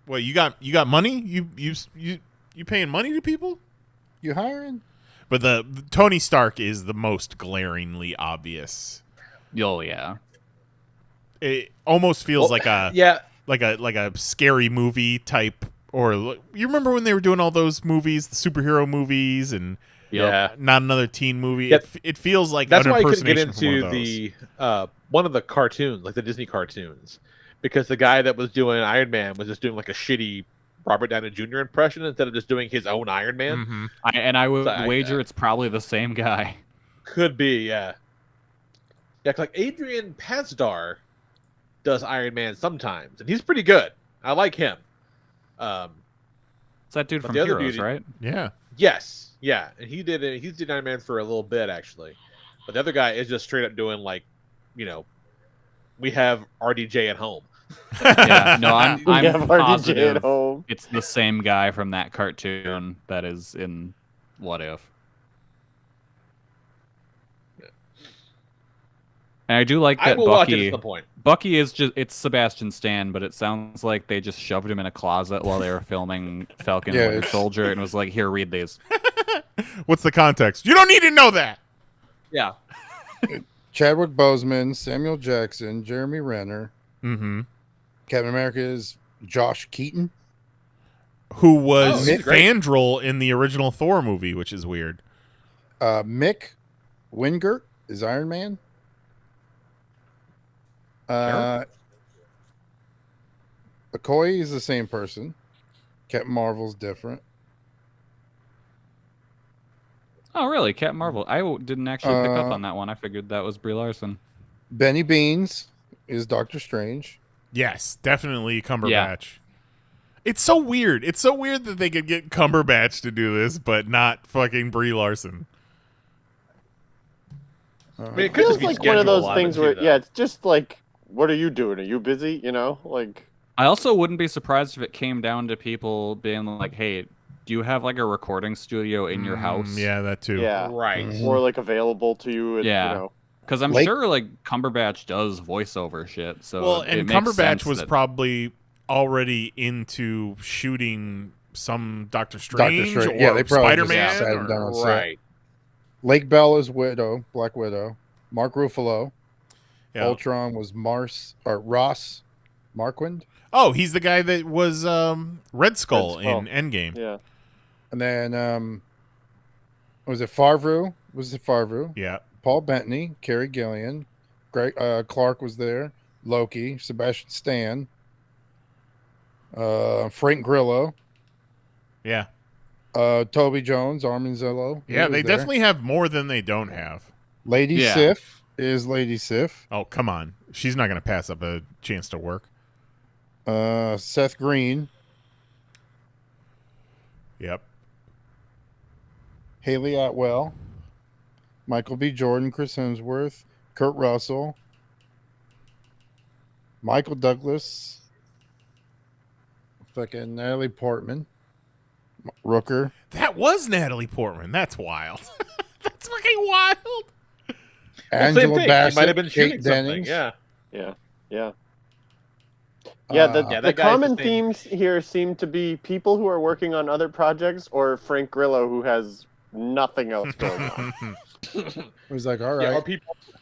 Well, you got money? You paying money to people? You hiring? But the Tony Stark is the most glaringly obvious. Oh yeah. It almost feels like a like a scary movie type, or you remember when they were doing all those movies, the superhero movies, and not another teen movie. Yeah. It feels like that's an why I couldn't get impersonation from into the one of the cartoons, like the Disney cartoons, because the guy that was doing Iron Man was just doing like a shitty Robert Downey Jr. impression instead of just doing his own Iron Man. Mm-hmm. I would wager it's probably the same guy. Could be, yeah. Yeah, like Adrian Pasdar does Iron Man sometimes, and he's pretty good. I like him. It's that dude from the other Heroes, dude, right? Yeah. Yes. Yeah, and he did Iron Man for a little bit actually, but the other guy is just straight up doing like, we have RDJ at home. Yeah, no, I'm RDJ at home. It's the same guy from that cartoon that is in What If. And I do like that I will watch it at some point. Bucky is it's Sebastian Stan, but it sounds like they just shoved him in a closet while they were filming Falcon and Winter Soldier and was like, here, read these. What's the context? You don't need to know that. Yeah. Chadwick Boseman, Samuel Jackson, Jeremy Renner. Mm-hmm. Captain America is Josh Keaton, who was Fandral in the original Thor movie, which is weird. Mick Wingert is Iron Man. Okoye is the same person. Captain Marvel's different. Oh, really? Captain Marvel. I didn't actually pick up on that one. I figured that was Brie Larson. Benny Beans is Doctor Strange. Yes, definitely Cumberbatch. Yeah. It's so weird. It's so weird that they could get Cumberbatch to do this, but not fucking Brie Larson. I mean, it feels like one of those things where, it's just like, what are you doing? Are you busy? Like. I also wouldn't be surprised if it came down to people being like, hey, do you have like a recording studio in your house? Yeah, that too. Yeah. Right. Or like available to you. Because I'm sure like Cumberbatch does voiceover shit. So well, and Cumberbatch was probably already into shooting some Doctor Strange or Spider-Man. Right. Lake Bell is Black Widow. Mark Ruffalo. Yeah. Ultron was Ross Marquand. Oh, he's the guy that was Red Skull in Endgame. Yeah. And then was it Favreau? Yeah. Paul Bettany, Carrie Gillian, Greg Clark was there. Loki, Sebastian Stan, Frank Grillo. Yeah. Toby Jones, Armin Zillow. Yeah, they definitely have more than they don't have. Lady Sif is Lady Sif. Oh, come on. She's not going to pass up a chance to work. Seth Green. Yep. Haley Atwell. Michael B. Jordan, Chris Hemsworth, Kurt Russell, Michael Douglas, fucking Natalie Portman, Rooker. That was Natalie Portman. That's wild. That's fucking wild. Angela Bassett, might have been shooting Kate something. Dennings. Yeah. The common themes here seem to be people who are working on other projects or Frank Grillo who has nothing else going on. It was like, all right.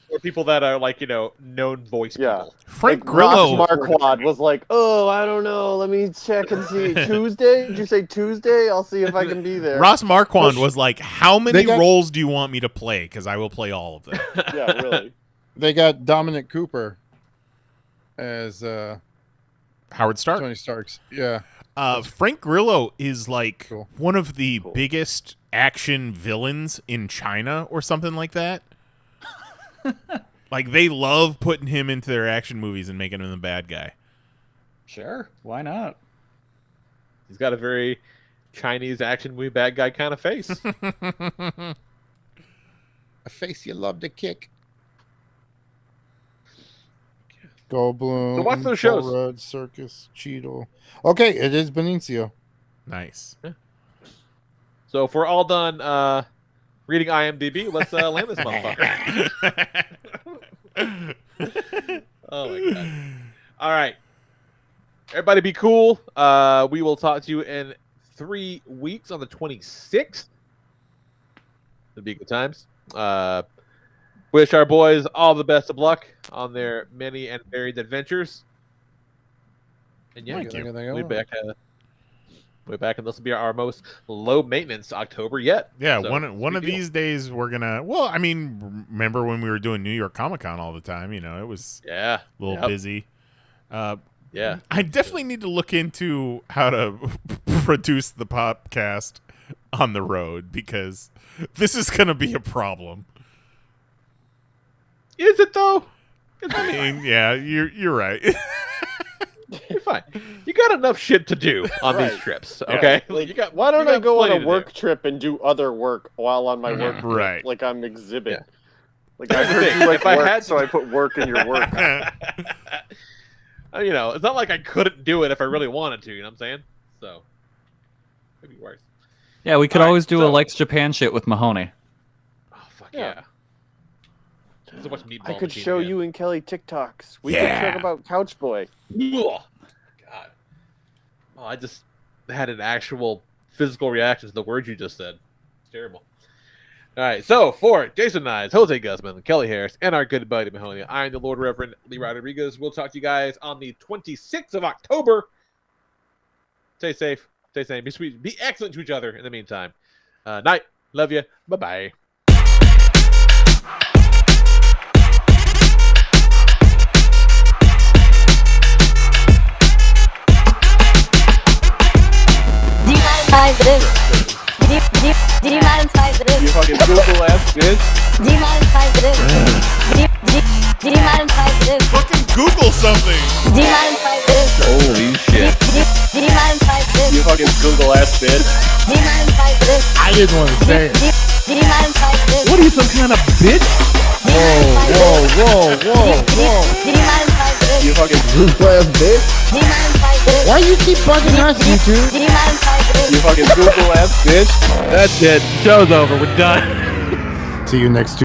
Or people that are like, known voice people. Frank Grillo. Ross Marquand was like, oh, I don't know. Let me check and see. Tuesday? Did you say Tuesday? I'll see if I can be there. Ross Marquand was like, how many roles do you want me to play? Because I will play all of them. Yeah, really. They got Dominic Cooper as Howard Stark. Tony Stark's. Yeah. Frank Grillo is like one of the biggest action villains in China or something like that. Like they love putting him into their action movies and making him the bad guy. Sure, why not? He's got a very Chinese action movie bad guy kind of face. A face you love to kick. Goldblum. So watch those shows. Paul Rudd, Circus, Cheadle. Okay, it is Benicio. Nice. So if we're all done reading IMDb, let's land this motherfucker. Oh my god. All right. Everybody be cool. We will talk to you in 3 weeks on the 26th. It'll be good times. Wish our boys all the best of luck on their many and varied adventures. And yeah, Thank you. we'll be back, and this will be our most low maintenance October yet. Yeah, So, one of big deal. these days we're gonna. Well, I mean, remember when we were doing New York Comic Con all the time? You know, it was Yeah. a little busy. Yeah. I definitely need to look into how to produce the podcast on the road because this is gonna be a problem. Is it though? I mean, yeah, you're right. You're fine. You got enough shit to do on these Right. trips, okay? Like, You got. why don't you I got go on plenty a to work do. trip and do other work while on my work trip? Right. Like I'm exhibit. Yeah. Like I heard Thing, you like if I work, had to- so I put work in your work. You know, it's not like I couldn't do it if I really wanted to. You know what I'm saying? So, maybe worse. Yeah, we could All right, always do so- a Likes Japan shit with Mahoney. Oh fuck Yeah. yeah! So much meatball I could machine show again. you and Kelly TikToks. We Yeah. could talk about Couch Boy. Ugh. God. Oh, I just had an actual physical reaction to the words you just said. It's terrible. All right, so for Jason Nyes, Jose Guzman, Kelly Harris, and our good buddy Mahoney, I am the Lord Reverend Lee Rodriguez. We'll talk to you guys on the 26th of October. Stay safe, stay sane, be sweet, be excellent to each other in the meantime. Night, love you, bye-bye. You fucking Google ass bitch. Fucking Google something. Holy shit. You fucking Google ass bitch. I didn't want to say it. What are you, some kind of bitch? Whoa. You fucking Google ass bitch. Why you keep bugging us, you two? You fucking Google ass bitch. That's it. Show's over. We're done. See you next